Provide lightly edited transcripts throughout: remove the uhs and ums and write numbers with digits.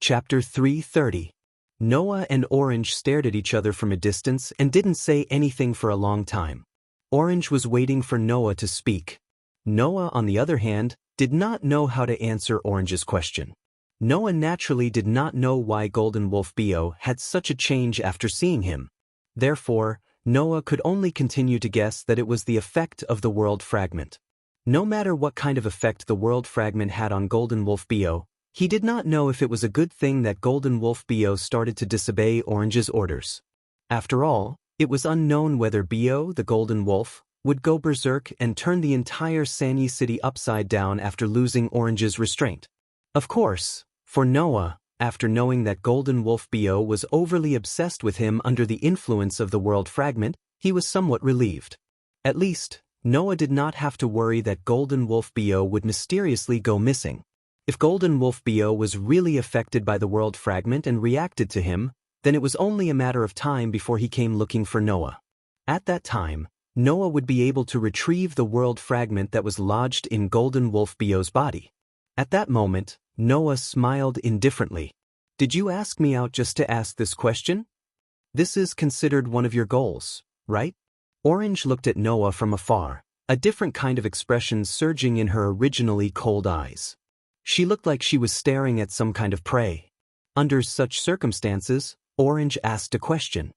Chapter 330. Noah and Orange stared at each other from a distance and didn't say anything for a long time. Orange was waiting for Noah to speak. Noah, on the other hand, did not know how to answer Orange's question. Noah naturally did not know why Golden Wolf Bio had such a change after seeing him. Therefore, Noah could only continue to guess that it was the effect of the world fragment. No matter what kind of effect the world fragment had on Golden Wolf Bio, he did not know if it was a good thing that Golden Wolf Bio started to disobey Orange's orders. After all, it was unknown whether Bio, the Golden Wolf, would go berserk and turn the entire Sanyi City upside down after losing Orange's restraint. Of course, for Noah, after knowing that Golden Wolf Bio was overly obsessed with him under the influence of the world fragment, he was somewhat relieved. At least, Noah did not have to worry that Golden Wolf Bio would mysteriously go missing. If Golden Wolf Bio was really affected by the world fragment and reacted to him, then it was only a matter of time before he came looking for Noah. At that time, Noah would be able to retrieve the world fragment that was lodged in Golden Wolf Bio's body. At that moment, Noah smiled indifferently. "Did you ask me out just to ask this question? This is considered one of your goals, right?" Orange looked at Noah from afar, a different kind of expression surging in her originally cold eyes. She looked like she was staring at some kind of prey. Under such circumstances, Orange asked a question.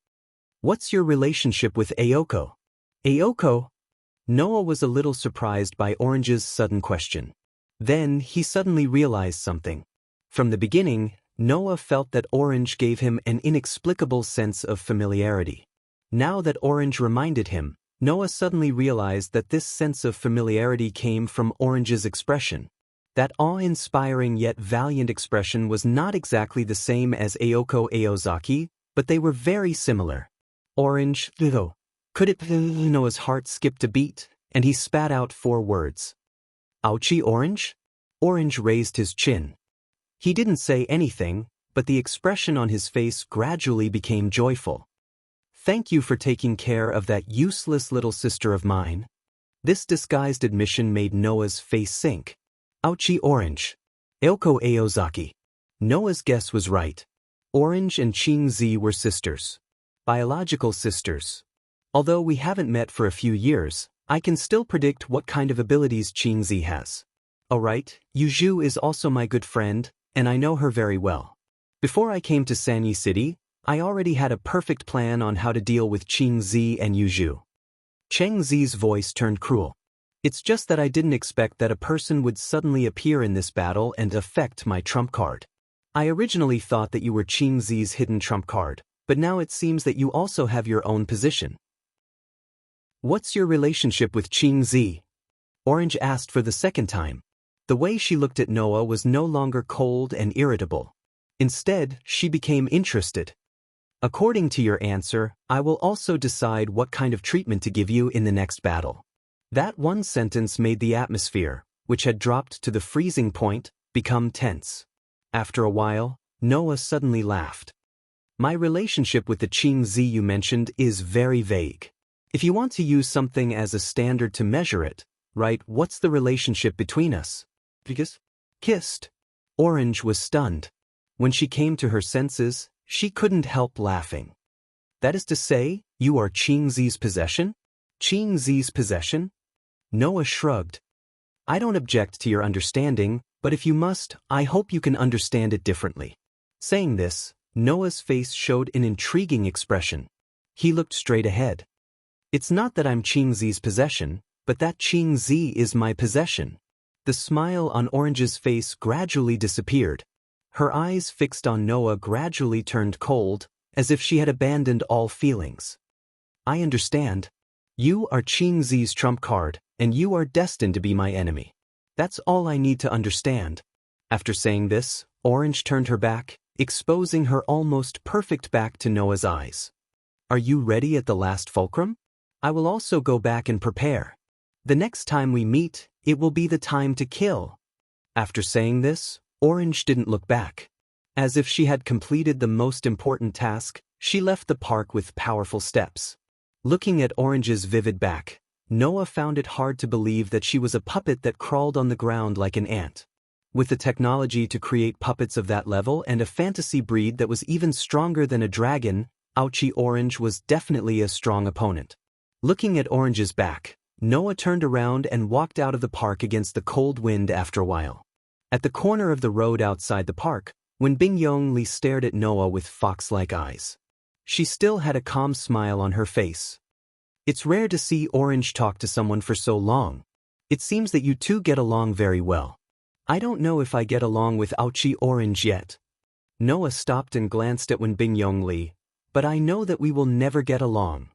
"What's your relationship with Ayoko?" "Ayoko?" Noah was a little surprised by Orange's sudden question. Then he suddenly realized something. From the beginning, Noah felt that Orange gave him an inexplicable sense of familiarity. Now that Orange reminded him, Noah suddenly realized that this sense of familiarity came from Orange's expression. That awe-inspiring yet valiant expression was not exactly the same as Ayoko Aozaki, but they were very similar. "Orange, though. Could it?" Noah's heart skipped a beat, and he spat out 4 words. "Ouchie, Orange?" Orange raised his chin. He didn't say anything, but the expression on his face gradually became joyful. "Thank you for taking care of that useless little sister of mine." This disguised admission made Noah's face sink. "Ouchie, Orange. Ayoko Aozaki." Noah's guess was right. Orange and Qingzi were sisters. Biological sisters. Although we haven't met for a few years, I can still predict what kind of abilities Qingzi has. Alright, Yuju is also my good friend, and I know her very well. Before I came to Sanyi City, I already had a perfect plan on how to deal with Qingzi and Yuju. Chengzi's voice turned cruel. "It's just that I didn't expect that a person would suddenly appear in this battle and affect my trump card. I originally thought that you were Qingzi's hidden trump card, but now it seems that you also have your own position." "What's your relationship with Qingzi?" Orange asked for the second time. The way she looked at Noah was no longer cold and irritable. Instead, she became interested. "According to your answer, I will also decide what kind of treatment to give you in the next battle." That one sentence made the atmosphere, which had dropped to the freezing point, become tense. After a while, Noah suddenly laughed. "My relationship with the Qingzi you mentioned is very vague. If you want to use something as a standard to measure it, right, what's the relationship between us?" "Because kissed." Orange was stunned. When she came to her senses, she couldn't help laughing. "That is to say, you are Qingzi's possession?" "Qingzi's possession?" Noah shrugged. "I don't object to your understanding, but if you must, I hope you can understand it differently." Saying this, Noah's face showed an intriguing expression. He looked straight ahead. "It's not that I'm Qingzi's possession, but that Qingzi is my possession." The smile on Orange's face gradually disappeared. Her eyes fixed on Noah gradually turned cold, as if she had abandoned all feelings. "I understand. You are Qingzi's trump card, and you are destined to be my enemy. That's all I need to understand." After saying this, Orange turned her back, exposing her almost perfect back to Noah's eyes. "Are you ready at the last fulcrum? I will also go back and prepare. The next time we meet, it will be the time to kill." After saying this, Orange didn't look back. As if she had completed the most important task, she left the park with powerful steps. Looking at Orange's vivid back, Noah found it hard to believe that she was a puppet that crawled on the ground like an ant. With the technology to create puppets of that level and a fantasy breed that was even stronger than a dragon, Ouchie Orange was definitely a strong opponent. Looking at Orange's back, Noah turned around and walked out of the park against the cold wind after a while. At the corner of the road outside the park, Wenbin Yongli stared at Noah with fox-like eyes. She still had a calm smile on her face. It's rare to see Orange talk to someone for so long. It seems that you two get along very well. I don't know if I get along with Ouchie Orange yet. Noah stopped and glanced at Wenbin Yongli, but I know that we will never get along.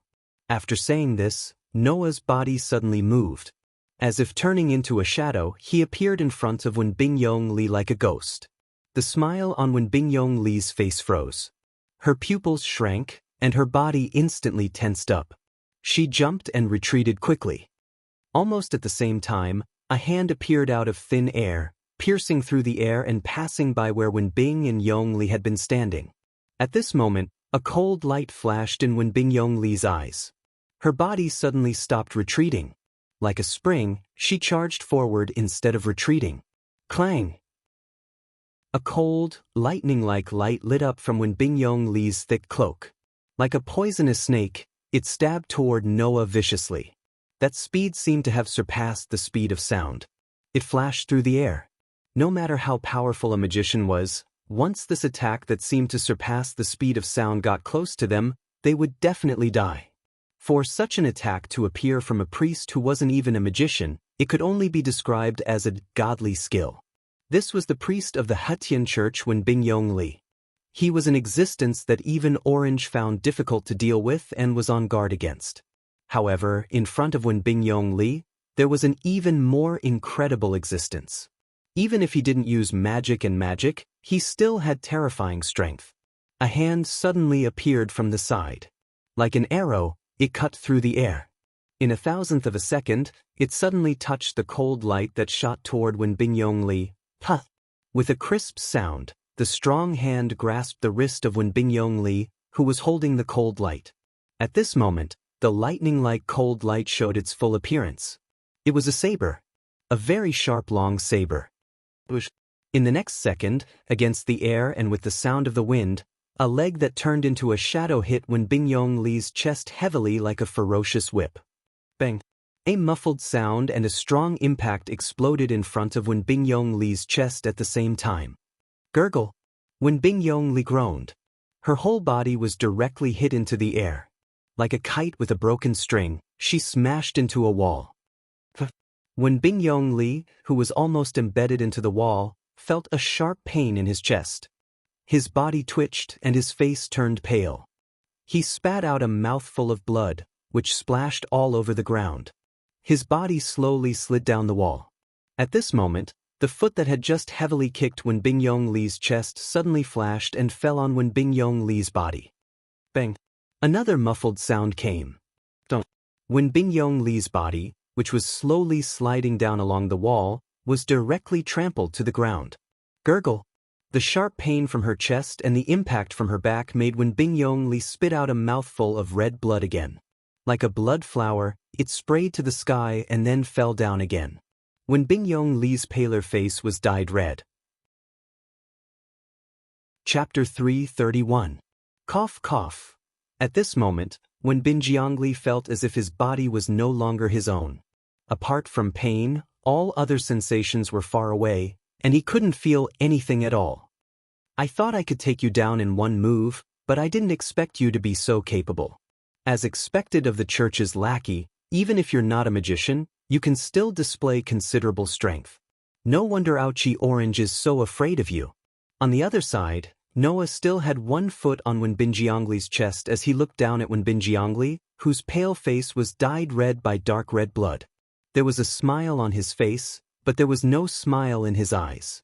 After saying this, Noah's body suddenly moved. As if turning into a shadow, he appeared in front of Wenbin Yongli like a ghost. The smile on Wenbin Yongli's face froze. Her pupils shrank, and her body instantly tensed up. She jumped and retreated quickly. Almost at the same time, a hand appeared out of thin air, piercing through the air and passing by where Wenbin and Yongli had been standing. At this moment, a cold light flashed in Wenbin Yongli's eyes. Her body suddenly stopped retreating. Like a spring, she charged forward instead of retreating. Clang! A cold, lightning-like light lit up from Wenbin Yongli's thick cloak. Like a poisonous snake, it stabbed toward Noah viciously. That speed seemed to have surpassed the speed of sound. It flashed through the air. No matter how powerful a magician was, once this attack that seemed to surpass the speed of sound got close to them, they would definitely die. For such an attack to appear from a priest who wasn't even a magician, it could only be described as a godly skill. This was the priest of the Hetian Church Wenbin Yongli. He was an existence that even Orange found difficult to deal with and was on guard against. However, in front of Wenbin Yongli, there was an even more incredible existence. Even if he didn't use magic, he still had terrifying strength. A hand suddenly appeared from the side. Like an arrow, it cut through the air. In a thousandth of a second, it suddenly touched the cold light that shot toward Wenbin Yongli. Puh! With a crisp sound, the strong hand grasped the wrist of Wenbin Yongli, who was holding the cold light. At this moment, the lightning-like cold light showed its full appearance. It was a saber. A very sharp long saber. In the next second, against the air and with the sound of the wind, a leg that turned into a shadow hit Wenbin Yongli's chest heavily like a ferocious whip. Bang! A muffled sound and a strong impact exploded in front of Wenbin Yongli's chest at the same time. Gurgle! Wenbin Yongli groaned. Her whole body was directly hit into the air. Like a kite with a broken string, she smashed into a wall. Wenbin Yongli, who was almost embedded into the wall, felt a sharp pain in his chest. His body twitched and his face turned pale. He spat out a mouthful of blood, which splashed all over the ground. His body slowly slid down the wall. At this moment, the foot that had just heavily kicked Wenbin Yongli's chest suddenly flashed and fell on Wenbin Yongli's body. Bang! Another muffled sound came. Dunk! Wenbin Yongli's body, which was slowly sliding down along the wall, was directly trampled to the ground. Gurgle! The sharp pain from her chest and the impact from her back made Wenbin Yongli spit out a mouthful of red blood again. Like a blood flower, it sprayed to the sky and then fell down again. Wenbin Yongli's paler face was dyed red. Chapter 331. Cough cough. At this moment, Wenbin Yongli felt as if his body was no longer his own. Apart from pain, all other sensations were far away, and he couldn't feel anything at all. I thought I could take you down in one move, but I didn't expect you to be so capable. As expected of the church's lackey, even if you're not a magician, you can still display considerable strength. No wonder Ouchie Orange is so afraid of you. On the other side, Noah still had one foot on Wenbin Yongli's chest as he looked down at Wenbin Yongli, whose pale face was dyed red by dark red blood. There was a smile on his face, but there was no smile in his eyes.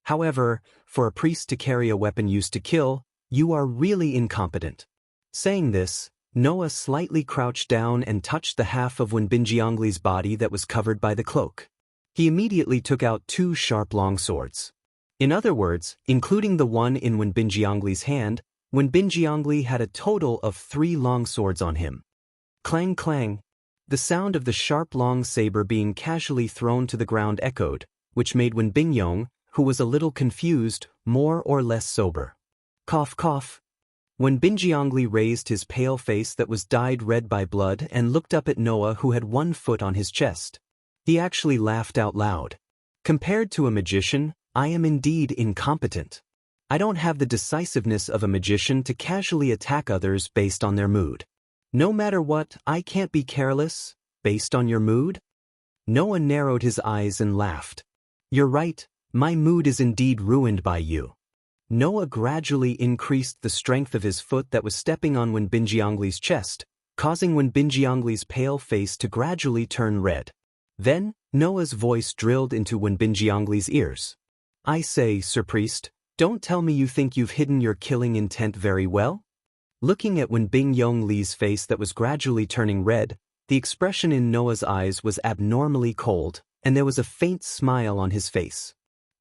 However, for a priest to carry a weapon used to kill, you are really incompetent. Saying this, Noah slightly crouched down and touched the half of Wenbin Yongli's body that was covered by the cloak. He immediately took out two sharp long swords. In other words, including the one in Wenbin Yongli's hand, Wenbin Yongli had a total of 3 long swords on him. Clang clang. The sound of the sharp long saber being casually thrown to the ground echoed, which made Wenbin Yong, who was a little confused, more or less sober. Cough cough. When Binjiangli raised his pale face that was dyed red by blood and looked up at Noah, who had one foot on his chest, he actually laughed out loud. Compared to a magician, I am indeed incompetent. I don't have the decisiveness of a magician to casually attack others based on their mood. No matter what, I can't be careless, based on your mood? Noah narrowed his eyes and laughed. You're right, my mood is indeed ruined by you. Noah gradually increased the strength of his foot that was stepping on Wenbinjiangli's chest, causing Wenbinjiangli's pale face to gradually turn red. Then, Noah's voice drilled into Wenbinjiangli's ears. I say, Sir Priest, don't tell me you think you've hidden your killing intent very well? Looking at Wenbingyongli's face that was gradually turning red, the expression in Noah's eyes was abnormally cold, and there was a faint smile on his face.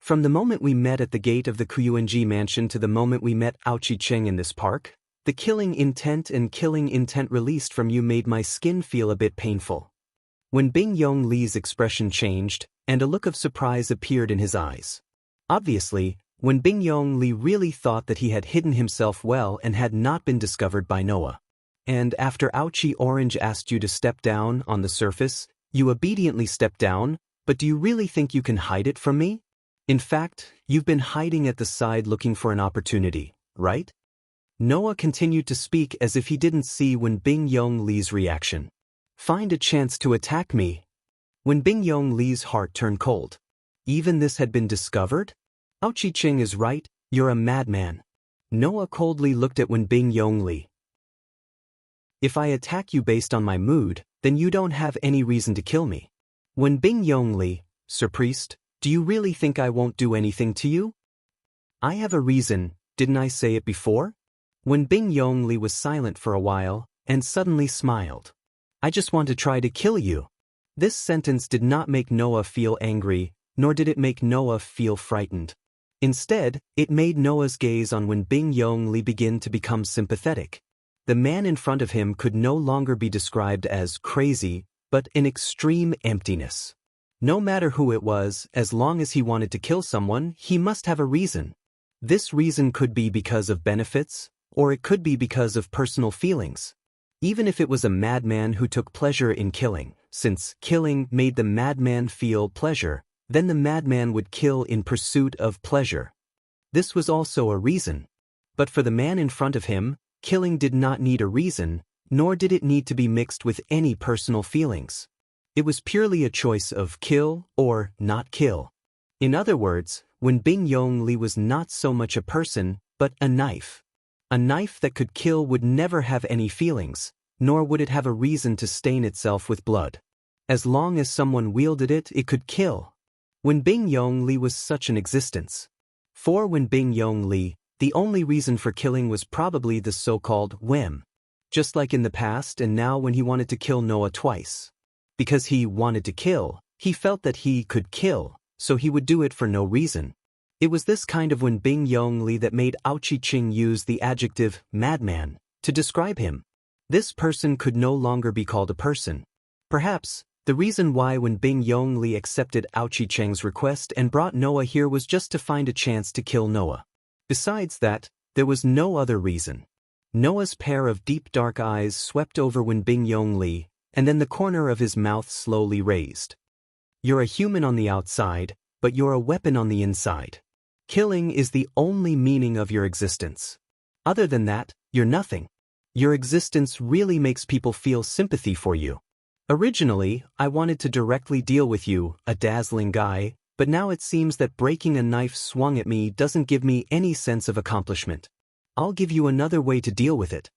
From the moment we met at the gate of the Kuyuanji mansion to the moment we met Aoqi Cheng in this park, the killing intent released from you made my skin feel a bit painful. Wenbingyongli's expression changed, and a look of surprise appeared in his eyes. Obviously, Wenbingyongli really thought that he had hidden himself well and had not been discovered by Noah. And after Aoqi Orange asked you to step down on the surface, you obediently stepped down, but do you really think you can hide it from me? In fact, you've been hiding at the side looking for an opportunity, right? Noah continued to speak as if he didn't see Wenbingyongli's reaction. Find a chance to attack me. Wenbingyongli's heart turned cold. Even this had been discovered? Aoqi Cheng is right, you're a madman. Noah coldly looked at Wenbingyongli. If I attack you based on my mood, then you don't have any reason to kill me. Wenbingyongli, Sir Priest, do you really think I won't do anything to you? I have a reason, didn't I say it before? Wenbingyongli was silent for a while, and suddenly smiled. I just want to try to kill you. This sentence did not make Noah feel angry, nor did it make Noah feel frightened. Instead, it made Noah's gaze on Wenbingyongli begin to become sympathetic. The man in front of him could no longer be described as crazy, but in extreme emptiness. No matter who it was, as long as he wanted to kill someone, he must have a reason. This reason could be because of benefits, or it could be because of personal feelings. Even if it was a madman who took pleasure in killing, since killing made the madman feel pleasure, then the madman would kill in pursuit of pleasure. This was also a reason. But for the man in front of him, killing did not need a reason, nor did it need to be mixed with any personal feelings. It was purely a choice of kill or not kill. In other words, Wenbingyongli was not so much a person, but a knife. A knife that could kill would never have any feelings, nor would it have a reason to stain itself with blood. As long as someone wielded it, it could kill. Wenbingyongli was such an existence. For Wenbingyongli, the only reason for killing was probably the so-called whim. Just like in the past and now when he wanted to kill Noah twice. Because he wanted to kill, he felt that he could kill, so he would do it for no reason. It was this kind of Wenbingyongli that made Aoqi Cheng use the adjective madman to describe him. This person could no longer be called a person. Perhaps, the reason why Wenbingyongli accepted Aoqi Cheng's request and brought Noah here was just to find a chance to kill Noah. Besides that, there was no other reason. Noah's pair of deep dark eyes swept over Wenbingyongli, and then the corner of his mouth slowly raised. You're a human on the outside, but you're a weapon on the inside. Killing is the only meaning of your existence. Other than that, you're nothing. Your existence really makes people feel sympathy for you. Originally, I wanted to directly deal with you, a dazzling guy, but now it seems that breaking a knife swung at me doesn't give me any sense of accomplishment. I'll give you another way to deal with it.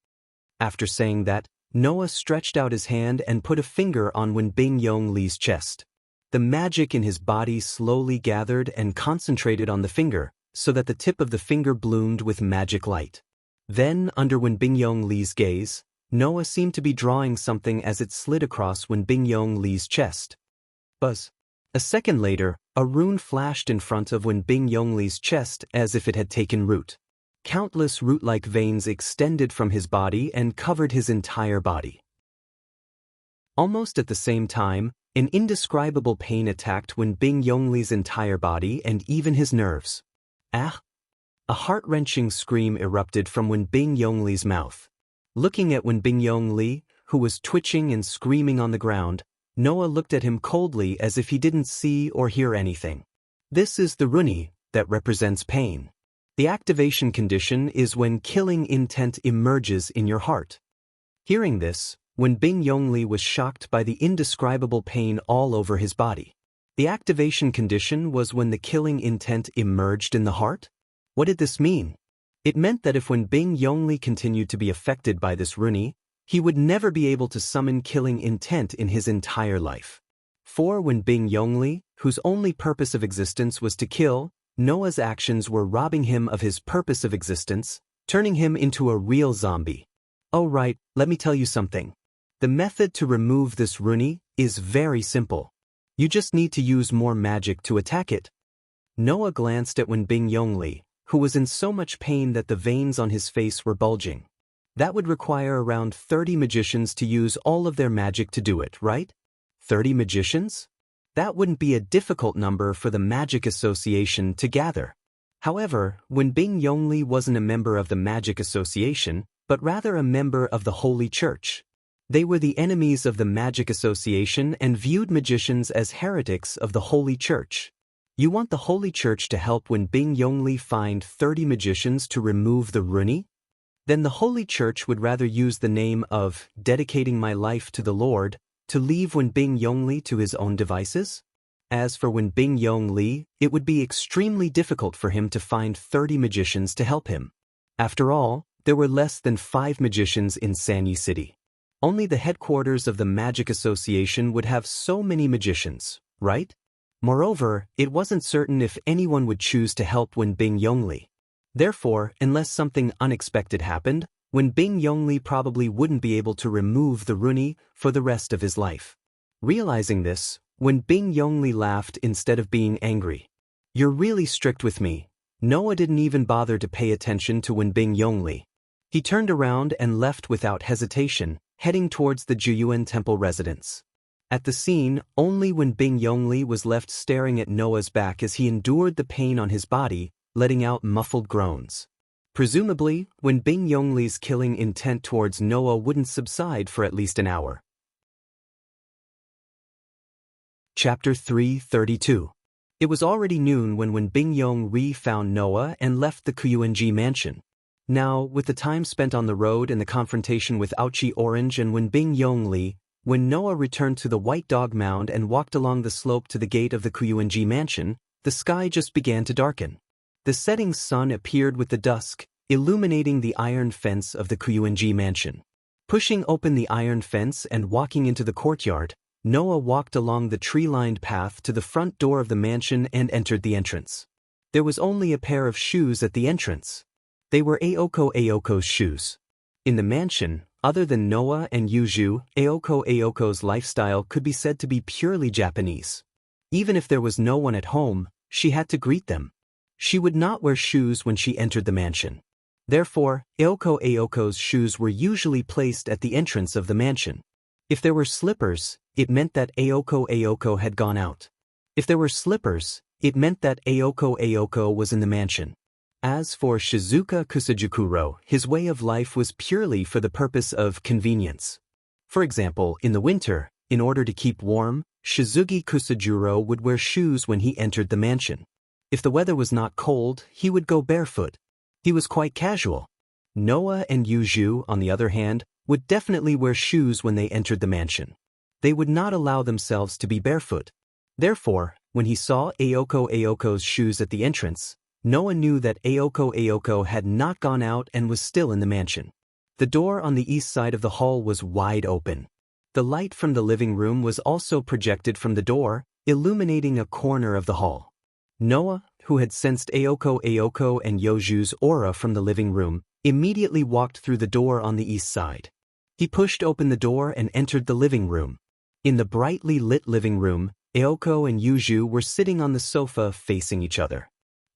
After saying that, Noah stretched out his hand and put a finger on Wenbingyongli's chest. The magic in his body slowly gathered and concentrated on the finger, so that the tip of the finger bloomed with magic light. Then, under Wenbingyongli's gaze, Noah seemed to be drawing something as it slid across Wenbingyongli's chest. Buzz. A second later, a rune flashed in front of Wenbingyongli's chest as if it had taken root. Countless root-like veins extended from his body and covered his entire body. Almost at the same time, An indescribable pain attacked Wen Bingyongli's entire body and even his nerves. Ah! A heart-wrenching scream erupted from Wen Bingyongli's mouth. Looking at Wen Bingyongli, who was twitching and screaming on the ground, Noah looked at him coldly as if he didn't see or hear anything. This is the runi that represents pain. The activation condition is when killing intent emerges in your heart. Hearing this, Wen Bingyongli was shocked by the indescribable pain all over his body. The activation condition was when the killing intent emerged in the heart? What did this mean? It meant that if Wen Bingyongli continued to be affected by this runi, he would never be able to summon killing intent in his entire life. For Wen Bingyongli, whose only purpose of existence was to kill, Noah's actions were robbing him of his purpose of existence, turning him into a real zombie. Oh right, let me tell you something. The method to remove this runi is very simple. You just need to use more magic to attack it. Noah glanced at Wen Bingyongli, who was in so much pain that the veins on his face were bulging. That would require around 30 magicians to use all of their magic to do it, right? 30 magicians? That wouldn't be a difficult number for the Magic Association to gather. However, Wen Bingyongli wasn't a member of the Magic Association, but rather a member of the Holy Church. They were the enemies of the Magic Association and viewed magicians as heretics of the Holy Church. You want the Holy Church to help Wen Bingyongli find 30 magicians to remove the runi? Then the Holy Church would rather use the name of dedicating my life to the Lord to leave Wen Bingyongli to his own devices? As for Wen Bingyongli, it would be extremely difficult for him to find 30 magicians to help him. After all, there were less than 5 magicians in Sanyi City. Only the headquarters of the Magic Association would have so many magicians, right? Moreover, it wasn't certain if anyone would choose to help Wen Bingyongli. Therefore, unless something unexpected happened, Wen Bingyongli probably wouldn't be able to remove the runi for the rest of his life. Realizing this, Wen Bingyongli laughed instead of being angry. You're really strict with me. Noah didn't even bother to pay attention to Wen Bingyongli. He turned around and left without hesitation, heading towards the Juyuan Temple residence. At the scene, only Wen Bingyongli was left staring at Noah's back as he endured the pain on his body, letting out muffled groans. Presumably, Wen Bingyongli's killing intent towards Noah wouldn't subside for at least an hour. Chapter 332. It was already noon when Wen Bingyongli found Noah and left the Kuyuanji mansion. Now, with the time spent on the road and the confrontation with Ouchi Orange and Wen Bingyongli, when Noah returned to the White Dog Mound and walked along the slope to the gate of the Kuyuanji mansion, the sky just began to darken. The setting sun appeared with the dusk, illuminating the iron fence of the Kuyuanji mansion. Pushing open the iron fence and walking into the courtyard, Noah walked along the tree-lined path to the front door of the mansion and entered the entrance. There was only a pair of shoes at the entrance. They were Aoko's shoes. In the mansion, other than Noah and Yuju, Aoko's lifestyle could be said to be purely Japanese. Even if there was no one at home, she had to greet them. She would not wear shoes when she entered the mansion. Therefore, Aoko's shoes were usually placed at the entrance of the mansion. If there were slippers, it meant that Aoko had gone out. If there were slippers, it meant that Aoko was in the mansion. As for Shizuka Kusajikuro, his way of life was purely for the purpose of convenience. For example, in the winter, in order to keep warm, Shizuki Kusajuro would wear shoes when he entered the mansion. If the weather was not cold, he would go barefoot. He was quite casual. Noah and Yuju, on the other hand, would definitely wear shoes when they entered the mansion. They would not allow themselves to be barefoot. Therefore, when he saw Aoko's shoes at the entrance, Noah knew that Aoko had not gone out and was still in the mansion. The door on the east side of the hall was wide open. The light from the living room was also projected from the door, illuminating a corner of the hall. Noah, who had sensed Aoko and Yoju's aura from the living room, immediately walked through the door on the east side. He pushed open the door and entered the living room. In the brightly lit living room, Aoko and Yuju were sitting on the sofa facing each other.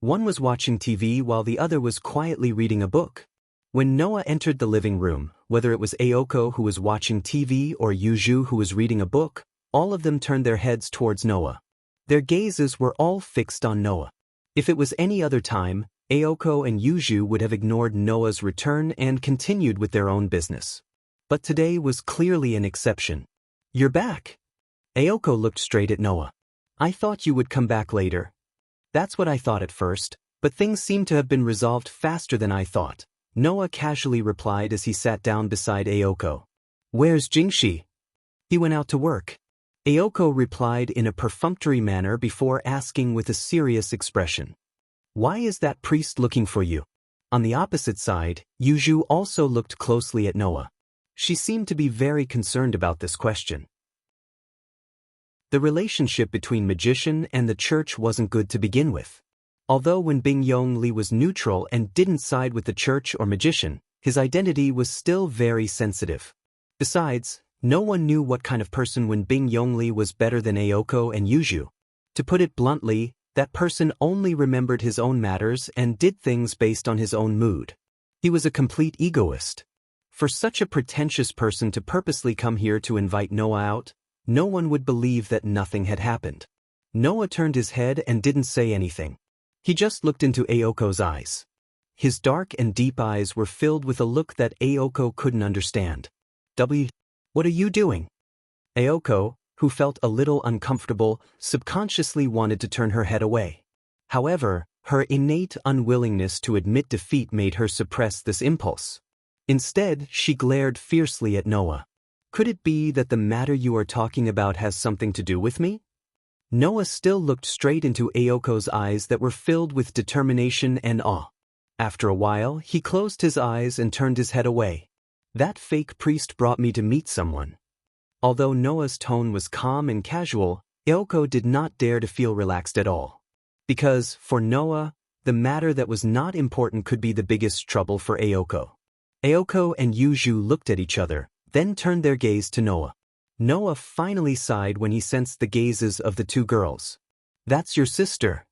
One was watching TV while the other was quietly reading a book. When Noah entered the living room, whether it was Aoko who was watching TV or Yuju who was reading a book, all of them turned their heads towards Noah. Their gazes were all fixed on Noah. If it was any other time, Aoko and Yuju would have ignored Noah's return and continued with their own business. But today was clearly an exception. "You're back." Aoko looked straight at Noah. "I thought you would come back later." "That's what I thought at first, but things seem to have been resolved faster than I thought," Noah casually replied as he sat down beside Aoko. "Where's Jingshi?" "He went out to work." Aoko replied in a perfunctory manner before asking with a serious expression. "Why is that priest looking for you?" On the opposite side, Yuju also looked closely at Noah. She seemed to be very concerned about this question. The relationship between magician and the church wasn't good to begin with. Although when Bing Yongli was neutral and didn't side with the church or magician, his identity was still very sensitive. Besides, no one knew what kind of person when Bing Yongli was better than Aoko and Yuju. To put it bluntly, that person only remembered his own matters and did things based on his own mood. He was a complete egoist. For such a pretentious person to purposely come here to invite Noah out, no one would believe that nothing had happened. Noah turned his head and didn't say anything. He just looked into Aoko's eyes. His dark and deep eyes were filled with a look that Aoko couldn't understand. What are you doing?" Aoko, who felt a little uncomfortable, subconsciously wanted to turn her head away. However, her innate unwillingness to admit defeat made her suppress this impulse. Instead, she glared fiercely at Noah. "Could it be that the matter you are talking about has something to do with me?" Noah still looked straight into Aoko's eyes that were filled with determination and awe. After a while, he closed his eyes and turned his head away. "That fake priest brought me to meet someone." Although Noah's tone was calm and casual, Aoko did not dare to feel relaxed at all. Because, for Noah, the matter that was not important could be the biggest trouble for Aoko. Aoko and Yuju looked at each other, then turned their gaze to Noah. Noah finally sighed when he sensed the gazes of the two girls. "That's your sister."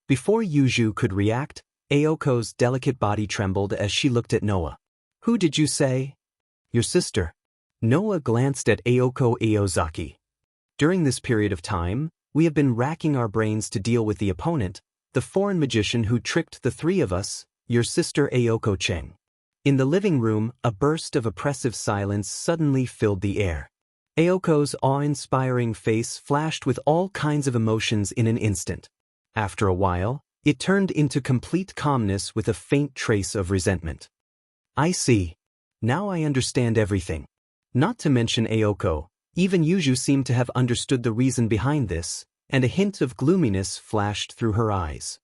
Before Yuju could react, Aoko's delicate body trembled as she looked at Noah. "Who did you say?" "Your sister." Noah glanced at Aoko Aozaki. "During this period of time, we have been racking our brains to deal with the opponent, the foreign magician who tricked the three of us, your sister Aoko Cheng." In the living room, a burst of oppressive silence suddenly filled the air. Aoko's awe-inspiring face flashed with all kinds of emotions in an instant. After a while, it turned into complete calmness with a faint trace of resentment. "I see. Now I understand everything." Not to mention Aoko, even Yuju seemed to have understood the reason behind this, and a hint of gloominess flashed through her eyes.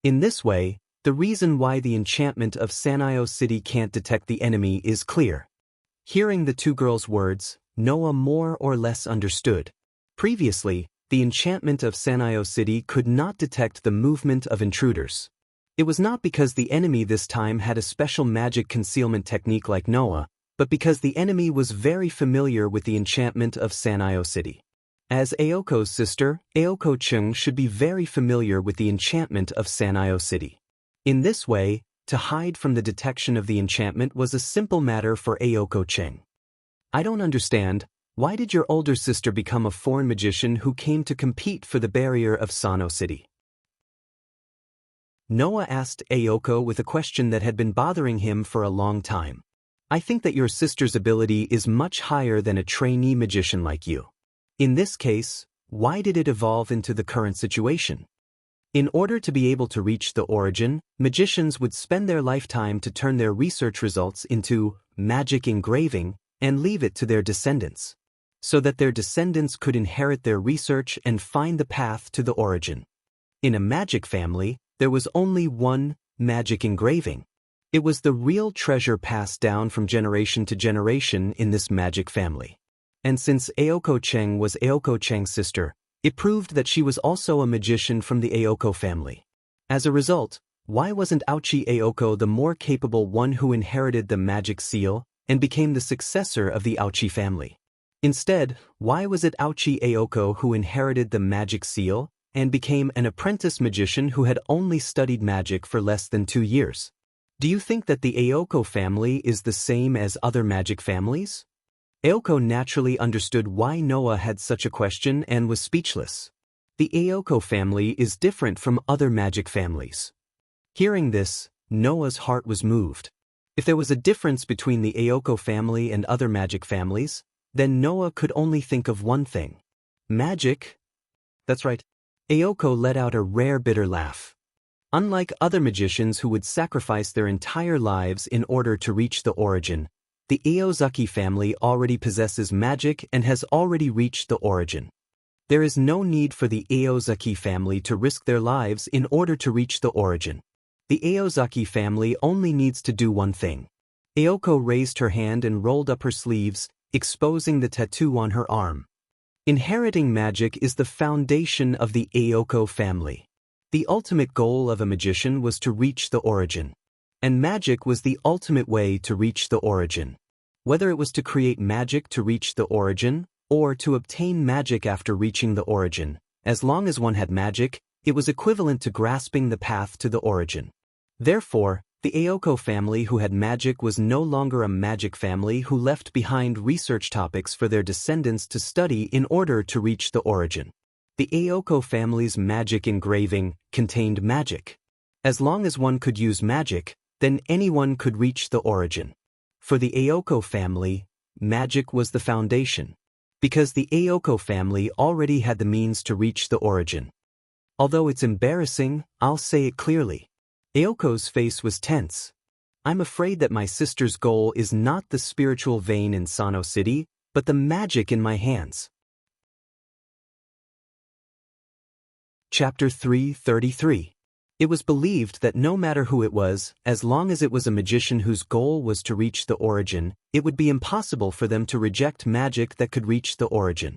In this way, the reason why the enchantment of Sanyo City can't detect the enemy is clear. Hearing the two girls' words, Noah more or less understood. Previously, the enchantment of Sanyo City could not detect the movement of intruders. It was not because the enemy this time had a special magic concealment technique like Noah, but because the enemy was very familiar with the enchantment of Sanyo City. As Aoko's sister, Aoko Chung should be very familiar with the enchantment of Sanyo City. In this way, to hide from the detection of the enchantment was a simple matter for Aoko Cheng. "I don't understand, why did your older sister become a foreign magician who came to compete for the barrier of Sanyo City?" Noah asked Aoko with a question that had been bothering him for a long time. "I think that your sister's ability is much higher than a trainee magician like you. In this case, why did it evolve into the current situation?" In order to be able to reach the origin, magicians would spend their lifetime to turn their research results into magic engraving and leave it to their descendants, so that their descendants could inherit their research and find the path to the origin. In a magic family, there was only one magic engraving. It was the real treasure passed down from generation to generation in this magic family. And since Aoko Cheng was Aoko Cheng's sister, it proved that she was also a magician from the Aoko family. As a result, why wasn't Aochi Aoko the more capable one who inherited the magic seal and became the successor of the Aochi family? Instead, why was it Aochi Aoko who inherited the magic seal and became an apprentice magician who had only studied magic for less than 2 years? Do you think that the Aoko family is the same as other magic families? Aoko naturally understood why Noah had such a question and was speechless. The Aoko family is different from other magic families. Hearing this, Noah's heart was moved. If there was a difference between the Aoko family and other magic families, then Noah could only think of one thing. Magic? That's right. Aoko let out a rare bitter laugh. Unlike other magicians who would sacrifice their entire lives in order to reach the origin, the Aozaki family already possesses magic and has already reached the origin. There is no need for the Aozaki family to risk their lives in order to reach the origin. The Aozaki family only needs to do one thing. Aoko raised her hand and rolled up her sleeves, exposing the tattoo on her arm. Inheriting magic is the foundation of the Aoko family. The ultimate goal of a magician was to reach the origin. And magic was the ultimate way to reach the origin. Whether it was to create magic to reach the origin, or to obtain magic after reaching the origin, as long as one had magic, it was equivalent to grasping the path to the origin. Therefore, the Aoko family who had magic was no longer a magic family who left behind research topics for their descendants to study in order to reach the origin. The Aoko family's magic engraving contained magic. As long as one could use magic, then anyone could reach the origin. For the Aoko family, magic was the foundation. Because the Aoko family already had the means to reach the origin. Although it's embarrassing, I'll say it clearly. Aoko's face was tense. I'm afraid that my sister's goal is not the spiritual vein in Sano City, but the magic in my hands. Chapter 333. It was believed that no matter who it was, as long as it was a magician whose goal was to reach the origin, it would be impossible for them to reject magic that could reach the origin.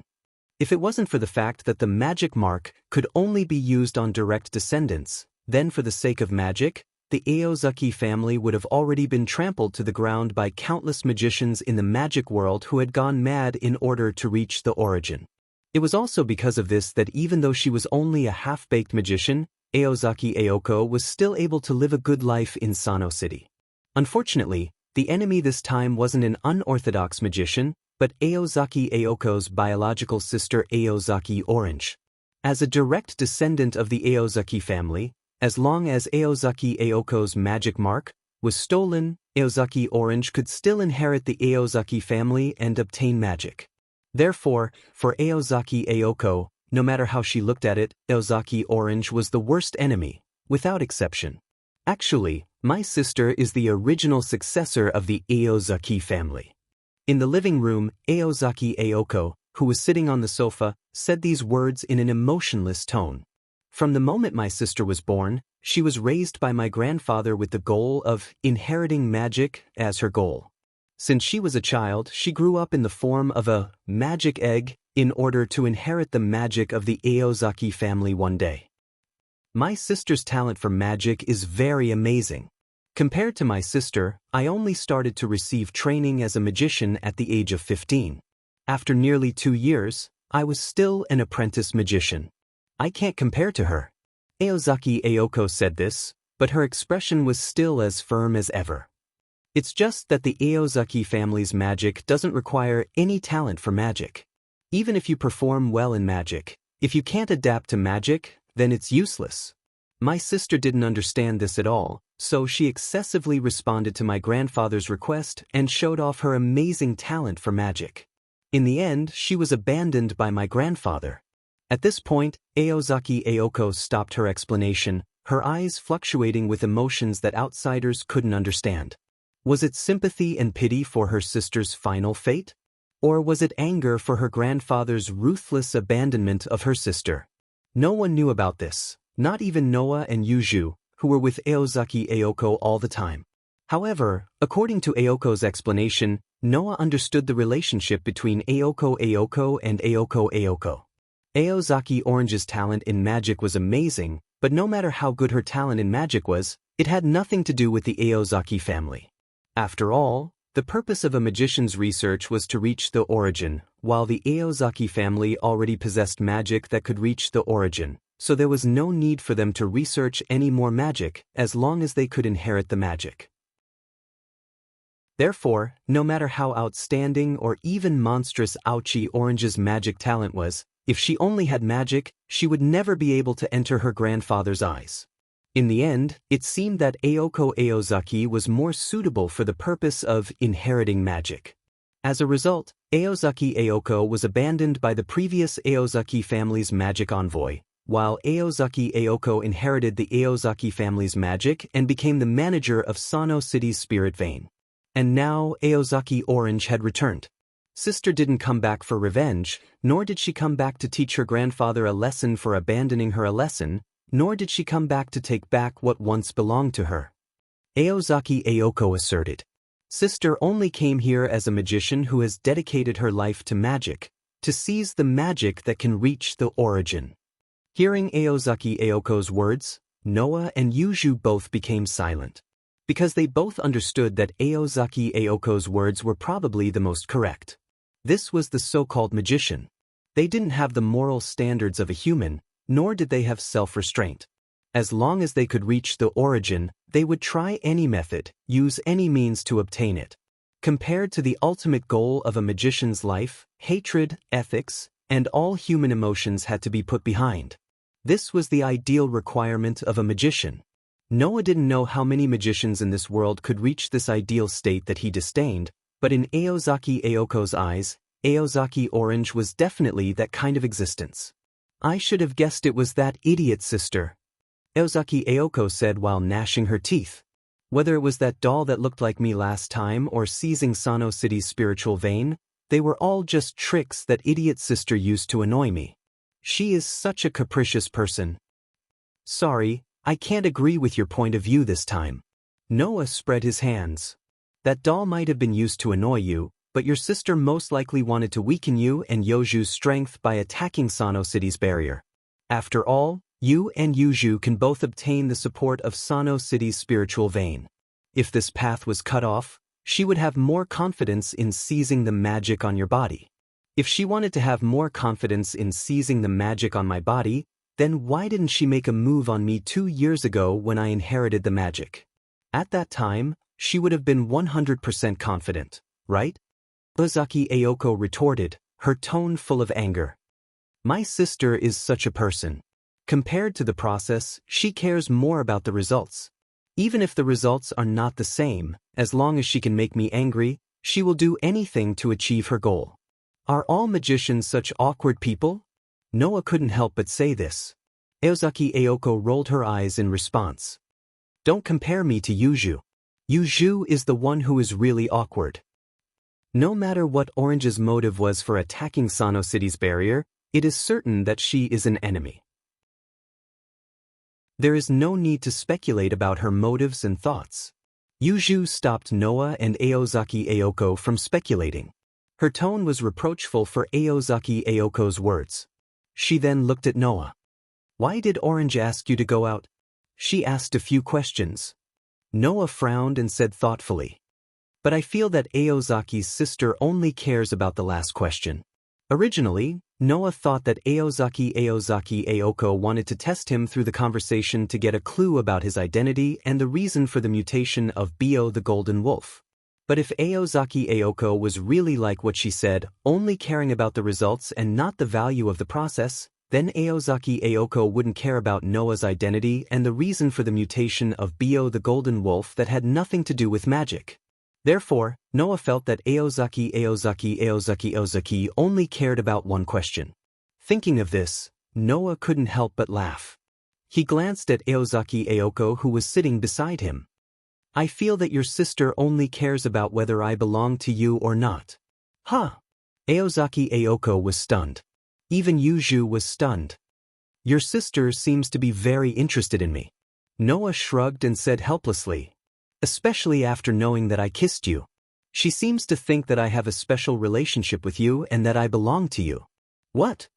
If it wasn't for the fact that the magic mark could only be used on direct descendants, then for the sake of magic, the Aozaki family would have already been trampled to the ground by countless magicians in the magic world who had gone mad in order to reach the origin. It was also because of this that even though she was only a half-baked magician, Aozaki Aoko was still able to live a good life in Sano City. Unfortunately, the enemy this time wasn't an unorthodox magician, but Aozaki Aoko's biological sister Aozaki Orange. As a direct descendant of the Aozaki family, as long as Aozaki Aoko's magic mark was stolen, Aozaki Orange could still inherit the Aozaki family and obtain magic. Therefore, for Aozaki Aoko, no matter how she looked at it, Aozaki Orange was the worst enemy, without exception. Actually, my sister is the original successor of the Aozaki family. In the living room, Aozaki Aoko, who was sitting on the sofa, said these words in an emotionless tone. From the moment my sister was born, she was raised by my grandfather with the goal of inheriting magic as her goal. Since she was a child, she grew up in the form of a magic egg in order to inherit the magic of the Aozaki family one day. My sister's talent for magic is very amazing. Compared to my sister, I only started to receive training as a magician at the age of 15. After nearly 2 years, I was still an apprentice magician. I can't compare to her. Aozaki Aoko said this, but her expression was still as firm as ever. It's just that the Aozaki family's magic doesn't require any talent for magic. Even if you perform well in magic, if you can't adapt to magic, then it's useless. My sister didn't understand this at all, so she excessively responded to my grandfather's request and showed off her amazing talent for magic. In the end, she was abandoned by my grandfather. At this point, Aozaki Aoko stopped her explanation, her eyes fluctuating with emotions that outsiders couldn't understand. Was it sympathy and pity for her sister's final fate? Or was it anger for her grandfather's ruthless abandonment of her sister? No one knew about this, not even Noah and Yuju, who were with Aozaki Aoko all the time. However, according to Aoko's explanation, Noah understood the relationship between Aoko Aoko and Aoko Aoko. Aozaki Orange's talent in magic was amazing, but no matter how good her talent in magic was, it had nothing to do with the Aozaki family. After all, the purpose of a magician's research was to reach the origin, while the Aozaki family already possessed magic that could reach the origin, so there was no need for them to research any more magic as long as they could inherit the magic. Therefore, no matter how outstanding or even monstrous Ouchie Orange's magic talent was, if she only had magic, she would never be able to enter her grandfather's eyes. In the end, it seemed that Aoko Aozaki was more suitable for the purpose of inheriting magic. As a result, Aozaki Aoko was abandoned by the previous Aozaki family's magic envoy, while Aozaki Aoko inherited the Aozaki family's magic and became the manager of Sano City's spirit vein. And now Aozaki Orange had returned. Sister didn't come back for revenge, nor did she come back to teach her grandfather a lesson for abandoning her a lesson, nor did she come back to take back what once belonged to her. Aozaki Aoko asserted. Sister only came here as a magician who has dedicated her life to magic, to seize the magic that can reach the origin. Hearing Aozaki Aoko's words, Noa and Yuju both became silent, because they both understood that Aozaki Aoko's words were probably the most correct. This was the so-called magician. They didn't have the moral standards of a human, nor did they have self-restraint. As long as they could reach the origin, they would try any method, use any means to obtain it. Compared to the ultimate goal of a magician's life, hatred, ethics, and all human emotions had to be put behind. This was the ideal requirement of a magician. Noah didn't know how many magicians in this world could reach this ideal state that he disdained, but in Aozaki Aoko's eyes, Aozaki Orange was definitely that kind of existence. I should have guessed it was that idiot sister, Aozaki Aoko said while gnashing her teeth. Whether it was that doll that looked like me last time or seizing Sano City's spiritual vein, they were all just tricks that idiot sister used to annoy me. She is such a capricious person. Sorry, I can't agree with your point of view this time. Noah spread his hands. That doll might have been used to annoy you, but your sister most likely wanted to weaken you and Yoju's strength by attacking Sano City's barrier. After all, you and Yuju can both obtain the support of Sano City's spiritual vein. If this path was cut off, she would have more confidence in seizing the magic on your body. If she wanted to have more confidence in seizing the magic on my body, then why didn't she make a move on me 2 years ago when I inherited the magic? At that time, she would have been 100% confident, right? Aozaki Aoko retorted, her tone full of anger. My sister is such a person. Compared to the process, she cares more about the results. Even if the results are not the same, as long as she can make me angry, she will do anything to achieve her goal. Are all magicians such awkward people? Noah couldn't help but say this. Aozaki Aoko rolled her eyes in response. Don't compare me to Yuju. Yuju is the one who is really awkward. No matter what Orange's motive was for attacking Sano City's barrier, it is certain that she is an enemy. There is no need to speculate about her motives and thoughts. Yuju stopped Noah and Aozaki Aoko from speculating. Her tone was reproachful for Aozaki Aoko's words. She then looked at Noah. Why did Orange ask you to go out? She asked a few questions. Noah frowned and said thoughtfully. But I feel that Aozaki's sister only cares about the last question. Originally, Noah thought that Aozaki Aoko wanted to test him through the conversation to get a clue about his identity and the reason for the mutation of Bio the Golden Wolf. But if Aozaki Aoko was really like what she said, only caring about the results and not the value of the process, then Aozaki Aoko wouldn't care about Noah's identity and the reason for the mutation of Bio the Golden Wolf that had nothing to do with magic. Therefore, Noah felt that Aozaki only cared about one question. Thinking of this, Noah couldn't help but laugh. He glanced at Aozaki Aoko who was sitting beside him. I feel that your sister only cares about whether I belong to you or not. Huh? Aozaki Aoko was stunned. Even Yuju was stunned. Your sister seems to be very interested in me. Noah shrugged and said helplessly. Especially after knowing that I kissed you. She seems to think that I have a special relationship with you and that I belong to you. What?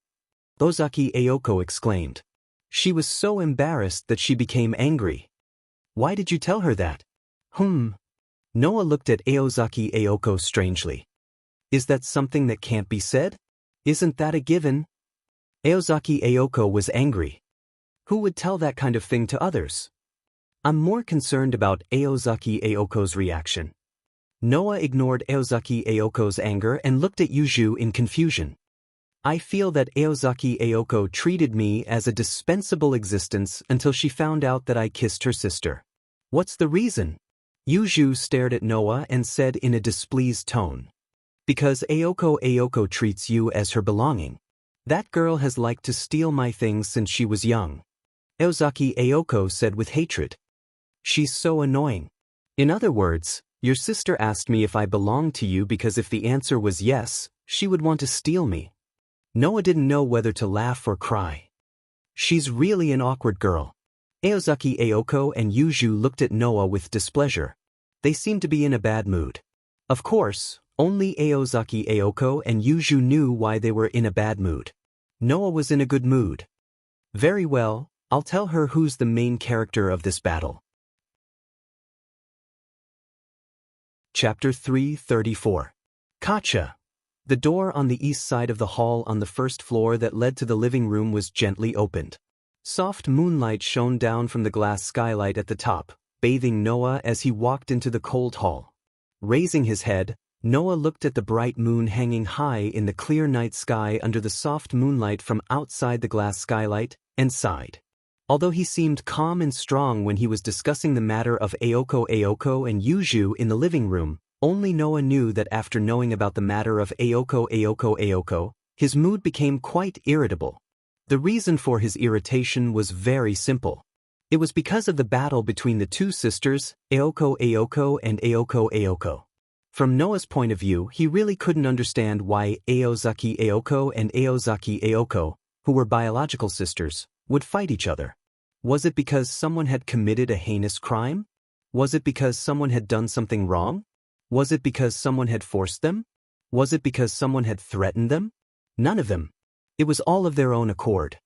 Aozaki Aoko exclaimed. She was so embarrassed that she became angry. Why did you tell her that? Noah looked at Aozaki Aoko strangely. Is that something that can't be said? Isn't that a given? Aozaki Aoko was angry. Who would tell that kind of thing to others? I'm more concerned about Aozaki Aoko's reaction. Noah ignored Aozaki Aoko's anger and looked at Yuju in confusion. I feel that Aozaki Aoko treated me as a dispensable existence until she found out that I kissed her sister. What's the reason? Yuju stared at Noah and said in a displeased tone. Because Aoko treats you as her belonging. That girl has liked to steal my things since she was young. Aozaki Aoko said with hatred. She's so annoying. In other words, your sister asked me if I belonged to you because if the answer was yes, she would want to steal me. Noah didn't know whether to laugh or cry. She's really an awkward girl. Aozaki Aoko and Yuju looked at Noah with displeasure. They seemed to be in a bad mood. Of course, only Aozaki Aoko and Yuju knew why they were in a bad mood. Noah was in a good mood. Very well, I'll tell her who's the main character of this battle. Chapter 334. Kacha. The door on the east side of the hall on the first floor that led to the living room was gently opened. Soft moonlight shone down from the glass skylight at the top, bathing Noah as he walked into the cold hall. Raising his head, Noah looked at the bright moon hanging high in the clear night sky under the soft moonlight from outside the glass skylight, and sighed. Although he seemed calm and strong when he was discussing the matter of Aoko and Yuju in the living room, only Noah knew that after knowing about the matter of Aoko, his mood became quite irritable. The reason for his irritation was very simple. It was because of the battle between the two sisters, Aoko and Aoko. From Noah's point of view, he really couldn't understand why Aozaki Aoko and Aozaki Aoko, who were biological sisters, would fight each other. Was it because someone had committed a heinous crime? Was it because someone had done something wrong? Was it because someone had forced them? Was it because someone had threatened them? None of them. It was all of their own accord.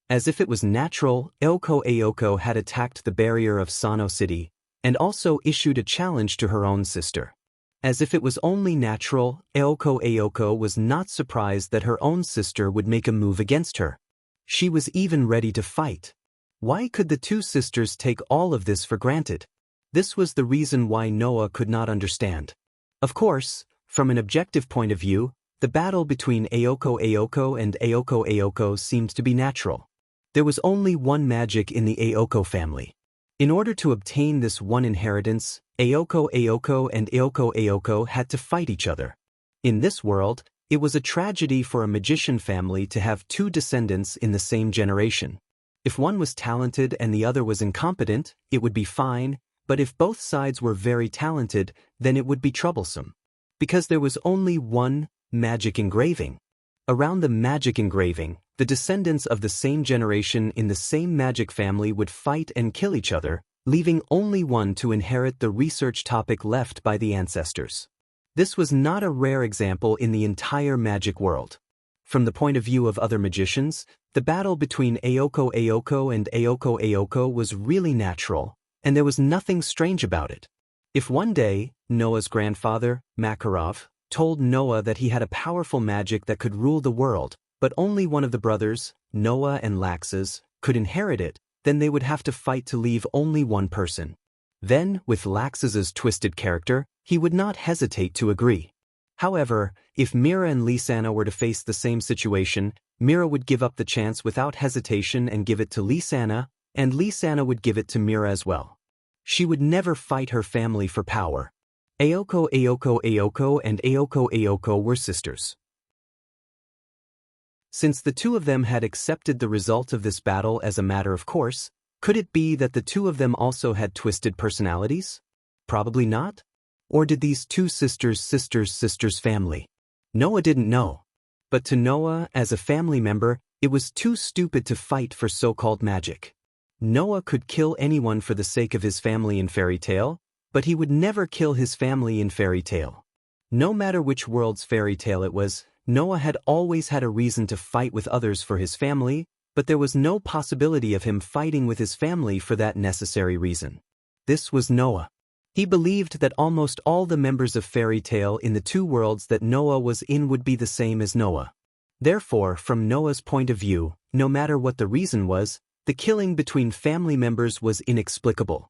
As if it was natural, Aoko had attacked the barrier of Sano City, and also issued a challenge to her own sister. As if it was only natural, Aoko was not surprised that her own sister would make a move against her. She was even ready to fight. Why could the two sisters take all of this for granted? This was the reason why Noah could not understand. Of course, from an objective point of view, the battle between Aoko and Aoko seemed to be natural. There was only one magic in the Aoko family. In order to obtain this one inheritance, Aoko and Aoko had to fight each other. In this world, it was a tragedy for a magician family to have two descendants in the same generation. If one was talented and the other was incompetent, it would be fine, but if both sides were very talented, then it would be troublesome. Because there was only one magic engraving. Around the magic engraving, the descendants of the same generation in the same magic family would fight and kill each other, leaving only one to inherit the research topic left by the ancestors. This was not a rare example in the entire magic world. From the point of view of other magicians, the battle between Aoko and Aoko was really natural, and there was nothing strange about it. If one day, Noah's grandfather, Makarov, told Noah that he had a powerful magic that could rule the world, but only one of the brothers, Noah and Laxus, could inherit it, then they would have to fight to leave only one person. Then, with Laxus's twisted character, he would not hesitate to agree. However, if Mira and Lisana were to face the same situation, Mira would give up the chance without hesitation and give it to Lisana, and Lisana would give it to Mira as well. She would never fight her family for power. Aoko and Aoko were sisters. Since the two of them had accepted the result of this battle as a matter of course, could it be that the two of them also had twisted personalities? Probably not. Or did these two sisters family? Noah didn't know. But to Noah, as a family member, it was too stupid to fight for so-called magic. Noah could kill anyone for the sake of his family in fairy tale, but he would never kill his family in fairy tale. No matter which world's fairy tale it was, Noah had always had a reason to fight with others for his family, but there was no possibility of him fighting with his family for that necessary reason. This was Noah. He believed that almost all the members of fairy tale in the two worlds that Noah was in would be the same as Noah. Therefore, from Noah's point of view, no matter what the reason was, the killing between family members was inexplicable.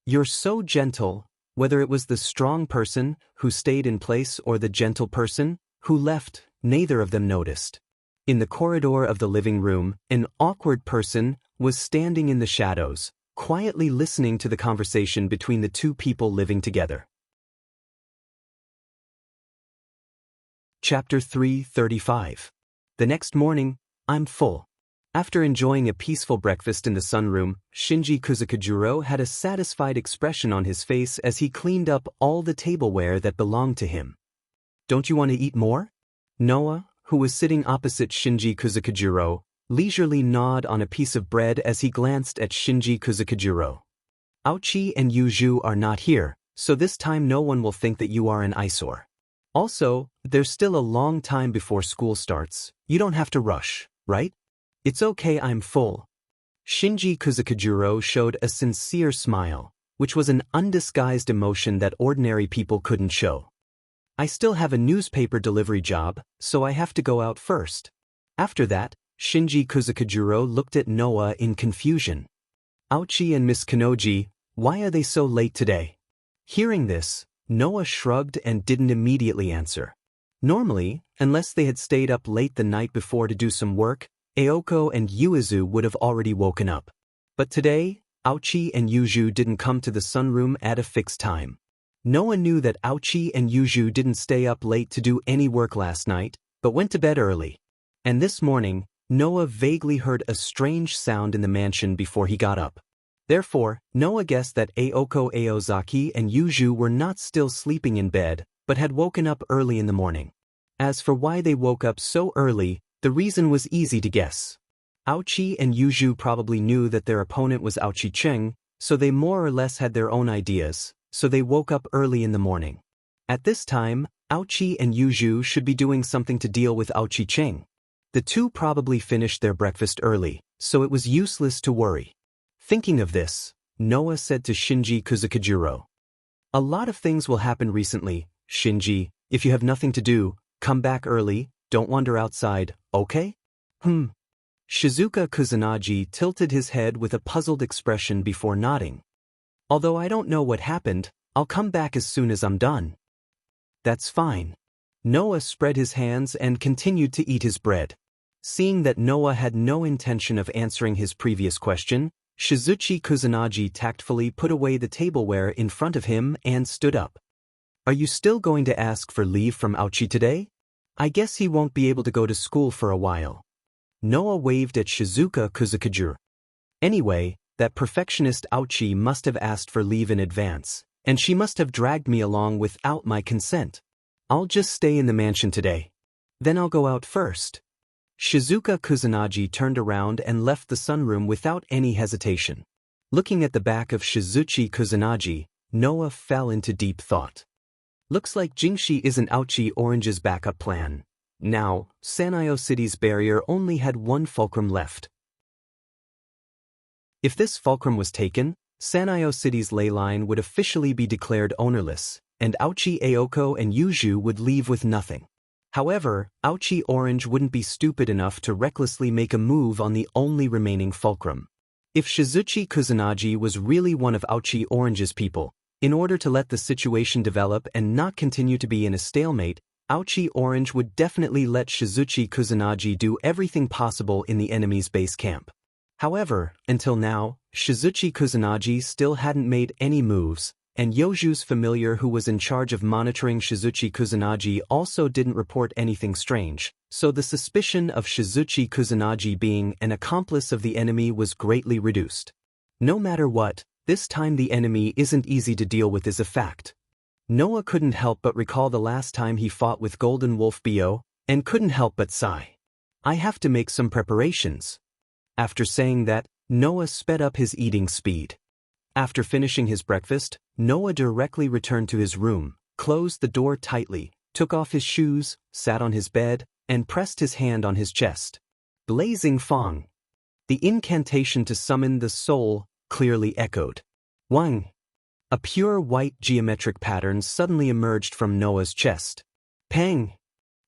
You're so gentle. Whether it was the strong person who stayed in place or the gentle person who left, neither of them noticed. In the corridor of the living room, an awkward person was standing in the shadows, quietly listening to the conversation between the two people living together. Chapter 335. The next morning, I'm full. After enjoying a peaceful breakfast in the sunroom, Shinji Kusakajuro had a satisfied expression on his face as he cleaned up all the tableware that belonged to him. Don't you want to eat more? Noah, who was sitting opposite Shinji Kusakajuro, leisurely gnawed on a piece of bread as he glanced at Shinji Kusakajuro. Aochi and Yuju are not here, so this time no one will think that you are an eyesore. Also, there's still a long time before school starts. You don't have to rush, right? It's okay, I'm full. Shinji Kusakajuro showed a sincere smile, which was an undisguised emotion that ordinary people couldn't show. I still have a newspaper delivery job, so I have to go out first. After that, Shinji Kusakajuro looked at Noah in confusion. Aochi and Miss Kanoji, why are they so late today? Hearing this, Noah shrugged and didn't immediately answer. Normally, unless they had stayed up late the night before to do some work, Aoko and Yuizu would have already woken up. But today, Aochi and Yuju didn't come to the sunroom at a fixed time. Noah knew that Aochi and Yuju didn't stay up late to do any work last night, but went to bed early. And this morning, Noah vaguely heard a strange sound in the mansion before he got up. Therefore, Noah guessed that Aoko Aozaki and Yuju were not still sleeping in bed, but had woken up early in the morning. As for why they woke up so early, the reason was easy to guess. Aochi and Yuju probably knew that their opponent was Aochi Cheng, so they more or less had their own ideas, so they woke up early in the morning. At this time, Aochi and Yuju should be doing something to deal with Aochi Cheng. The two probably finished their breakfast early, so it was useless to worry. Thinking of this, Noah said to Shinji Kusakajuro, "A lot of things will happen recently, Shinji. If you have nothing to do, come back early, don't wander outside, okay?" Shizuka Kusanagi tilted his head with a puzzled expression before nodding. "Although I don't know what happened, I'll come back as soon as I'm done." "That's fine." Noah spread his hands and continued to eat his bread. Seeing that Noah had no intention of answering his previous question, Shizuchi Kusanagi tactfully put away the tableware in front of him and stood up. "Are you still going to ask for leave from Aochi today? I guess he won't be able to go to school for a while." Noah waved at Shizuka Kusakajuro. "Anyway, that perfectionist Aochi must have asked for leave in advance, and she must have dragged me along without my consent. I'll just stay in the mansion today. Then I'll go out first." Shizuka Kusanagi turned around and left the sunroom without any hesitation. Looking at the back of Shizuchi Kusanagi, Noah fell into deep thought. Looks like Jingshi isn't Aochi Orange's backup plan. Now, Sanyo City's barrier only had one fulcrum left. If this fulcrum was taken, Sanyo City's ley line would officially be declared ownerless, and Aochi Aoko and Yuju would leave with nothing. However, Aochi Orange wouldn't be stupid enough to recklessly make a move on the only remaining fulcrum. If Shizuchi Kusanagi was really one of Aochi Orange's people, in order to let the situation develop and not continue to be in a stalemate, Aochi Orange would definitely let Shizuchi Kusanagi do everything possible in the enemy's base camp. However, until now, Shizuchi Kusanagi still hadn't made any moves, and Yoju's familiar who was in charge of monitoring Shizuchi Kusanagi also didn't report anything strange, so the suspicion of Shizuchi Kusanagi being an accomplice of the enemy was greatly reduced. No matter what, this time the enemy isn't easy to deal with is a fact. Noah couldn't help but recall the last time he fought with Golden Wolf Bio, and couldn't help but sigh. "I have to make some preparations." After saying that, Noah sped up his eating speed. After finishing his breakfast, Noah directly returned to his room, closed the door tightly, took off his shoes, sat on his bed, and pressed his hand on his chest. Blazing Fong. The incantation to summon the soul clearly echoed. Wang. A pure white geometric pattern suddenly emerged from Noah's chest. Pang.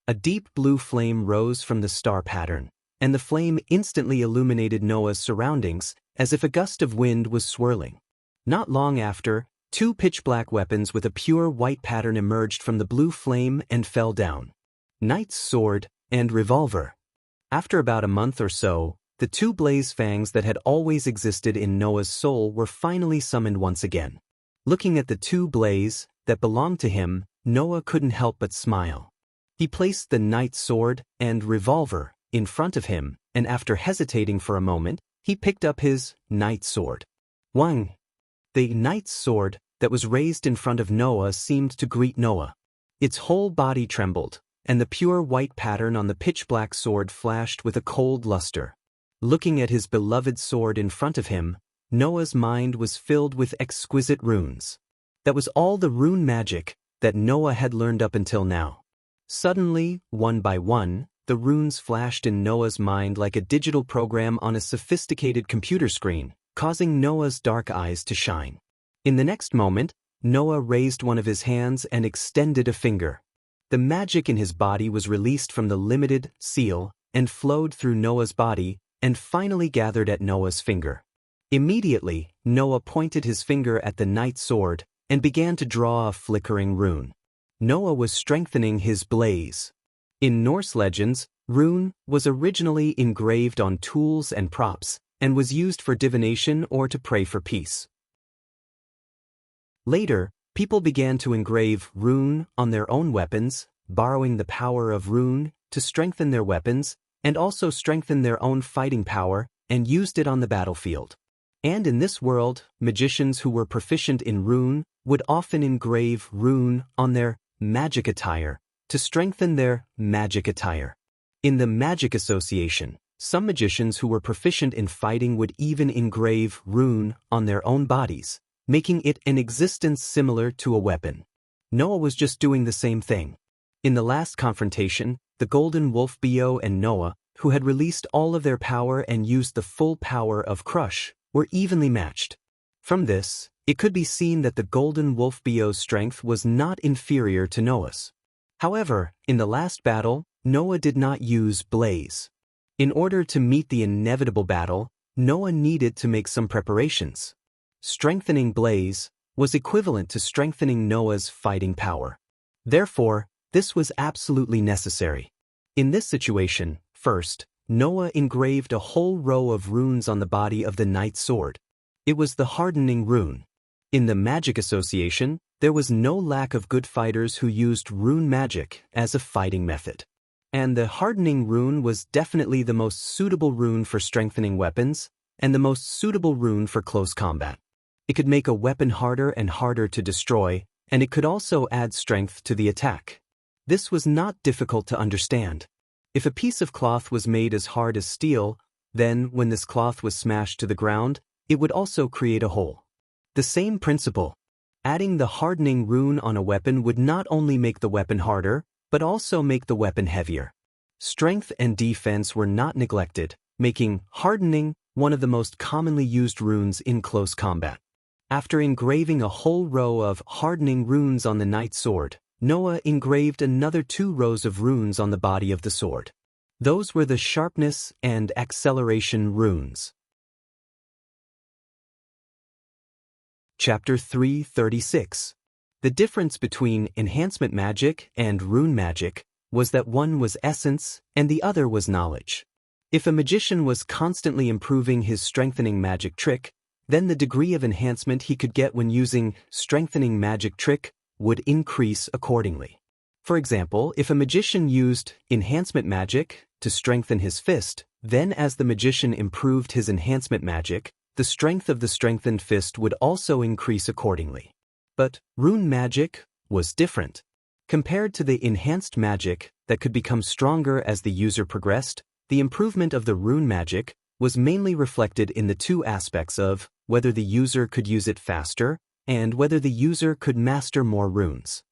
A deep blue flame rose from the star pattern, and the flame instantly illuminated Noah's surroundings, as if a gust of wind was swirling. Not long after, two pitch-black weapons with a pure white pattern emerged from the blue flame and fell down. Knight's sword and revolver. After about a month or so, the two blaze fangs that had always existed in Noah's soul were finally summoned once again. Looking at the two blaze that belonged to him, Noah couldn't help but smile. He placed the knight's sword and revolver in front of him, and after hesitating for a moment, he picked up his knight's sword. Wang! The knight's sword that was raised in front of Noah seemed to greet Noah. Its whole body trembled, and the pure white pattern on the pitch-black sword flashed with a cold luster. Looking at his beloved sword in front of him, Noah's mind was filled with exquisite runes. That was all the rune magic that Noah had learned up until now. Suddenly, one by one, the runes flashed in Noah's mind like a digital program on a sophisticated computer screen, causing Noah's dark eyes to shine. In the next moment, Noah raised one of his hands and extended a finger. The magic in his body was released from the limited seal and flowed through Noah's body and finally gathered at Noah's finger. Immediately, Noah pointed his finger at the knight's sword and began to draw a flickering rune. Noah was strengthening his blaze. In Norse legends, rune was originally engraved on tools and props and was used for divination or to pray for peace. Later, people began to engrave rune on their own weapons, borrowing the power of rune to strengthen their weapons and also strengthen their own fighting power, and used it on the battlefield. And in this world, magicians who were proficient in rune would often engrave rune on their magic attire to strengthen their magic attire. In the Magic Association, some magicians who were proficient in fighting would even engrave rune on their own bodies, making it an existence similar to a weapon. Noah was just doing the same thing. In the last confrontation, the Golden Wolf Bio and Noah, who had released all of their power and used the full power of Crush, were evenly matched. From this, it could be seen that the Golden Wolf Bio's strength was not inferior to Noah's. However, in the last battle, Noah did not use Blaze. In order to meet the inevitable battle, Noah needed to make some preparations. Strengthening Blaze was equivalent to strengthening Noah's fighting power. Therefore, this was absolutely necessary. In this situation, first, Noah engraved a whole row of runes on the body of the knight's sword. It was the hardening rune. In the Magic Association, there was no lack of good fighters who used rune magic as a fighting method. And the hardening rune was definitely the most suitable rune for strengthening weapons, and the most suitable rune for close combat. It could make a weapon harder and harder to destroy, and it could also add strength to the attack. This was not difficult to understand. If a piece of cloth was made as hard as steel, then when this cloth was smashed to the ground, it would also create a hole. The same principle. Adding the hardening rune on a weapon would not only make the weapon harder, but also make the weapon heavier. Strength and defense were not neglected, making hardening one of the most commonly used runes in close combat. After engraving a whole row of hardening runes on the knight's sword, Noah engraved another 2 rows of runes on the body of the sword. Those were the sharpness and acceleration runes. Chapter 336. The difference between enhancement magic and rune magic was that one was essence and the other was knowledge. If a magician was constantly improving his strengthening magic trick, then the degree of enhancement he could get when using strengthening magic trick would increase accordingly. For example, if a magician used enhancement magic to strengthen his fist, then as the magician improved his enhancement magic, the strength of the strengthened fist would also increase accordingly. But rune magic was different. Compared to the enhanced magic that could become stronger as the user progressed, the improvement of the rune magic was mainly reflected in the 2 aspects of whether the user could use it faster and whether the user could master more runes.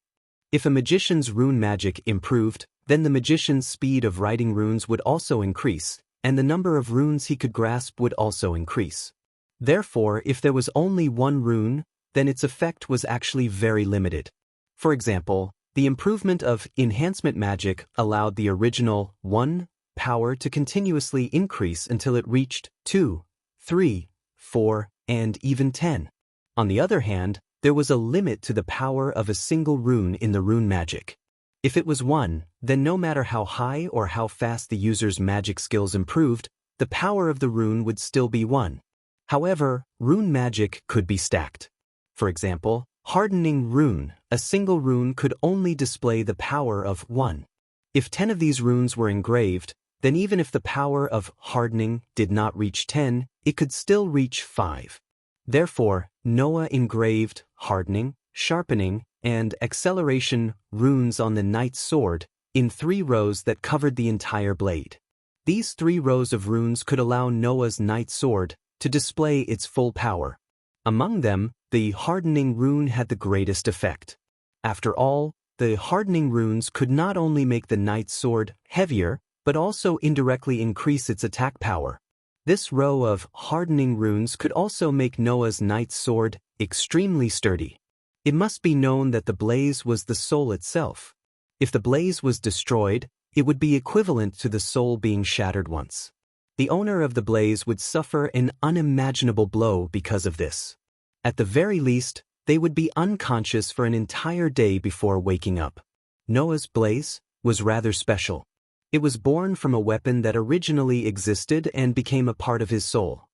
If a magician's rune magic improved, then the magician's speed of writing runes would also increase, and the number of runes he could grasp would also increase. Therefore, if there was only one rune, then its effect was actually very limited. For example, the improvement of enhancement magic allowed the original 1 power to continuously increase until it reached 2, 3, 4, and even 10. On the other hand, there was a limit to the power of a single rune in the rune magic. If it was 1, then no matter how high or how fast the user's magic skills improved, the power of the rune would still be 1. However, rune magic could be stacked. For example, hardening rune, a single rune could only display the power of 1. If 10 of these runes were engraved, then even if the power of hardening did not reach 10, it could still reach 5. Therefore, Noah engraved hardening, sharpening, and acceleration runes on the knight's sword in 3 rows that covered the entire blade. These 3 rows of runes could allow Noah's knight's sword to display its full power. Among them, the hardening rune had the greatest effect. After all, the hardening runes could not only make the knight's sword heavier, but also indirectly increase its attack power. This row of hardening runes could also make Noah's knight's sword extremely sturdy. It must be known that the blaze was the soul itself. If the blaze was destroyed, it would be equivalent to the soul being shattered once. The owner of the blaze would suffer an unimaginable blow because of this. At the very least, they would be unconscious for an entire day before waking up. Noah's blaze was rather special. It was born from a weapon that originally existed and became a part of his soul.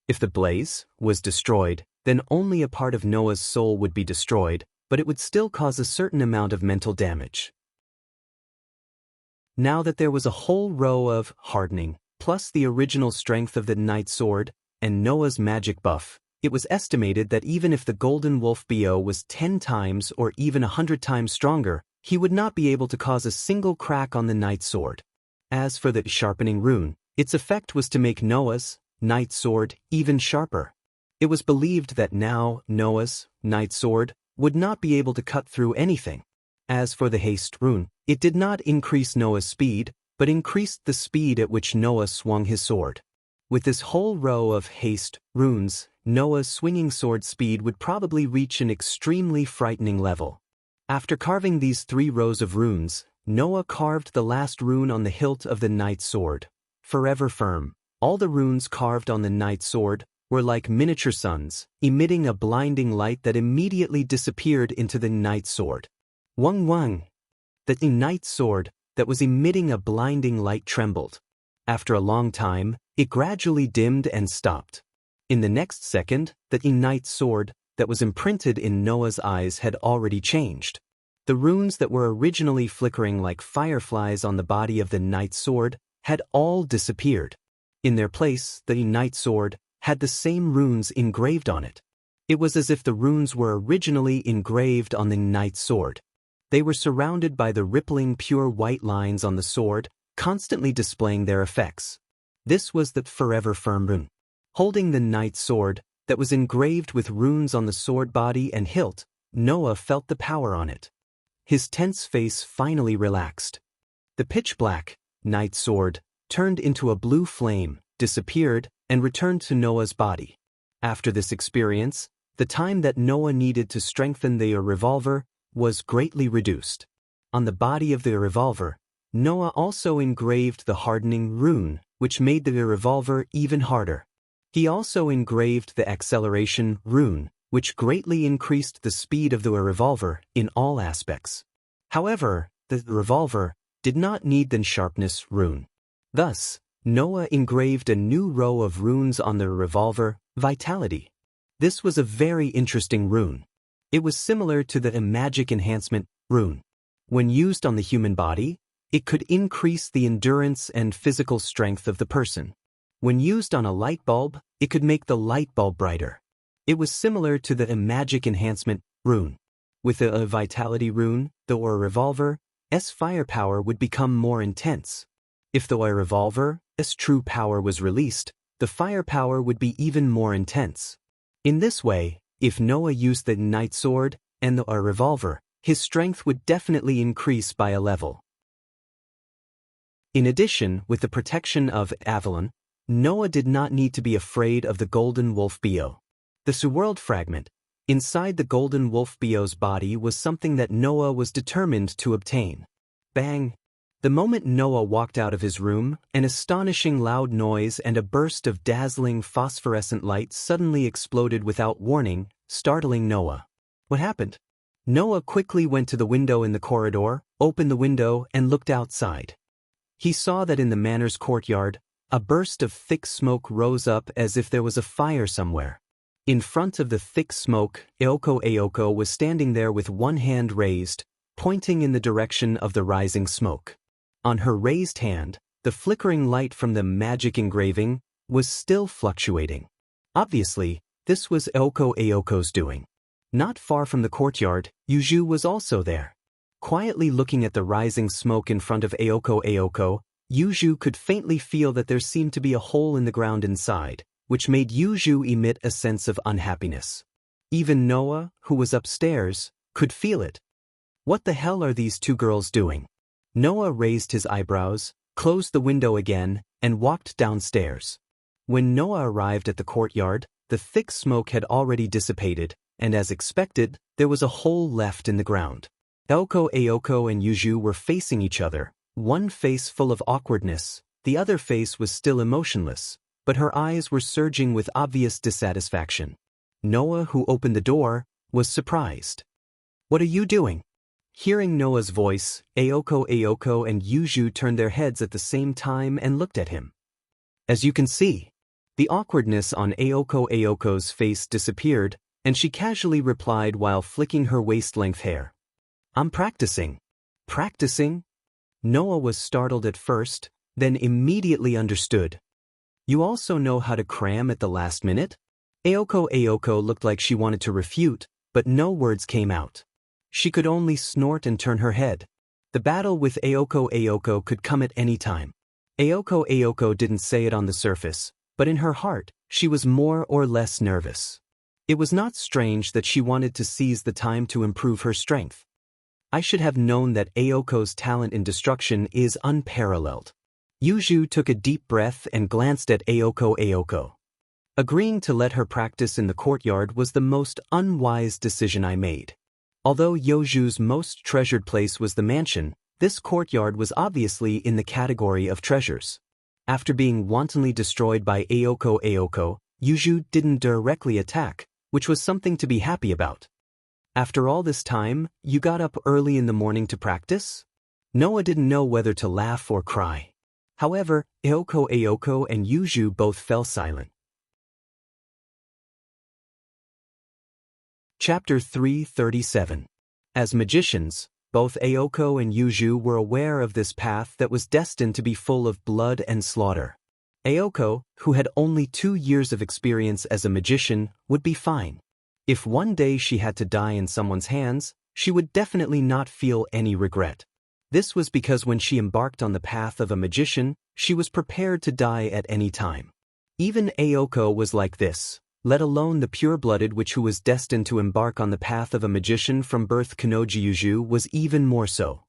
If the blaze was destroyed, then only a part of Noah's soul would be destroyed, but it would still cause a certain amount of mental damage. Now that there was a whole row of hardening, plus the original strength of the knight's sword, and Noah's magic buff, it was estimated that even if the golden wolf BO was 10 times or even 100 times stronger, he would not be able to cause a single crack on the knight's sword. As for the sharpening rune, its effect was to make Noah's knight's sword even sharper. It was believed that now Noah's knight's sword would not be able to cut through anything. As for the haste rune, it did not increase Noah's speed, but increased the speed at which Noah swung his sword. With this whole row of haste runes, Noah's swinging sword speed would probably reach an extremely frightening level. After carving these 3 rows of runes, Noah carved the last rune on the hilt of the knight's sword, forever firm. All the runes carved on the knight's sword were like miniature suns, emitting a blinding light that immediately disappeared into the knight's sword. Wang wang! The knight's sword that was emitting a blinding light trembled. After a long time, it gradually dimmed and stopped. In the next second, the knight's sword that was imprinted in Noah's eyes had already changed. The runes that were originally flickering like fireflies on the body of the knight's sword had all disappeared. In their place, the knight's sword had the same runes engraved on it. It was as if the runes were originally engraved on the knight's sword. They were surrounded by the rippling pure white lines on the sword, constantly displaying their effects. This was the forever firm rune. Holding the knight's sword that was engraved with runes on the sword body and hilt, Noah felt the power on it. His tense face finally relaxed. The pitch-black knight's sword turned into a blue flame, disappeared, and returned to Noah's body. After this experience, the time that Noah needed to strengthen the revolver was greatly reduced. On the body of the revolver, Noah also engraved the hardening rune, which made the revolver even harder. He also engraved the acceleration rune, which greatly increased the speed of the revolver in all aspects. However, the revolver did not need the sharpness rune. Thus, Noah engraved a new row of runes on the revolver, Vitality. This was a very interesting rune. It was similar to the magic enhancement rune. When used on the human body, it could increase the endurance and physical strength of the person. When used on a light bulb, it could make the light bulb brighter. It was similar to the magic enhancement rune. With the Vitality rune, the revolver's firepower would become more intense. If the revolver's true power was released, the firepower would be even more intense. In this way, if Noah used the knight's sword and the revolver, his strength would definitely increase by a level. In addition, with the protection of Avalon, Noah did not need to be afraid of the golden wolf BO. The world fragment inside the golden wolf BO's body was something that Noah was determined to obtain. Bang! The moment Noah walked out of his room, an astonishing loud noise and a burst of dazzling phosphorescent light suddenly exploded without warning startling Noah. What happened? Noah quickly went to the window in the corridor, opened the window, and looked outside. He saw that in the manor's courtyard, a burst of thick smoke rose up as if there was a fire somewhere. In front of the thick smoke, Aoko was standing there with one hand raised, pointing in the direction of the rising smoke. On her raised hand, the flickering light from the magic engraving was still fluctuating. Obviously, this was Aoko's doing. Not far from the courtyard, Yuju was also there. Quietly looking at the rising smoke in front of Aoko, Yuju could faintly feel that there seemed to be a hole in the ground inside, which made Yuju emit a sense of unhappiness. Even Noah, who was upstairs, could feel it. What the hell are these two girls doing? Noah raised his eyebrows, closed the window again, and walked downstairs. When Noah arrived at the courtyard, the thick smoke had already dissipated, and as expected, there was a hole left in the ground. Aoko and Yuju were facing each other, one face full of awkwardness, the other face was still emotionless, but her eyes were surging with obvious dissatisfaction. Noah, who opened the door, was surprised. "What are you doing?" Hearing Noah's voice, Aoko and Yuju turned their heads at the same time and looked at him. As you can see, the awkwardness on Aoko's face disappeared, and she casually replied while flicking her waist-length hair. "I'm practicing." "Practicing?" Noah was startled at first, then immediately understood. "You also know how to cram at the last minute?" Aoko looked like she wanted to refute, but no words came out. She could only snort and turn her head. The battle with Aoko could come at any time. Aoko didn't say it on the surface, but in her heart, she was more or less nervous. It was not strange that she wanted to seize the time to improve her strength. I should have known that Aoko's talent in destruction is unparalleled. Yuju took a deep breath and glanced at Aoko. Agreeing to let her practice in the courtyard was the most unwise decision I made. Although Yuju's most treasured place was the mansion, this courtyard was obviously in the category of treasures. After being wantonly destroyed by Aoko, Yuju didn't directly attack, which was something to be happy about. "After all this time, you got up early in the morning to practice?" Noah didn't know whether to laugh or cry. However, Aoko and Yuju both fell silent. Chapter 337. As magicians, both Aoko and Yuju were aware of this path that was destined to be full of blood and slaughter. Aoko, who had only 2 years of experience as a magician, would be fine. If one day she had to die in someone's hands, she would definitely not feel any regret. This was because when she embarked on the path of a magician, she was prepared to die at any time. Even Aoko was like this, let alone the pure-blooded who was destined to embark on the path of a magician from birth. Kanoji Yuju was even more so.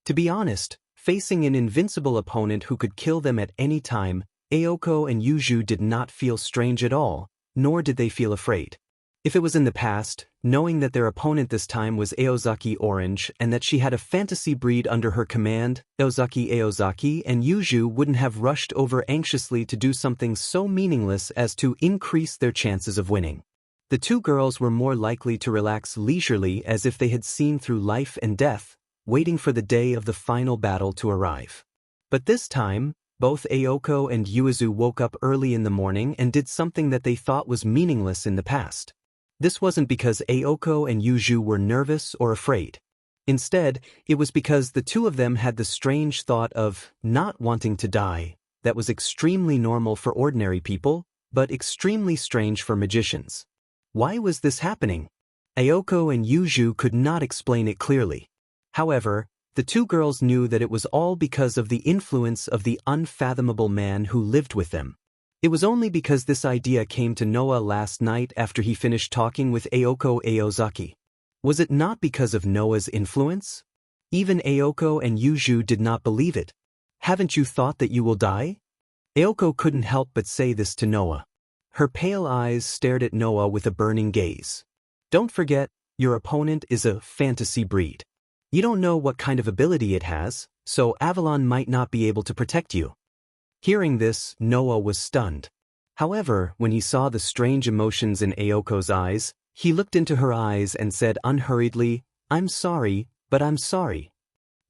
To be honest, facing an invincible opponent who could kill them at any time, Aoko and Yuju did not feel strange at all, nor did they feel afraid. If it was in the past, knowing that their opponent this time was Aozaki Orange and that she had a fantasy breed under her command, Aozaki and Yuju wouldn't have rushed over anxiously to do something so meaningless as to increase their chances of winning. The two girls were more likely to relax leisurely as if they had seen through life and death, waiting for the day of the final battle to arrive. But this time, both Aoko and Yuzu woke up early in the morning and did something that they thought was meaningless in the past. This wasn't because Aoko and Yuju were nervous or afraid. Instead, it was because the two of them had the strange thought of not wanting to die that was extremely normal for ordinary people, but extremely strange for magicians. Why was this happening? Aoko and Yuju could not explain it clearly. However, the two girls knew that it was all because of the influence of the unfathomable man who lived with them. It was only because this idea came to Noah last night after he finished talking with Aozaki. Was it not because of Noah's influence? Even Aoko and Yuju did not believe it. "Haven't you thought that you will die?" Aoko couldn't help but say this to Noah. Her pale eyes stared at Noah with a burning gaze. "Don't forget, your opponent is a fantasy breed. You don't know what kind of ability it has, so Avalon might not be able to protect you." Hearing this, Noah was stunned. However, when he saw the strange emotions in Aoko's eyes, He looked into her eyes and said unhurriedly, "I'm sorry, but I'm sorry.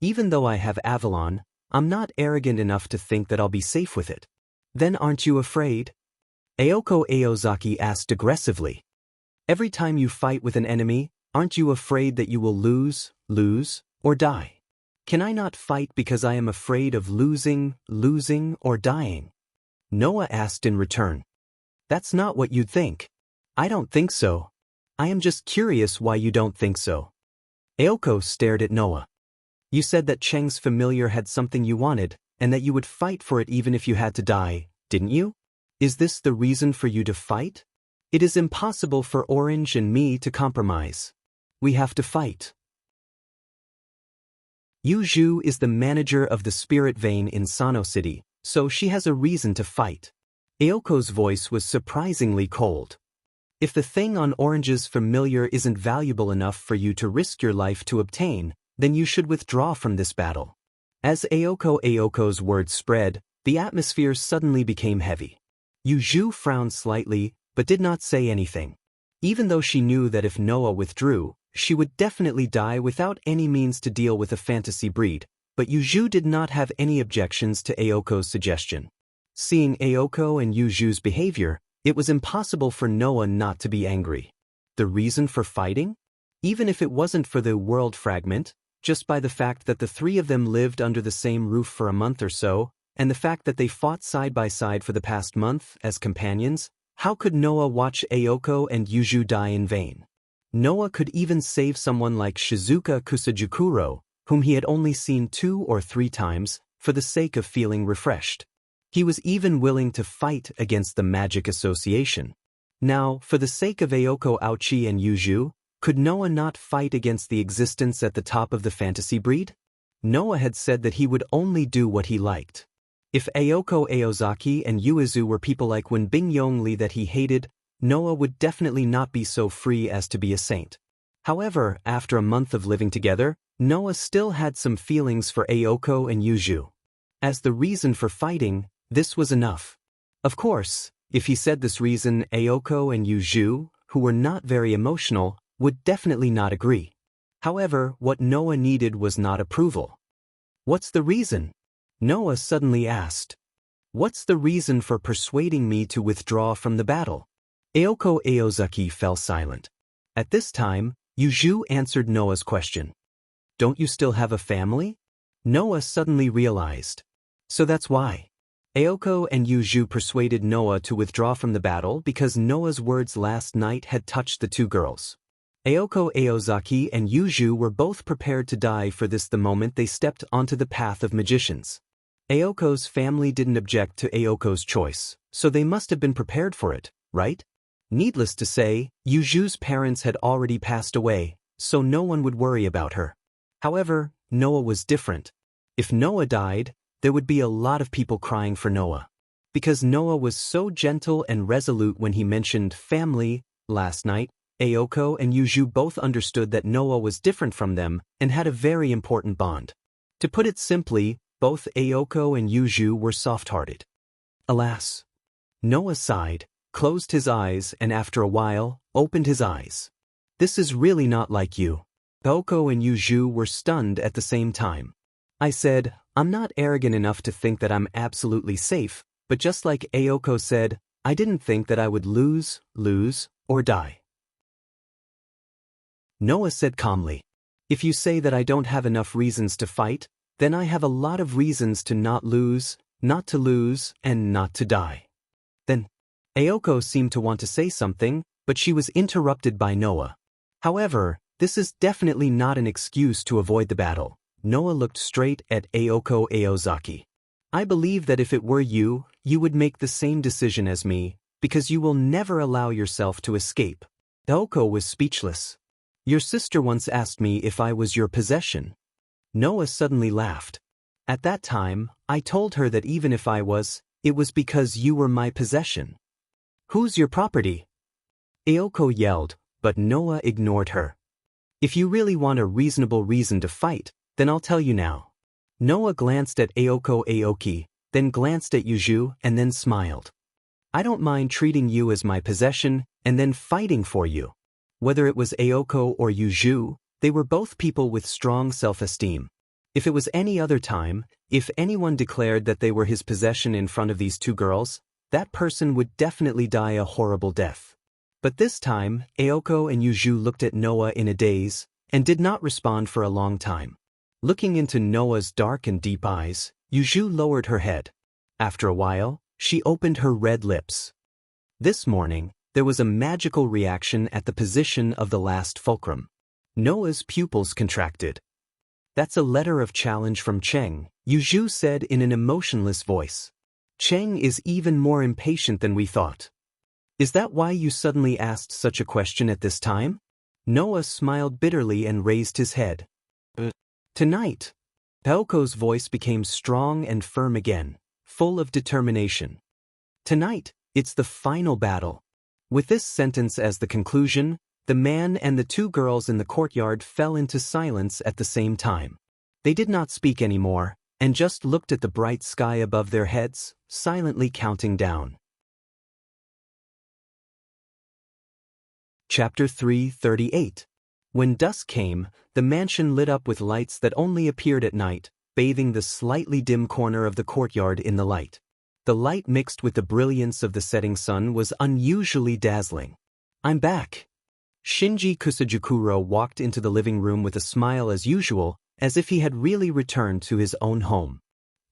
Even though I have Avalon, I'm not arrogant enough to think that I'll be safe with it." "Then aren't you afraid?" Aoko Aozaki asked aggressively. "Every time you fight with an enemy, aren't you afraid that you will lose, or die? Can I not fight because I am afraid of losing, or dying?" Noah asked in return. "That's not what you'd think." "I don't think so. I am just curious why you don't think so." Aoko stared at Noah. "You said that Cheng's familiar had something you wanted, and that you would fight for it even if you had to die, didn't you? Is this the reason for you to fight? It is impossible for Orange and me to compromise. We have to fight." Yu Zhu is the manager of the Spirit Vein in Sano City, so she has a reason to fight. Aoko's voice was surprisingly cold. "If the thing on Orange's familiar isn't valuable enough for you to risk your life to obtain, then you should withdraw from this battle." As Aoko's words spread, the atmosphere suddenly became heavy. Yu Zhu frowned slightly, but did not say anything. Even though she knew that if Noah withdrew, she would definitely die without any means to deal with a fantasy breed, but Yu Zhu did not have any objections to Aoko's suggestion. Seeing Aoko and Yu Zhu's behavior, it was impossible for Noah not to be angry. The reason for fighting? Even if it wasn't for the world fragment, just by the fact that the three of them lived under the same roof for a month or so, and the fact that they fought side by side for the past month as companions, how could Noah watch Aoko and Yu Zhu die in vain? Noah could even save someone like Shizuka Kusajikuro, whom he had only seen 2 or 3 times, for the sake of feeling refreshed. He was even willing to fight against the magic association. Now, for the sake of Aoko Aochi and Yu Zhu, could Noah not fight against the existence at the top of the fantasy breed? Noah had said that he would only do what he liked. If Aoko Aozaki and Yuizu were people like Wenbing Yongli that he hated, Noah would definitely not be so free as to be a saint. However, after a month of living together, Noah still had some feelings for Aoko and Yu Zhu. As the reason for fighting, this was enough. Of course, if he said this reason, Aoko and Yu Zhu, who were not very emotional, would definitely not agree. However, what Noah needed was not approval. "What's the reason?" Noah suddenly asked. "What's the reason for persuading me to withdraw from the battle?" Aoko Aozaki fell silent. At this time, Yu Zhu answered Noah's question. "Don't you still have a family?" Noah suddenly realized. So that's why. Aoko and Yu Zhu persuaded Noah to withdraw from the battle because Noah's words last night had touched the 2 girls. Aoko Aozaki and Yu Zhu were both prepared to die for this the moment they stepped onto the path of magicians. Aoko's family didn't object to Aoko's choice, so they must have been prepared for it, right? Needless to say, Yu Zhu's parents had already passed away, so no one would worry about her. However, Noah was different. If Noah died, there would be a lot of people crying for Noah. Because Noah was so gentle and resolute when he mentioned family last night, Aoko and Yu Zhu both understood that Noah was different from them and had a very important bond. To put it simply, both Aoko and Yu Zhu were soft-hearted. Alas. Noah sighed, closed his eyes, and after a while, opened his eyes. "This is really not like you." Aoko and Yu Zhu were stunned at the same time. "I said, I'm not arrogant enough to think that I'm absolutely safe, but just like Aoko said, I didn't think that I would lose, or die." Noah said calmly, "If you say that I don't have enough reasons to fight, then I have a lot of reasons to not to lose, and not to die." Then, Aoko seemed to want to say something, but she was interrupted by Noah. However, this is definitely not an excuse to avoid the battle. Noah looked straight at Aoko Aozaki. "I believe that if it were you, you would make the same decision as me, because you will never allow yourself to escape." Aoko was speechless. "Your sister once asked me if I was your possession." Noah suddenly laughed. "At that time, I told her that even if I was, it was because you were my possession." "Who's your property?" Aoko yelled, but Noah ignored her. "If you really want a reasonable reason to fight, then I'll tell you now." Noah glanced at Aoko Aoki, then glanced at Yu Zhu, and then smiled. "I don't mind treating you as my possession and then fighting for you." Whether it was Aoko or Yuju, they were both people with strong self-esteem. If it was any other time, if anyone declared that they were his possession in front of these two girls, that person would definitely die a horrible death. But this time, Aoko and Yuju looked at Noah in a daze, and did not respond for a long time. Looking into Noah's dark and deep eyes, Yuju lowered her head. After a while, she opened her red lips. This morning, there was a magical reaction at the position of the last fulcrum. Noah's pupils contracted. "That's a letter of challenge from Cheng," Yuju said in an emotionless voice. "Cheng is even more impatient than we thought." "Is that why you suddenly asked such a question at this time?" Noah smiled bitterly and raised his head. "Tonight." Aoko's voice became strong and firm again, full of determination. "Tonight, it's the final battle." With this sentence as the conclusion, the man and the two girls in the courtyard fell into silence at the same time. They did not speak anymore, and just looked at the bright sky above their heads, silently counting down. Chapter 338. When dusk came, the mansion lit up with lights that only appeared at night, bathing the slightly dim corner of the courtyard in the light. The light mixed with the brilliance of the setting sun was unusually dazzling. "I'm back." Shinji Kusajikuro walked into the living room with a smile as usual, as if he had really returned to his own home.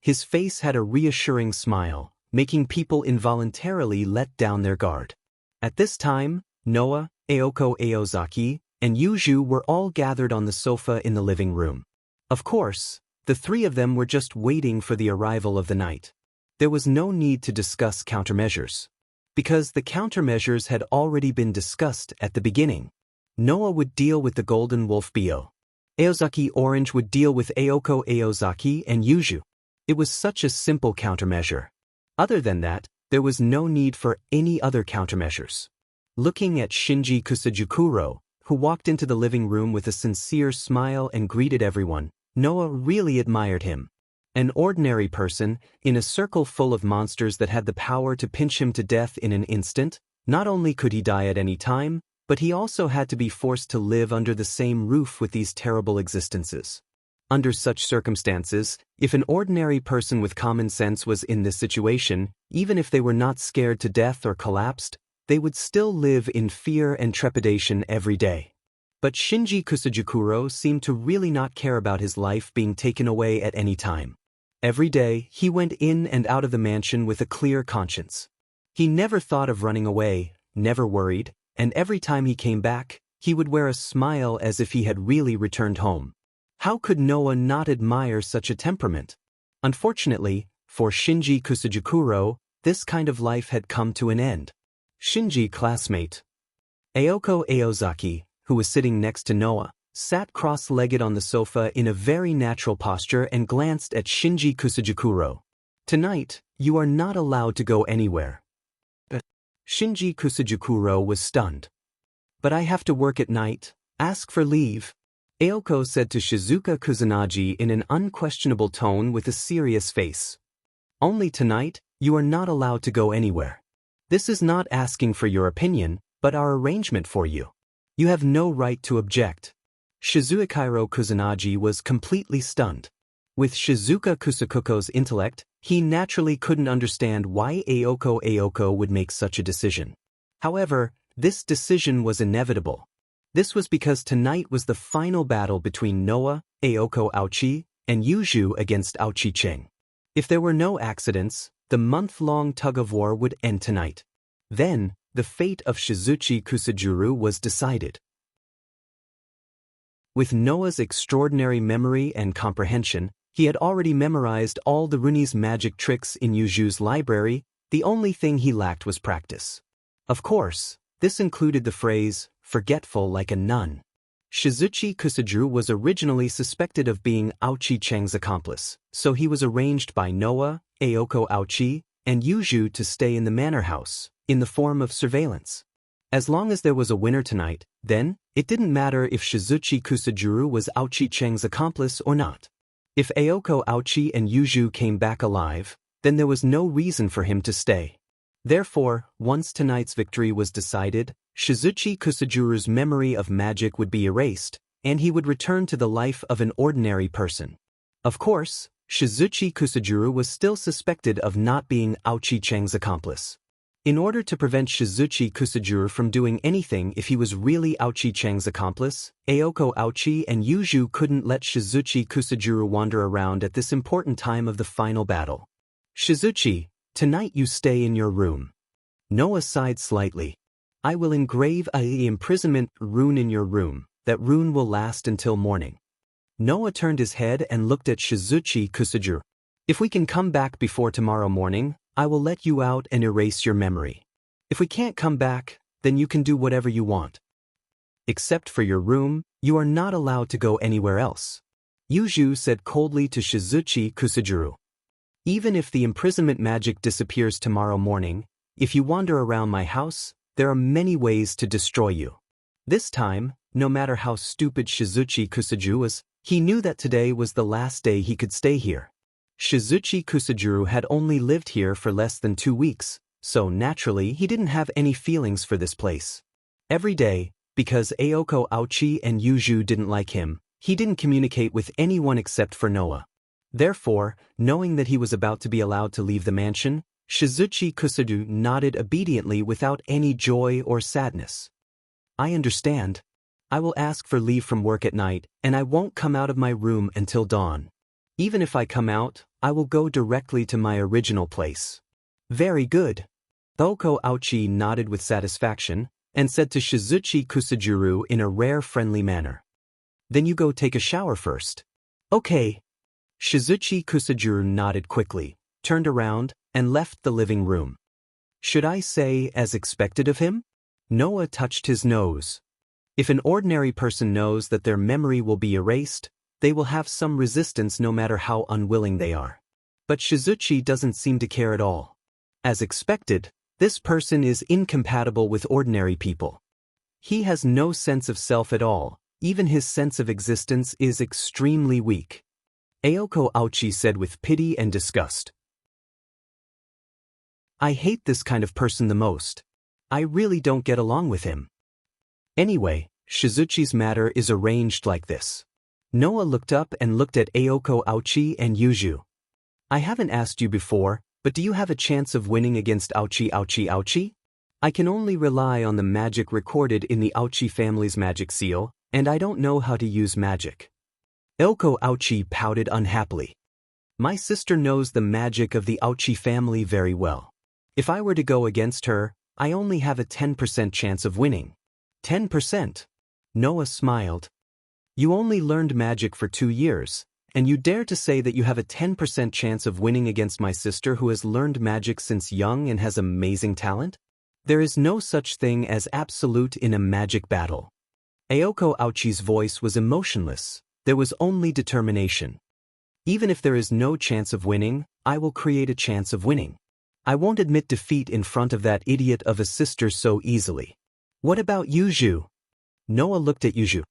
His face had a reassuring smile, making people involuntarily let down their guard. At this time, Noah, Aoko Aozaki, and Yuju were all gathered on the sofa in the living room. Of course, the three of them were just waiting for the arrival of the night. There was no need to discuss countermeasures, because the countermeasures had already been discussed at the beginning. Noah would deal with the Golden Wolf Bio. Aozaki Orange would deal with Aoko Aozaki and Yuju. It was such a simple countermeasure. Other than that, there was no need for any other countermeasures. Looking at Shinji Kusajikuro, who walked into the living room with a sincere smile and greeted everyone, Noah really admired him. An ordinary person, in a circle full of monsters that had the power to pinch him to death in an instant, not only could he die at any time, but he also had to be forced to live under the same roof with these terrible existences. Under such circumstances, if an ordinary person with common sense was in this situation, even if they were not scared to death or collapsed, they would still live in fear and trepidation every day. But Shinji Kusajikuro seemed to really not care about his life being taken away at any time. Every day, he went in and out of the mansion with a clear conscience. He never thought of running away, never worried, and every time he came back, he would wear a smile as if he had really returned home. How could Noah not admire such a temperament? Unfortunately, for Shinji Kusajikuro, this kind of life had come to an end. Shinji classmate. Aoko Aozaki, who was sitting next to Noah, sat cross-legged on the sofa in a very natural posture and glanced at Shinji Kusajikuro. "Tonight, you are not allowed to go anywhere." Shinji Kusajikuro was stunned. "But I have to work at night. Ask for leave," Aoko said to Shizuka Kusanagi in an unquestionable tone with a serious face. "Only tonight, you are not allowed to go anywhere. This is not asking for your opinion, but our arrangement for you. You have no right to object." Shizuichiro Kusanagi was completely stunned. With Shizuka Kusakuko's intellect, he naturally couldn't understand why Aoko would make such a decision. However, this decision was inevitable. This was because tonight was the final battle between Noah, Aoko Aochi, and Yuju against Aochi Cheng. If there were no accidents, the month-long tug-of-war would end tonight. Then, the fate of Shizuchi Kusajuru was decided. With Noah's extraordinary memory and comprehension, he had already memorized all the Runi's magic tricks in Yuju's library. The only thing he lacked was practice. Of course, this included the phrase, "forgetful like a nun." Shizuchi Kusajuru was originally suspected of being Aochi Cheng's accomplice, so he was arranged by Noah, Aoko Aochi, and Yuju to stay in the manor house, in the form of surveillance. As long as there was a winner tonight, then, it didn't matter if Shizuchi Kusajuru was Aochi Cheng's accomplice or not. If Aoko Aochi and Yuju came back alive, then there was no reason for him to stay. Therefore, once tonight's victory was decided, Shizuchi Kusajuru's memory of magic would be erased, and he would return to the life of an ordinary person. Of course, Shizuchi Kusajuru was still suspected of not being Aochi Cheng's accomplice. In order to prevent Shizuchi Kusajuru from doing anything if he was really Aochi Cheng's accomplice, Aoko Aochi and Yuju couldn't let Shizuchi Kusajuru wander around at this important time of the final battle. Shizuchi, tonight you stay in your room. Noah sighed slightly. I will engrave a imprisonment rune in your room. That rune will last until morning. Noah turned his head and looked at Shizuchi Kusajuru. If we can come back before tomorrow morning, I will let you out and erase your memory. If we can't come back, then you can do whatever you want. Except for your room, you are not allowed to go anywhere else. Yuju said coldly to Shizuchi Kusajuru. Even if the imprisonment magic disappears tomorrow morning, if you wander around my house, there are many ways to destroy you. This time, no matter how stupid Shizuchi Kusajuru was, he knew that today was the last day he could stay here. Shizuchi Kusajuru had only lived here for less than 2 weeks, so naturally he didn't have any feelings for this place. Every day, because Aoko Aochi and Yuju didn't like him, he didn't communicate with anyone except for Noah. Therefore, knowing that he was about to be allowed to leave the mansion, Shizuchi Kusajuru nodded obediently without any joy or sadness. I understand. I will ask for leave from work at night, and I won't come out of my room until dawn. Even if I come out, I will go directly to my original place. Very good. Aoko Aochi nodded with satisfaction, and said to Shizuchi Kusajuru in a rare friendly manner. Then you go take a shower first. Okay. Shizuchi Kusajuru nodded quickly, turned around, and left the living room. Should I say as expected of him? Noah touched his nose. If an ordinary person knows that their memory will be erased, they will have some resistance no matter how unwilling they are. But Shizuchi doesn't seem to care at all. As expected, this person is incompatible with ordinary people. He has no sense of self at all, even his sense of existence is extremely weak. Aoko Aochi said with pity and disgust. I hate this kind of person the most. I really don't get along with him. Anyway, Shizuchi's matter is arranged like this. Noah looked up and looked at Aoko Aochi and Yuju. I haven't asked you before, but do you have a chance of winning against Aochi? I can only rely on the magic recorded in the Aochi family's magic seal, and I don't know how to use magic. Aoko Aochi pouted unhappily. My sister knows the magic of the Aochi family very well. If I were to go against her, I only have a 10% chance of winning. 10%? Noah smiled. You only learned magic for 2 years, and you dare to say that you have a 10% chance of winning against my sister who has learned magic since young and has amazing talent? There is no such thing as absolute in a magic battle. Aoko Aochi's voice was emotionless. There was only determination. Even if there is no chance of winning, I will create a chance of winning. I won't admit defeat in front of that idiot of a sister so easily. What about Yuju? Noah looked at Yuju.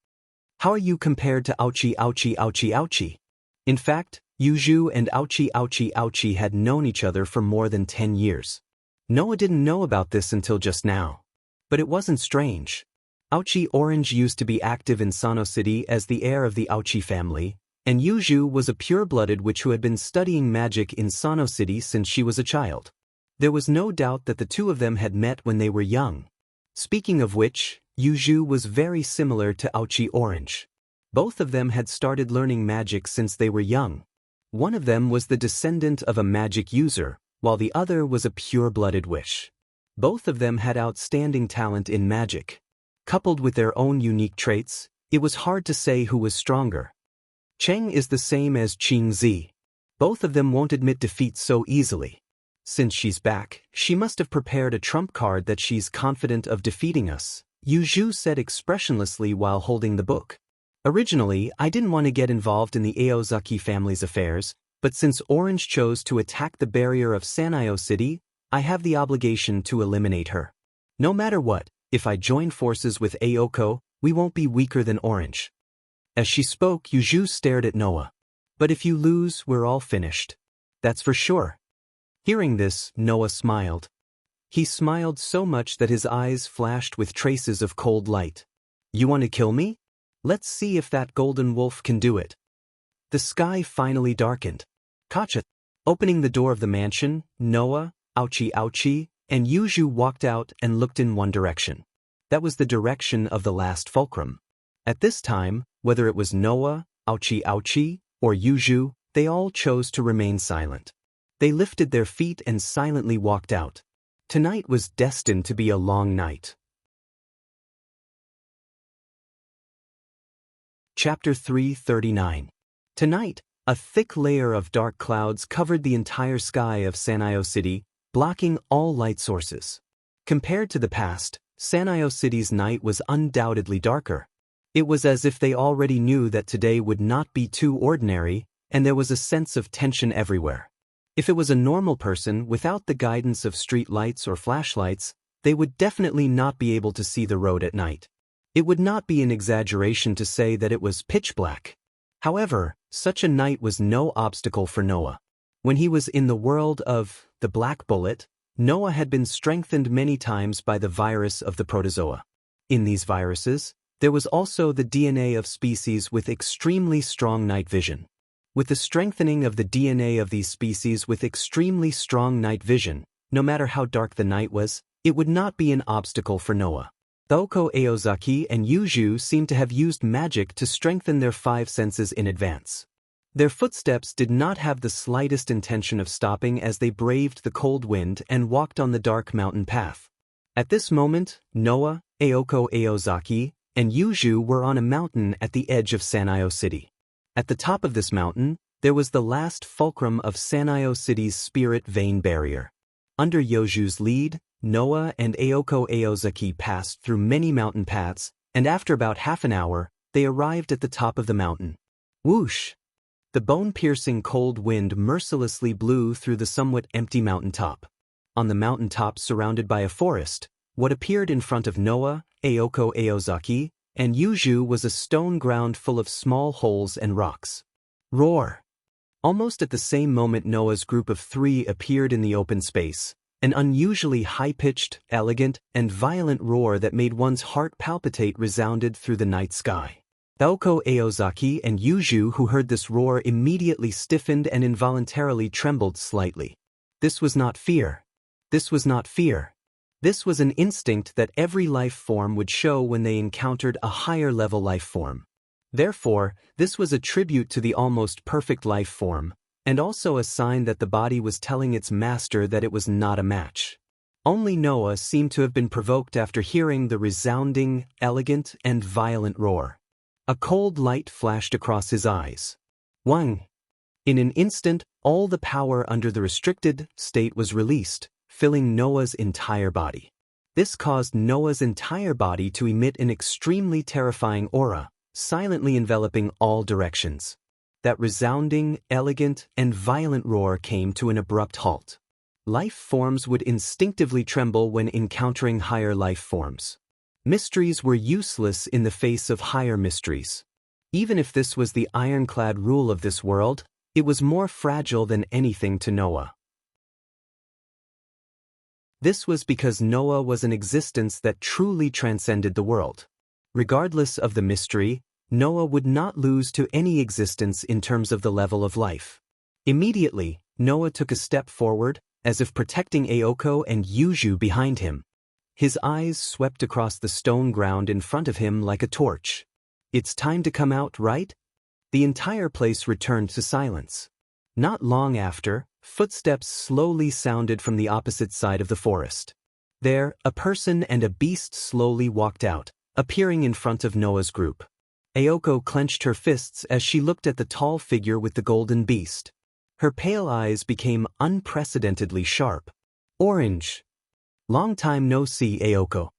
How are you compared to Aochi? In fact, Yuju and Aochi had known each other for more than 10 years. Noah didn't know about this until just now. But it wasn't strange. Aochi Orange used to be active in Sano City as the heir of the Aochi family, and Yuju was a pure-blooded witch who had been studying magic in Sano City since she was a child. There was no doubt that the two of them had met when they were young. Speaking of which, Yuju was very similar to Aochi Orange. Both of them had started learning magic since they were young. One of them was the descendant of a magic user, while the other was a pure-blooded witch. Both of them had outstanding talent in magic. Coupled with their own unique traits, it was hard to say who was stronger. Cheng is the same as Qing Zi. Both of them won't admit defeat so easily. Since she's back, she must have prepared a trump card that she's confident of defeating us, Yuju said expressionlessly while holding the book. Originally, I didn't want to get involved in the Aozaki family's affairs, but since Orange chose to attack the barrier of Sanyo City, I have the obligation to eliminate her. No matter what, if I join forces with Aoko, we won't be weaker than Orange. As she spoke, Yuju stared at Noah. But if you lose, we're all finished. That's for sure. Hearing this, Noah smiled. He smiled so much that his eyes flashed with traces of cold light. You want to kill me? Let's see if that golden wolf can do it. The sky finally darkened. Kacha. Opening the door of the mansion, Noah, Ouchie, and Yuju walked out and looked in one direction. That was the direction of the last fulcrum. At this time, whether it was Noah, Ouchie, or Yuju, they all chose to remain silent. They lifted their feet and silently walked out. Tonight was destined to be a long night. Chapter 339. Tonight, a thick layer of dark clouds covered the entire sky of Sanyo City, blocking all light sources. Compared to the past, Sanyo City's night was undoubtedly darker. It was as if they already knew that today would not be too ordinary, and there was a sense of tension everywhere. If it was a normal person without the guidance of street lights or flashlights, they would definitely not be able to see the road at night. It would not be an exaggeration to say that it was pitch black. However, such a night was no obstacle for Noah. When he was in the world of the Black Bullet, Noah had been strengthened many times by the virus of the protozoa. In these viruses, there was also the DNA of species with extremely strong night vision. With the strengthening of the DNA of these species with extremely strong night vision, no matter how dark the night was, it would not be an obstacle for Noah. Toko Aozaki and Yuju seemed to have used magic to strengthen their 5 senses in advance. Their footsteps did not have the slightest intention of stopping as they braved the cold wind and walked on the dark mountain path. At this moment, Noah, Aoko Aozaki, and Yuju were on a mountain at the edge of Sanyo City. At the top of this mountain, there was the last fulcrum of Sanyo City's spirit vein barrier. Under Yuju's lead, Noah and Aoko Aozaki passed through many mountain paths, and after about half an hour, they arrived at the top of the mountain. Whoosh! The bone-piercing cold wind mercilessly blew through the somewhat empty mountaintop. On the mountaintop surrounded by a forest, what appeared in front of Noah, Aoko Aozaki, and Yuju was a stone ground full of small holes and rocks. Roar! Almost at the same moment Noah's group of 3 appeared in the open space. An unusually high-pitched, elegant, and violent roar that made one's heart palpitate resounded through the night sky. Aoko Aozaki and Yuju, who heard this roar, immediately stiffened and involuntarily trembled slightly. This was not fear. This was not fear. This was an instinct that every life form would show when they encountered a higher-level life form. Therefore, this was a tribute to the almost perfect life form, and also a sign that the body was telling its master that it was not a match. Only Noah seemed to have been provoked after hearing the resounding, elegant, and violent roar. A cold light flashed across his eyes. Wang! In an instant, all the power under the restricted state was released, filling Noah's entire body. This caused Noah's entire body to emit an extremely terrifying aura, silently enveloping all directions. That resounding, elegant, and violent roar came to an abrupt halt. Life forms would instinctively tremble when encountering higher life forms. Mysteries were useless in the face of higher mysteries. Even if this was the ironclad rule of this world, it was more fragile than anything to Noah. This was because Noah was an existence that truly transcended the world. Regardless of the mystery, Noah would not lose to any existence in terms of the level of life. Immediately, Noah took a step forward, as if protecting Aoko and Yuju behind him. His eyes swept across the stone ground in front of him like a torch. It's time to come out, right? The entire place returned to silence. Not long after, footsteps slowly sounded from the opposite side of the forest. There, a person and a beast slowly walked out, appearing in front of Noah's group. Aoko clenched her fists as she looked at the tall figure with the golden beast. Her pale eyes became unprecedentedly sharp. Orange. Long time no see, Aoko.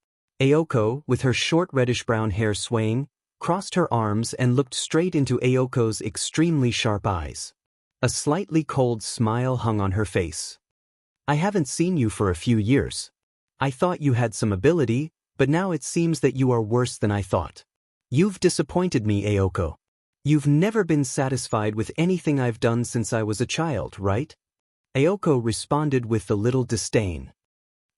Aoko, with her short reddish-brown hair swaying, crossed her arms and looked straight into Aoko's extremely sharp eyes. A slightly cold smile hung on her face. I haven't seen you for a few years. I thought you had some ability, but now it seems that you are worse than I thought. You've disappointed me, Aoko. You've never been satisfied with anything I've done since I was a child, right? Aoko responded with a little disdain.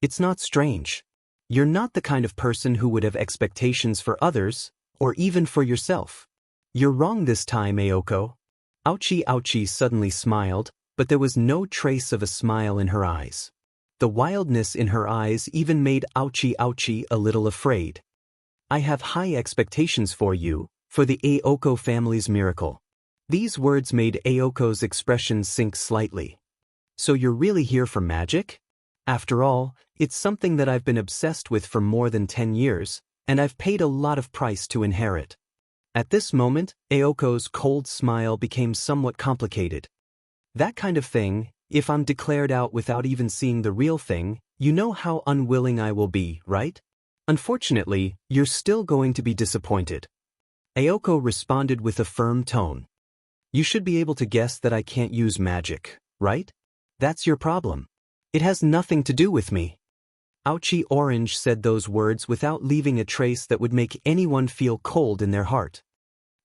It's not strange. You're not the kind of person who would have expectations for others, or even for yourself. You're wrong this time, Aoko. Ouchie suddenly smiled, but there was no trace of a smile in her eyes. The wildness in her eyes even made Ouchie a little afraid. I have high expectations for you, for the Aoko family's miracle. These words made Aoko's expression sink slightly. So you're really here for magic? After all, it's something that I've been obsessed with for more than 10 years, and I've paid a lot of price to inherit. At this moment, Aoko's cold smile became somewhat complicated. That kind of thing, if I'm declared out without even seeing the real thing, you know how unwilling I will be, right? Unfortunately, you're still going to be disappointed. Aoko responded with a firm tone. You should be able to guess that I can't use magic, right? That's your problem. It has nothing to do with me. Ouchie Orange said those words without leaving a trace that would make anyone feel cold in their heart.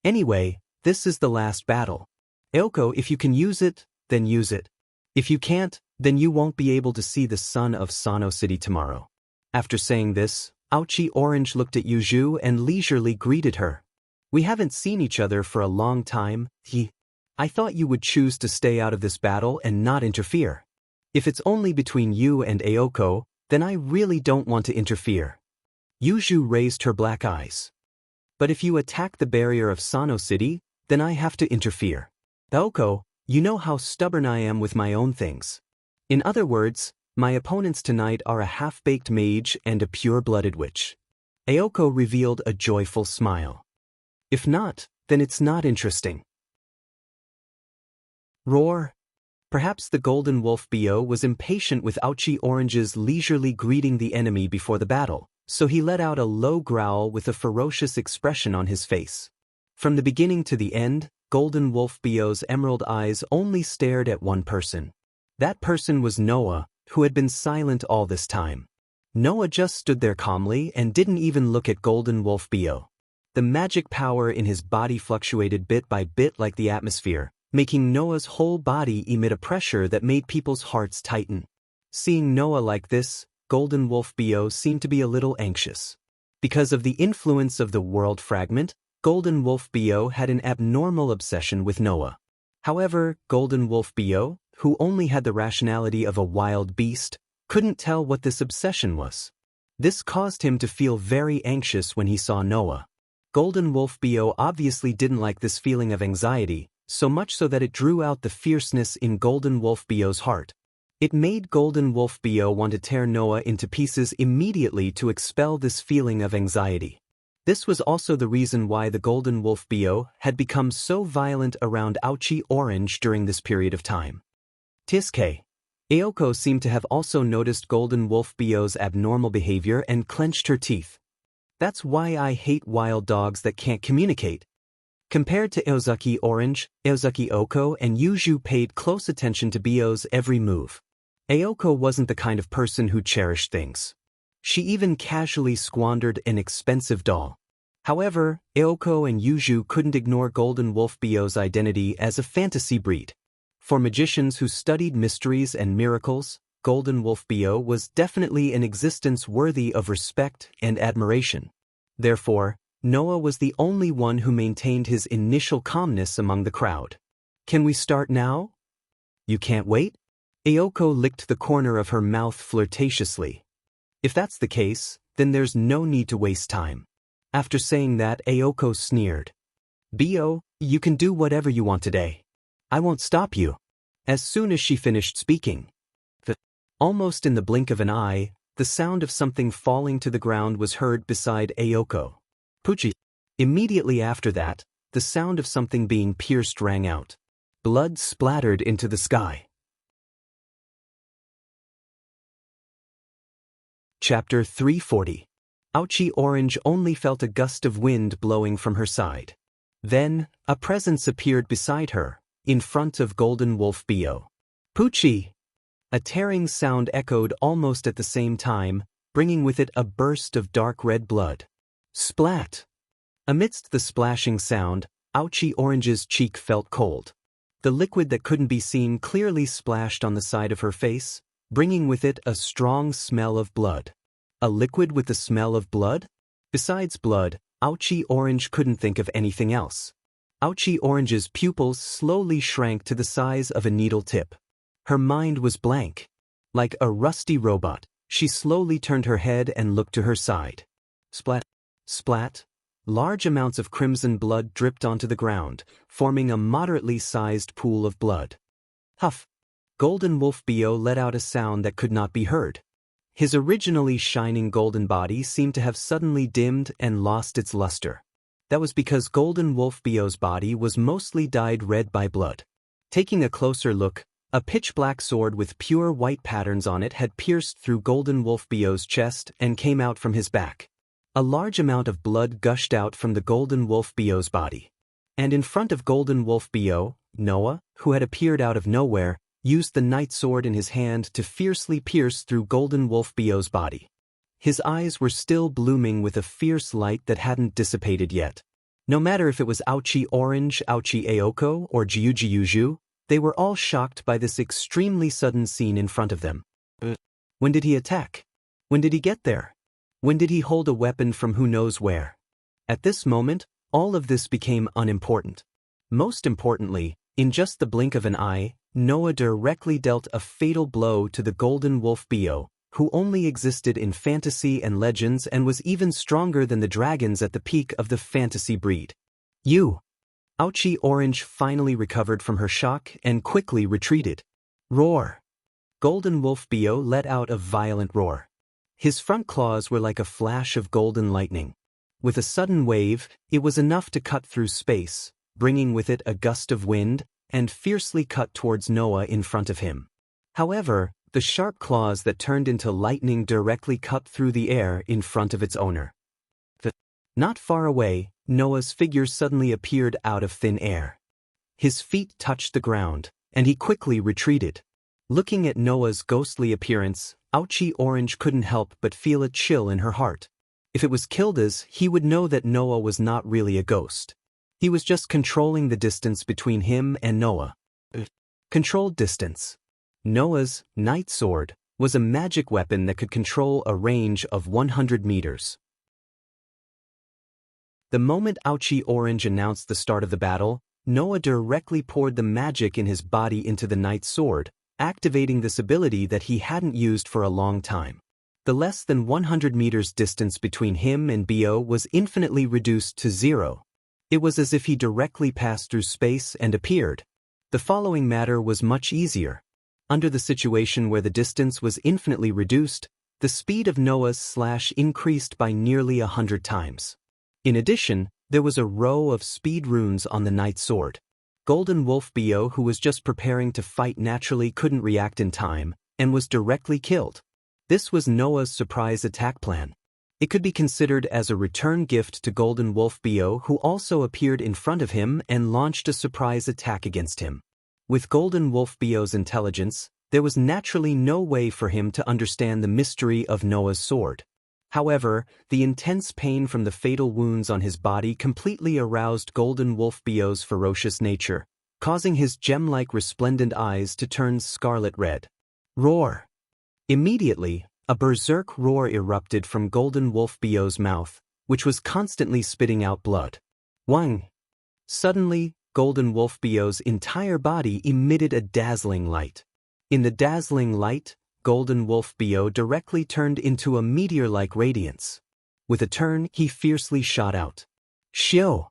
Anyway, this is the last battle. Aoko, if you can use it, then use it. If you can't, then you won't be able to see the sun of Sano City tomorrow. After saying this, Ouchie Orange looked at Yuju and leisurely greeted her. We haven't seen each other for a long time. I thought you would choose to stay out of this battle and not interfere. If it's only between you and Aoko, then I really don't want to interfere. Yuju raised her black eyes. But if you attack the barrier of Sano City, then I have to interfere. Aoko, you know how stubborn I am with my own things. In other words, my opponents tonight are a half-baked mage and a pure-blooded witch. Aoko revealed a joyful smile. If not, then it's not interesting. Roar. Perhaps the Golden Wolf Bio was impatient with Ouchie Orange's leisurely greeting the enemy before the battle, so he let out a low growl with a ferocious expression on his face. From the beginning to the end, Golden Wolf Bio's emerald eyes only stared at one person. That person was Noah, who had been silent all this time. Noah just stood there calmly and didn't even look at Golden Wolf Bio. The magic power in his body fluctuated bit by bit like the atmosphere, making Noah's whole body emit a pressure that made people's hearts tighten. Seeing Noah like this, Golden Wolf Bio seemed to be a little anxious. Because of the influence of the world fragment, Golden Wolf Bio had an abnormal obsession with Noah. However, Golden Wolf Bio, who only had the rationality of a wild beast, couldn't tell what this obsession was. This caused him to feel very anxious when he saw Noah. Golden Wolf Bio obviously didn't like this feeling of anxiety, so much so that it drew out the fierceness in Golden Wolf Bio's heart. It made Golden Wolf Bio want to tear Noah into pieces immediately to expel this feeling of anxiety. This was also the reason why the Golden Wolf Bio had become so violent around Ouchie Orange during this period of time. Tiske. Aoko seemed to have also noticed Golden Wolf Bio's abnormal behavior and clenched her teeth. That's why I hate wild dogs that can't communicate. Compared to Aozaki Orange, Aozaki Oko and Yuju paid close attention to Bio's every move. Aoko wasn't the kind of person who cherished things. She even casually squandered an expensive doll. However, Aoko and Yuju couldn't ignore Golden Wolf Bio's identity as a fantasy breed. For magicians who studied mysteries and miracles, Golden Wolf Bio was definitely an existence worthy of respect and admiration. Therefore, Noah was the only one who maintained his initial calmness among the crowd. Can we start now? You can't wait? Aoko licked the corner of her mouth flirtatiously. If that's the case, then there's no need to waste time. After saying that, Aoko sneered. Bio, you can do whatever you want today. I won't stop you. As soon as she finished speaking, almost in the blink of an eye, the sound of something falling to the ground was heard beside Aoko. Puchi. Immediately after that, the sound of something being pierced rang out. Blood splattered into the sky. Chapter 340. Ouchie Orange only felt a gust of wind blowing from her side. Then, a presence appeared beside her, in front of Golden Wolf Bio. Puchi! A tearing sound echoed almost at the same time, bringing with it a burst of dark red blood. Splat! Amidst the splashing sound, Ouchie Orange's cheek felt cold. The liquid that couldn't be seen clearly splashed on the side of her face, bringing with it a strong smell of blood. A liquid with the smell of blood? Besides blood, Ouchie Orange couldn't think of anything else. Ouchie Orange's pupils slowly shrank to the size of a needle tip. Her mind was blank. Like a rusty robot, she slowly turned her head and looked to her side. Splat, splat. Large amounts of crimson blood dripped onto the ground, forming a moderately sized pool of blood. Huff! Golden Wolf Bio let out a sound that could not be heard. His originally shining golden body seemed to have suddenly dimmed and lost its luster. That was because Golden Wolf Bio's body was mostly dyed red by blood. Taking a closer look, a pitch-black sword with pure white patterns on it had pierced through Golden Wolf Bio's chest and came out from his back. A large amount of blood gushed out from the Golden Wolf Bio's body. And in front of Golden Wolf Bio, Noah, who had appeared out of nowhere, used the night sword in his hand to fiercely pierce through Golden Wolf Bio's body. His eyes were still blooming with a fierce light that hadn't dissipated yet. No matter if it was Ouchie Orange, Ouchie Aoko, or Jiujiuju, they were all shocked by this extremely sudden scene in front of them. When did he attack? When did he get there? When did he hold a weapon from who knows where? At this moment, all of this became unimportant. Most importantly, in just the blink of an eye, Noah directly dealt a fatal blow to the Golden Wolf Bio, who only existed in fantasy and legends and was even stronger than the dragons at the peak of the fantasy breed. You! Ouchie Orange finally recovered from her shock and quickly retreated. Roar! Golden Wolf Bio let out a violent roar. His front claws were like a flash of golden lightning. With a sudden wave, it was enough to cut through space, bringing with it a gust of wind, and fiercely cut towards Noah in front of him. However, the sharp claws that turned into lightning directly cut through the air in front of its owner. Not far away, Noah's figure suddenly appeared out of thin air. His feet touched the ground, and he quickly retreated. Looking at Noah's ghostly appearance, Ouchie Orange couldn't help but feel a chill in her heart. If it was Kilda's, he would know that Noah was not really a ghost. He was just controlling the distance between him and Noah. Controlled distance. Noah's night sword was a magic weapon that could control a range of 100 meters. The moment Ouchie Orange announced the start of the battle, Noah directly poured the magic in his body into the night sword, activating this ability that he hadn't used for a long time. The less than 100 meters distance between him and Bio was infinitely reduced to 0. It was as if he directly passed through space and appeared. The following matter was much easier. Under the situation where the distance was infinitely reduced, the speed of Noah's slash increased by nearly 100 times. In addition, there was a row of speed runes on the night sword. Golden Wolf Bio, who was just preparing to fight naturally, couldn't react in time, and was directly killed. This was Noah's surprise attack plan. It could be considered as a return gift to Golden Wolf Bio, who also appeared in front of him and launched a surprise attack against him. With Golden Wolf Bio's intelligence, there was naturally no way for him to understand the mystery of Noah's sword. However, the intense pain from the fatal wounds on his body completely aroused Golden Wolf Bio's ferocious nature, causing his gem-like resplendent eyes to turn scarlet red. Roar! Immediately, a berserk roar erupted from Golden Wolf Bio's mouth, which was constantly spitting out blood. Wang! Suddenly, Golden Wolf Bio's entire body emitted a dazzling light. In the dazzling light, Golden Wolf Bio directly turned into a meteor-like radiance. With a turn, he fiercely shot out. Shio!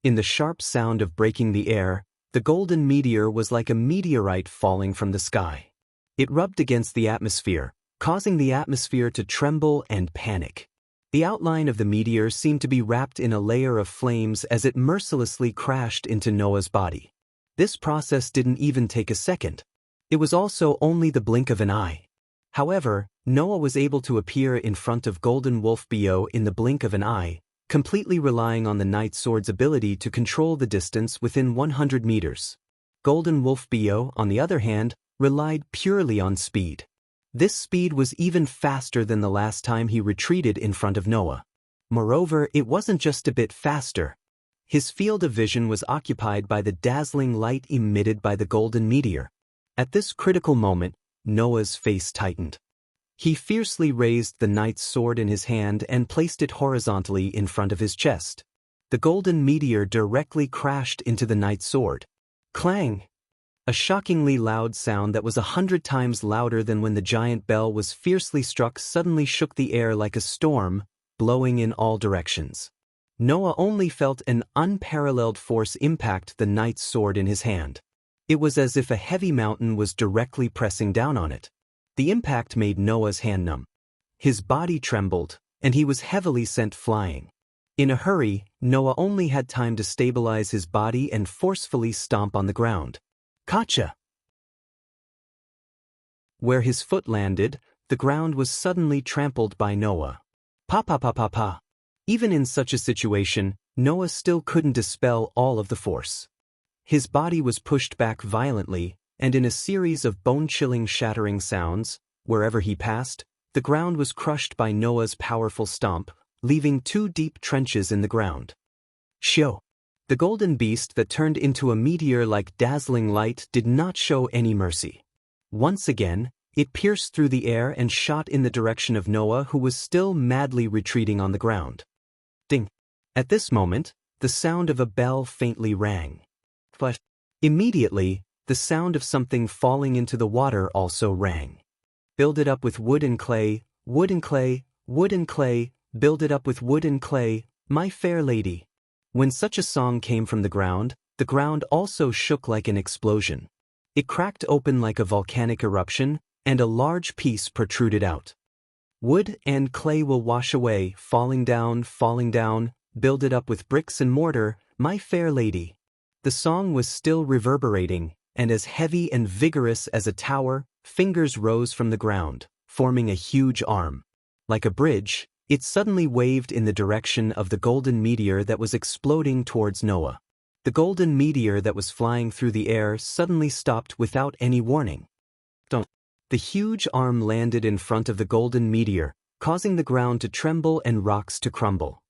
In the sharp sound of breaking the air, the golden meteor was like a meteorite falling from the sky. It rubbed against the atmosphere, causing the atmosphere to tremble and panic. The outline of the meteor seemed to be wrapped in a layer of flames as it mercilessly crashed into Noah's body. This process didn't even take a second. It was also only the blink of an eye. However, Noah was able to appear in front of Golden Wolf Bio in the blink of an eye, completely relying on the night sword's ability to control the distance within 100 meters. Golden Wolf Bio, on the other hand, relied purely on speed. This speed was even faster than the last time he retreated in front of Noah. Moreover, it wasn't just a bit faster. His field of vision was occupied by the dazzling light emitted by the golden meteor. At this critical moment, Noah's face tightened. He fiercely raised the knight's sword in his hand and placed it horizontally in front of his chest. The golden meteor directly crashed into the knight's sword. Clang! A shockingly loud sound that was 100 times louder than when the giant bell was fiercely struck suddenly shook the air like a storm, blowing in all directions. Noah only felt an unparalleled force impact the knight's sword in his hand. It was as if a heavy mountain was directly pressing down on it. The impact made Noah's hand numb. His body trembled, and he was heavily sent flying. In a hurry, Noah only had time to stabilize his body and forcefully stomp on the ground. Gotcha! Where his foot landed, the ground was suddenly trampled by Noah. Pa pa pa pa pa. Even in such a situation, Noah still couldn't dispel all of the force. His body was pushed back violently, and in a series of bone-chilling shattering sounds, wherever he passed, the ground was crushed by Noah's powerful stomp, leaving 2 deep trenches in the ground. Shio! The golden beast that turned into a meteor like dazzling light did not show any mercy. Once again, it pierced through the air and shot in the direction of Noah, who was still madly retreating on the ground. Ding! At this moment, the sound of a bell faintly rang. But immediately, the sound of something falling into the water also rang. Build it up with wood and clay, wood and clay, wood and clay, build it up with wood and clay, my fair lady. When such a song came from the ground also shook like an explosion. It cracked open like a volcanic eruption, and a large piece protruded out. Wood and clay will wash away, falling down, build it up with bricks and mortar, my fair lady. The song was still reverberating, and as heavy and vigorous as a tower, fingers rose from the ground, forming a huge arm. Like a bridge, it suddenly waved in the direction of the golden meteor that was exploding towards Noah. The golden meteor that was flying through the air suddenly stopped without any warning. The huge arm landed in front of the golden meteor, causing the ground to tremble and rocks to crumble.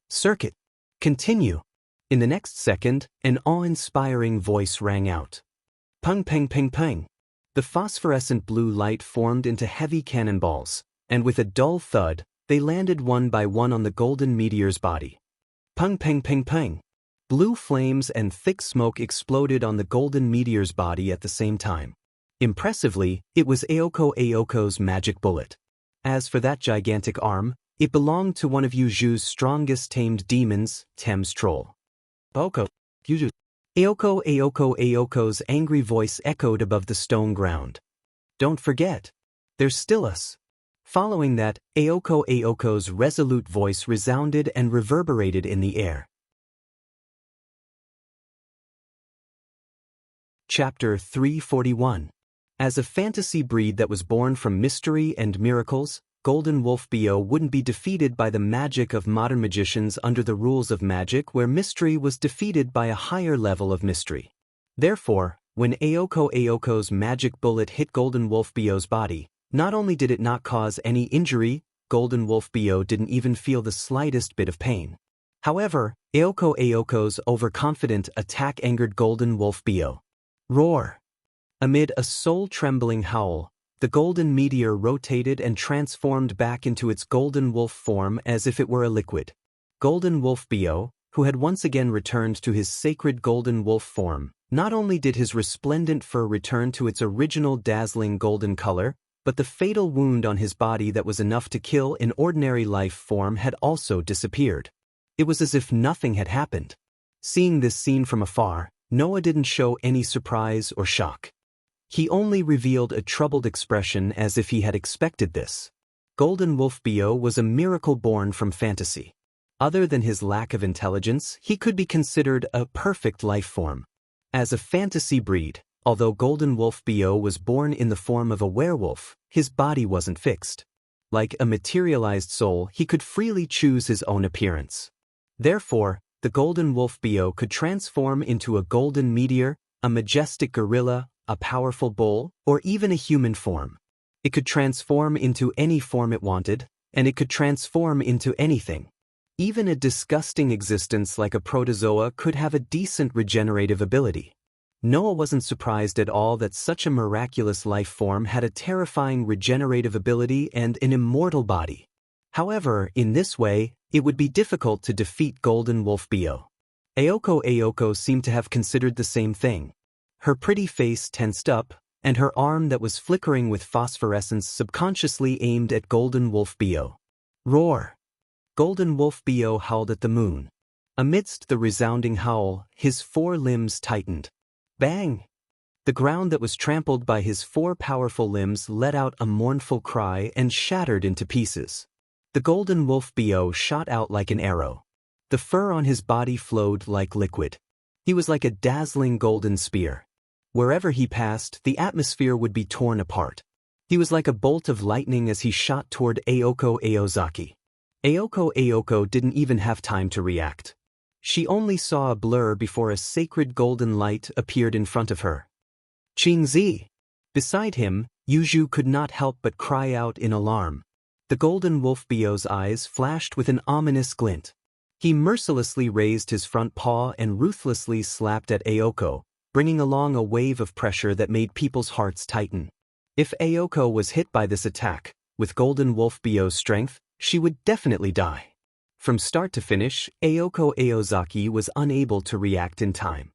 Circuit. Continue. In the next second, an awe-inspiring voice rang out. Pung peng peng peng. The phosphorescent blue light formed into heavy cannonballs, and with a dull thud, they landed one by one on the golden meteor's body. Pung peng peng peng. Blue flames and thick smoke exploded on the golden meteor's body at the same time. Impressively, it was Aoko's magic bullet. As for that gigantic arm, it belonged to one of Yuju's strongest tamed demons, Tem's troll. Yuju. Aoko's angry voice echoed above the stone ground. Don't forget. There's still us. Following that, Aoko's resolute voice resounded and reverberated in the air. Chapter 341. As a fantasy breed that was born from mystery and miracles, Golden Wolf Bio wouldn't be defeated by the magic of modern magicians under the rules of magic, where mystery was defeated by a higher level of mystery. Therefore, when Aoko's magic bullet hit Golden Wolf Bio's body, not only did it not cause any injury, Golden Wolf Bio didn't even feel the slightest bit of pain. However, Aoko's overconfident attack angered Golden Wolf Bio. Roar! Amid a soul-trembling howl, the golden meteor rotated and transformed back into its golden wolf form as if it were a liquid. Golden Wolf Bio, who had once again returned to his sacred golden wolf form, not only did his resplendent fur return to its original dazzling golden color, but the fatal wound on his body that was enough to kill in ordinary life form had also disappeared. It was as if nothing had happened. Seeing this scene from afar, Noah didn't show any surprise or shock. He only revealed a troubled expression as if he had expected this. Golden Wolf Bio was a miracle born from fantasy. Other than his lack of intelligence, he could be considered a perfect life form. As a fantasy breed, although Golden Wolf Bio was born in the form of a werewolf, his body wasn't fixed. Like a materialized soul, he could freely choose his own appearance. Therefore, the Golden Wolf Bio could transform into a golden meteor, a majestic gorilla, a powerful bull, or even a human form. It could transform into any form it wanted, and it could transform into anything. Even a disgusting existence like a protozoa could have a decent regenerative ability. Noah wasn't surprised at all that such a miraculous life form had a terrifying regenerative ability and an immortal body. However, in this way, it would be difficult to defeat Golden Wolf Bio. Ayoko seemed to have considered the same thing. Her pretty face tensed up, and her arm that was flickering with phosphorescence subconsciously aimed at Golden Wolf Bio. Roar! Golden Wolf Bio howled at the moon. Amidst the resounding howl, his 4 limbs tightened. Bang! The ground that was trampled by his 4 powerful limbs let out a mournful cry and shattered into pieces. The Golden Wolf Bio shot out like an arrow. The fur on his body flowed like liquid. He was like a dazzling golden spear. Wherever he passed, the atmosphere would be torn apart. He was like a bolt of lightning as he shot toward Ayoko Aozaki. Ayoko didn't even have time to react. She only saw a blur before a sacred golden light appeared in front of her. Qingzi! Beside him, Yuju could not help but cry out in alarm. The Golden Wolf Bio's eyes flashed with an ominous glint. He mercilessly raised his front paw and ruthlessly slapped at Ayoko, bringing along a wave of pressure that made people's hearts tighten. If Ayoko was hit by this attack, with Golden Wolf Bio's strength, she would definitely die. From start to finish, Ayoko Aozaki was unable to react in time.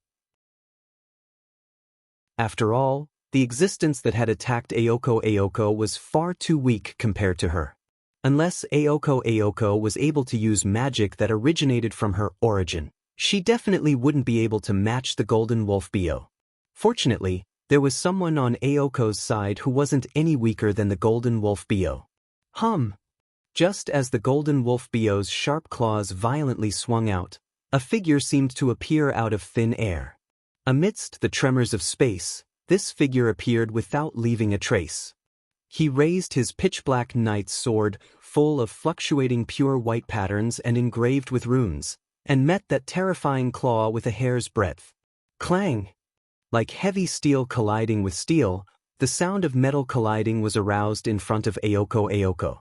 After all, the existence that had attacked Ayoko was far too weak compared to her. Unless Ayoko was able to use magic that originated from her origin, she definitely wouldn't be able to match the Golden Wolf Bio. Fortunately, there was someone on Ayoko's side who wasn't any weaker than the Golden Wolf Bio. Just as the Golden Wolf Bio's sharp claws violently swung out, a figure seemed to appear out of thin air. Amidst the tremors of space, this figure appeared without leaving a trace. He raised his pitch-black knight's sword, full of fluctuating pure white patterns and engraved with runes, and met that terrifying claw with a hair's breadth. Clang! Like heavy steel colliding with steel, the sound of metal colliding was aroused in front of Ayoko.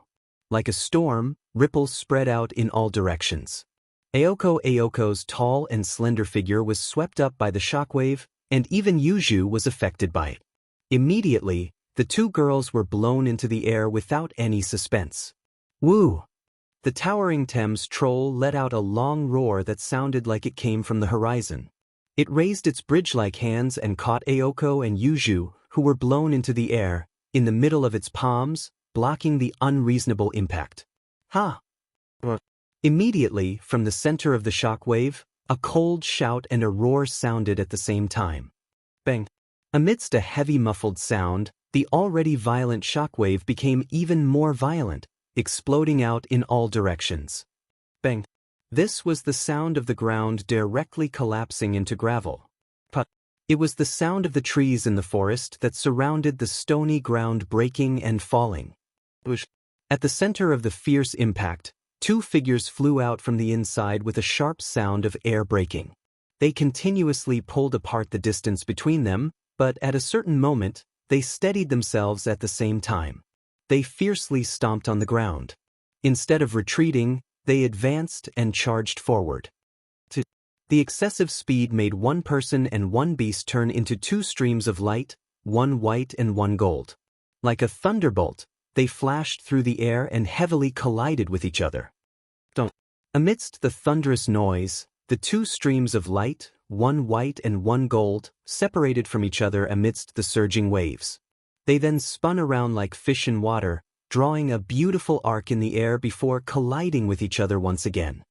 Like a storm, ripples spread out in all directions. Ayoko's tall and slender figure was swept up by the shockwave, and even Yuju was affected by it. Immediately, the 2 girls were blown into the air without any suspense. Woo! The towering Thames troll let out a long roar that sounded like it came from the horizon. It raised its bridge-like hands and caught Ayoko and Yuju, who were blown into the air, in the middle of its palms, blocking the unreasonable impact. Immediately, from the center of the shockwave, a cold shout and a roar sounded at the same time. Bang! Amidst a heavy muffled sound, the already violent shockwave became even more violent, exploding out in all directions. Bang! This was the sound of the ground directly collapsing into gravel. It was the sound of the trees in the forest that surrounded the stony ground breaking and falling. At the center of the fierce impact, 2 figures flew out from the inside with a sharp sound of air breaking. They continuously pulled apart the distance between them, but at a certain moment, they steadied themselves at the same time. They fiercely stomped on the ground. Instead of retreating, they advanced and charged forward. The excessive speed made 1 person and 1 beast turn into 2 streams of light, 1 white and 1 gold. Like a thunderbolt, they flashed through the air and heavily collided with each other. Amidst the thunderous noise, the 2 streams of light, 1 white and 1 gold, separated from each other amidst the surging waves. They then spun around like fish in water, drawing a beautiful arc in the air before colliding with each other once again.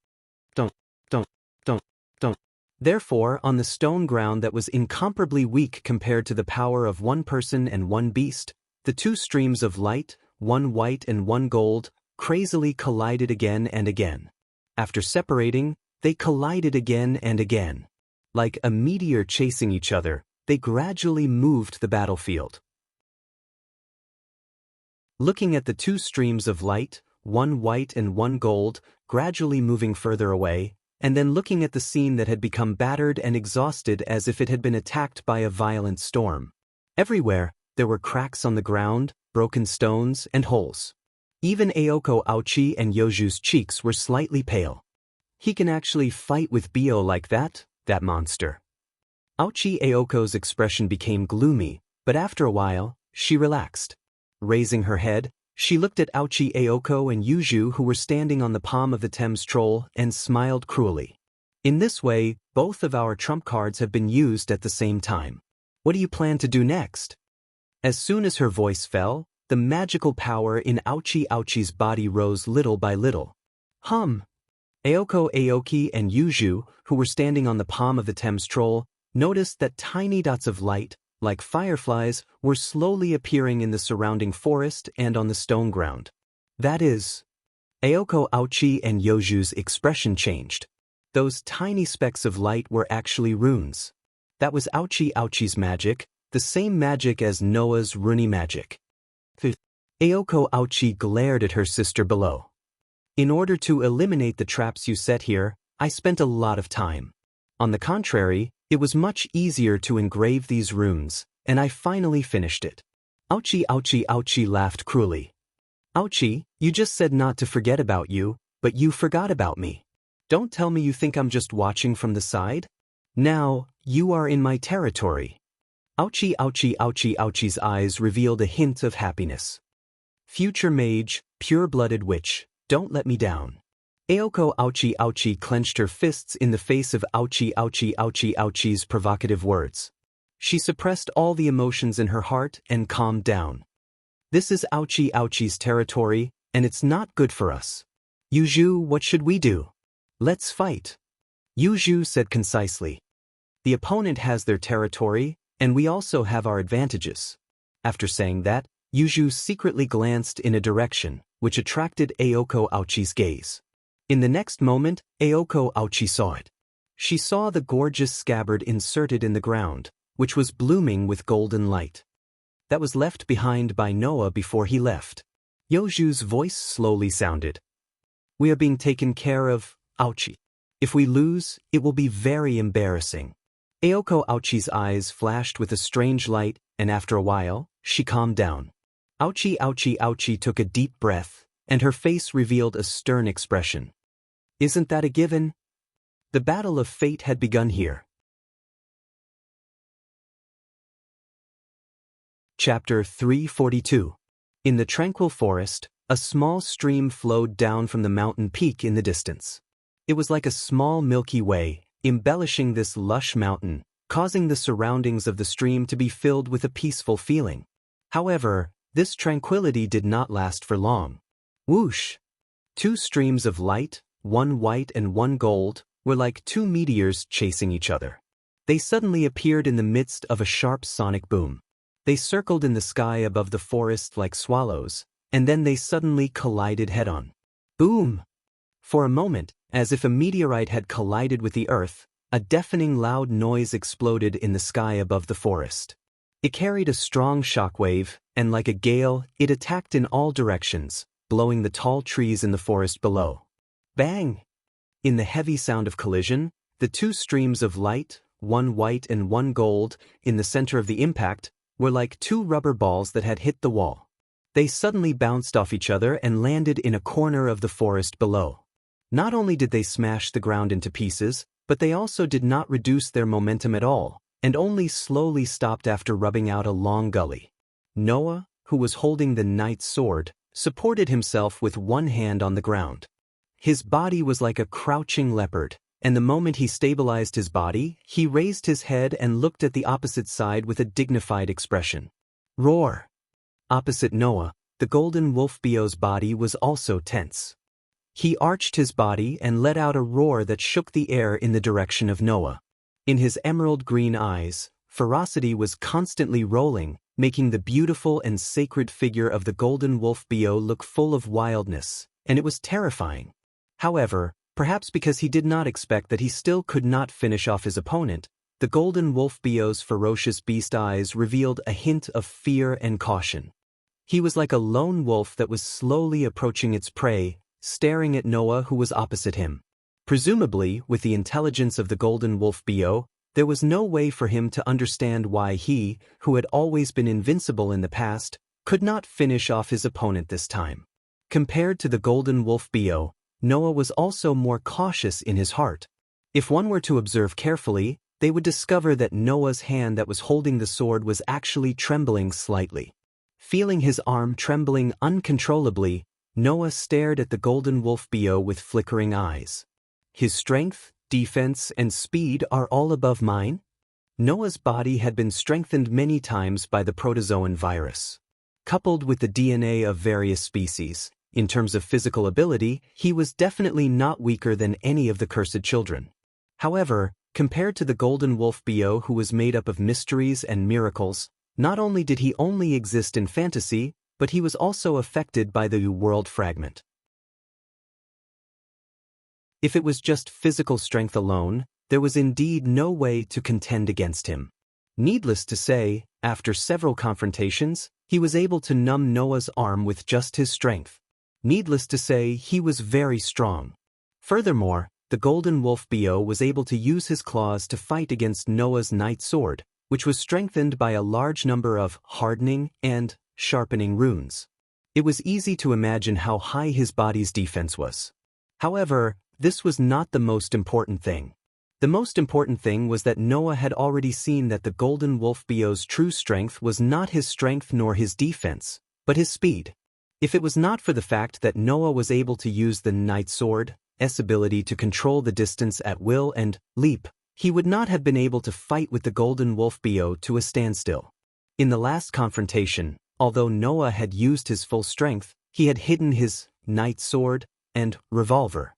Therefore, on the stone ground that was incomparably weak compared to the power of 1 person and 1 beast, the 2 streams of light, 1 white and 1 gold, crazily collided again and again. After separating, they collided again and again. Like a meteor chasing each other, they gradually moved the battlefield. Looking at the 2 streams of light, 1 white and 1 gold, gradually moving further away, and then looking at the scene that had become battered and exhausted as if it had been attacked by a violent storm. Everywhere, there were cracks on the ground, broken stones, and holes. Even Ayoko Aochi and Yoju's cheeks were slightly pale. He can actually fight with Bio like that monster. Aochi Aoko's expression became gloomy, but after a while, she relaxed. Raising her head, she looked at Aochi Aoko and Yuju who were standing on the palm of the Thames Troll and smiled cruelly. In this way, both of our trump cards have been used at the same time. What do you plan to do next? As soon as her voice fell, the magical power in Aochi's body rose little by little. Aoko Aoki and Yuju, who were standing on the palm of the Thames Troll, noticed that tiny dots of light, like fireflies, were slowly appearing in the surrounding forest and on the stone ground. That is, Aoko Aochi and Yuju's expression changed. Those tiny specks of light were actually runes. That was Aochi's magic, the same magic as Noah's runi magic. Aoko Aochi glared at her sister below. In order to eliminate the traps you set here, I spent a lot of time. On the contrary, it was much easier to engrave these runes, and I finally finished it. Aochi laughed cruelly. Aochi, you just said not to forget about you, but you forgot about me. Don't tell me you think I'm just watching from the side? Now, you are in my territory. Aochi's eyes revealed a hint of happiness. Future mage, pure-blooded witch, don't let me down. Aoko Aochi clenched her fists in the face of Aochi's provocative words. She suppressed all the emotions in her heart and calmed down. This is Aochi's territory, and it's not good for us. Yuju, what should we do? Let's fight. Yuju said concisely. The opponent has their territory, and we also have our advantages. After saying that, Yuju secretly glanced in a direction, which attracted Aoko Aochi's gaze. In the next moment, Aoko Aochi saw it. She saw the gorgeous scabbard inserted in the ground, which was blooming with golden light. That was left behind by Noah before he left. Yuju's voice slowly sounded. We are being taken care of, Aochi. If we lose, it will be very embarrassing. Aoko Aochi's eyes flashed with a strange light, and after a while, she calmed down. Aochi took a deep breath, and her face revealed a stern expression. Isn't that a given? The battle of fate had begun here. Chapter 342. In the tranquil forest, a small stream flowed down from the mountain peak in the distance. It was like a small Milky Way, embellishing this lush mountain, causing the surroundings of the stream to be filled with a peaceful feeling. However, this tranquility did not last for long. Whoosh! Two streams of light, one white and one gold, were like two meteors chasing each other. They suddenly appeared in the midst of a sharp sonic boom. They circled in the sky above the forest like swallows, and then they suddenly collided head-on. Boom! For a moment, as if a meteorite had collided with the earth, a deafening loud noise exploded in the sky above the forest. It carried a strong shockwave, and like a gale, it attacked in all directions, blowing the tall trees in the forest below. Bang! In the heavy sound of collision, the two streams of light, one white and one gold, in the center of the impact, were like two rubber balls that had hit the wall. They suddenly bounced off each other and landed in a corner of the forest below. Not only did they smash the ground into pieces, but they also did not reduce their momentum at all, and only slowly stopped after rubbing out a long gully. Noah, who was holding the knight's sword, supported himself with one hand on the ground. His body was like a crouching leopard, and the moment he stabilized his body, he raised his head and looked at the opposite side with a dignified expression. Roar! Opposite Noah, the golden wolf Bio's body was also tense. He arched his body and let out a roar that shook the air in the direction of Noah. In his emerald green eyes, ferocity was constantly rolling, making the beautiful and sacred figure of the golden wolf Bio look full of wildness, and it was terrifying. However, perhaps because he did not expect that he still could not finish off his opponent, the golden wolf Bio's ferocious beast eyes revealed a hint of fear and caution. He was like a lone wolf that was slowly approaching its prey, staring at Noah who was opposite him. Presumably, with the intelligence of the golden wolf Bio, there was no way for him to understand why he, who had always been invincible in the past, could not finish off his opponent this time. Compared to the golden wolf Bio, Noah was also more cautious in his heart. If one were to observe carefully, they would discover that Noah's hand that was holding the sword was actually trembling slightly. Feeling his arm trembling uncontrollably, Noah stared at the golden wolf Bo with flickering eyes. His strength, defense, and speed are all above mine? Noah's body had been strengthened many times by the protozoan virus. Coupled with the DNA of various species, in terms of physical ability, he was definitely not weaker than any of the cursed children. However, compared to the golden wolf Bo, who was made up of mysteries and miracles, not only did he only exist in fantasy, but he was also affected by the world fragment. If it was just physical strength alone, there was indeed no way to contend against him. Needless to say, after several confrontations, he was able to numb Noah's arm with just his strength. Needless to say, he was very strong. Furthermore, the golden wolf Bo was able to use his claws to fight against Noah's night sword, which was strengthened by a large number of hardening and sharpening runes. It was easy to imagine how high his body's defense was. However, this was not the most important thing. The most important thing was that Noah had already seen that the golden wolf Bo's true strength was not his strength nor his defense, but his speed. If it was not for the fact that Noah was able to use the night sword's ability to control the distance at will and leap, he would not have been able to fight with the golden wolf Bo to a standstill. In the last confrontation, although Noah had used his full strength, he had hidden his night sword and revolver.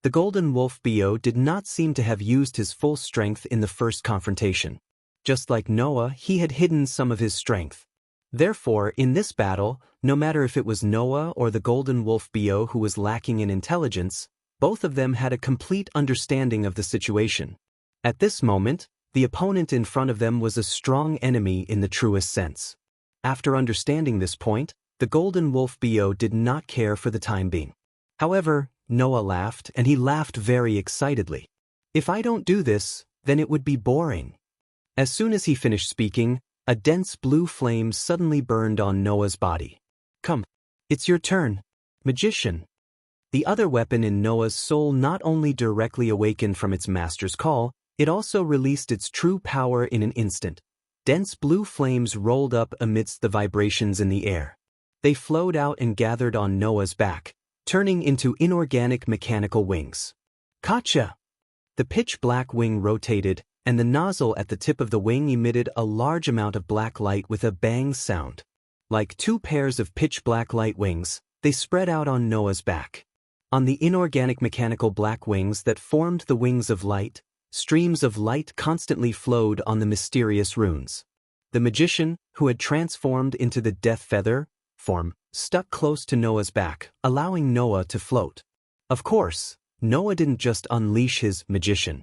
The golden wolf Bo did not seem to have used his full strength in the first confrontation. Just like Noah, he had hidden some of his strength. Therefore, in this battle, no matter if it was Noah or the golden wolf Bo who was lacking in intelligence, both of them had a complete understanding of the situation. At this moment, the opponent in front of them was a strong enemy in the truest sense. After understanding this point, the golden wolf Bo did not care for the time being. However, Noah laughed, and he laughed very excitedly. If I don't do this, then it would be boring. As soon as he finished speaking, a dense blue flame suddenly burned on Noah's body. Come, it's your turn, magician. The other weapon in Noah's soul not only directly awakened from its master's call, it also released its true power in an instant. Dense blue flames rolled up amidst the vibrations in the air. They flowed out and gathered on Noah's back, turning into inorganic mechanical wings. Gotcha! The pitch-black wing rotated, and the nozzle at the tip of the wing emitted a large amount of black light with a bang sound. Like two pairs of pitch-black light wings, they spread out on Noah's back. On the inorganic mechanical black wings that formed the wings of light, streams of light constantly flowed on the mysterious runes. The magician, who had transformed into the death feather form, stuck close to Noah's back, allowing Noah to float. Of course, Noah didn't just unleash his magician.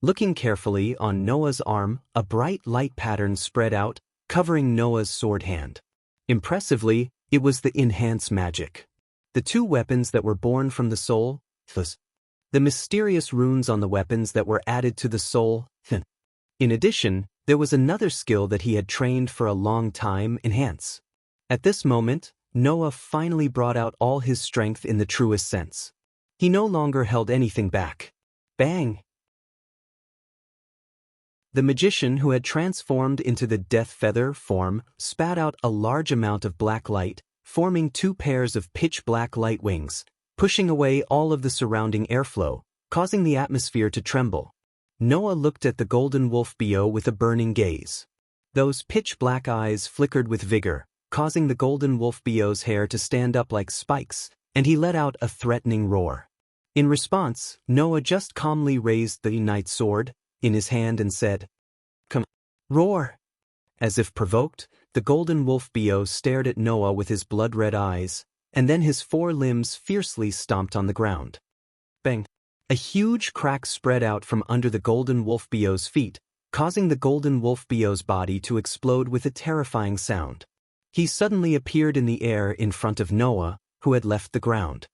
Looking carefully on Noah's arm, a bright light pattern spread out, covering Noah's sword hand. Impressively, it was the enhanced magic. The two weapons that were born from the soul, the mysterious runes on the weapons that were added to the soul. In addition, there was another skill that he had trained for a long time, enhance. At this moment, Noah finally brought out all his strength in the truest sense. He no longer held anything back. Bang! The magician, who had transformed into the death feather form, spat out a large amount of black light, forming two pairs of pitch-black light wings, pushing away all of the surrounding airflow, causing the atmosphere to tremble. Noah looked at the golden wolf Bo with a burning gaze. Those pitch-black eyes flickered with vigor, causing the golden wolf Bo's hair to stand up like spikes, and he let out a threatening roar. In response, Noah just calmly raised the night sword in his hand and said, "Come, roar!" As if provoked, the golden wolf Bo stared at Noah with his blood-red eyes, and then his four limbs fiercely stomped on the ground. Bang! A huge crack spread out from under the golden wolf Bo's feet, causing the golden wolf Bo's body to explode with a terrifying sound. He suddenly appeared in the air in front of Noah, who had left the ground.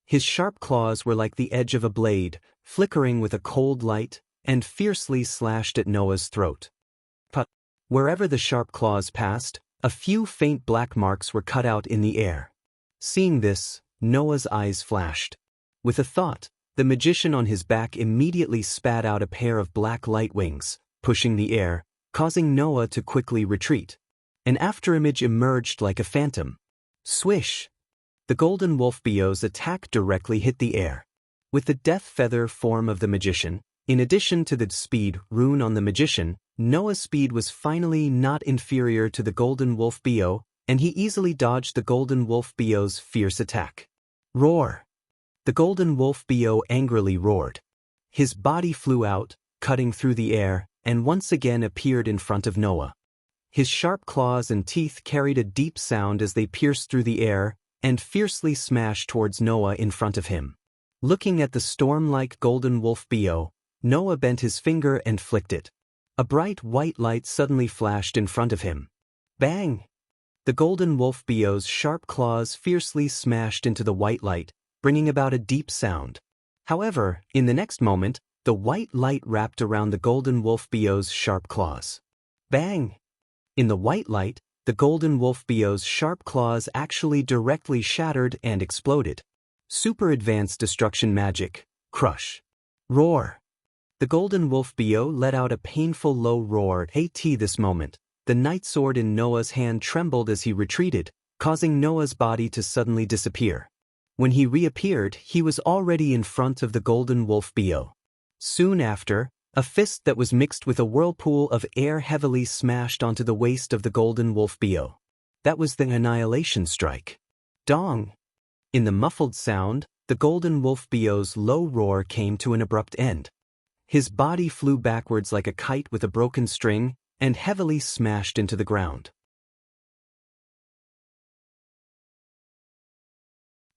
His sharp claws were like the edge of a blade, flickering with a cold light, and fiercely slashed at Noah's throat. But wherever the sharp claws passed, a few faint black marks were cut out in the air. Seeing this, Noah's eyes flashed. With a thought, the magician on his back immediately spat out a pair of black light wings, pushing the air, causing Noah to quickly retreat. An afterimage emerged like a phantom. Swish! The golden wolf Bio's attack directly hit the air. With the death feather form of the magician, in addition to the speed rune on the magician, Noah's speed was finally not inferior to the golden wolf Bio, and he easily dodged the golden wolf Bio's fierce attack. Roar! The golden wolf Bio angrily roared. His body flew out, cutting through the air, and once again appeared in front of Noah. His sharp claws and teeth carried a deep sound as they pierced through the air and fiercely smashed towards Noah in front of him. Looking at the storm-like golden wolf Bio, Noah bent his finger and flicked it. A bright white light suddenly flashed in front of him. Bang! The golden wolf Bio's sharp claws fiercely smashed into the white light, bringing about a deep sound. However, in the next moment, the white light wrapped around the golden wolf Bio's sharp claws. Bang! In the white light, the golden wolf Bio's sharp claws actually directly shattered and exploded. Super advanced destruction magic. Crush. Roar. The golden wolf Bio let out a painful low roar. This moment, the night sword in Noah's hand trembled as he retreated, causing Noah's body to suddenly disappear. When he reappeared, he was already in front of the golden wolf Bio. Soon after, a fist that was mixed with a whirlpool of air heavily smashed onto the waist of the golden wolf Bio. That was the annihilation strike. Dong! In the muffled sound, the golden wolf Bio's low roar came to an abrupt end. His body flew backwards like a kite with a broken string and heavily smashed into the ground.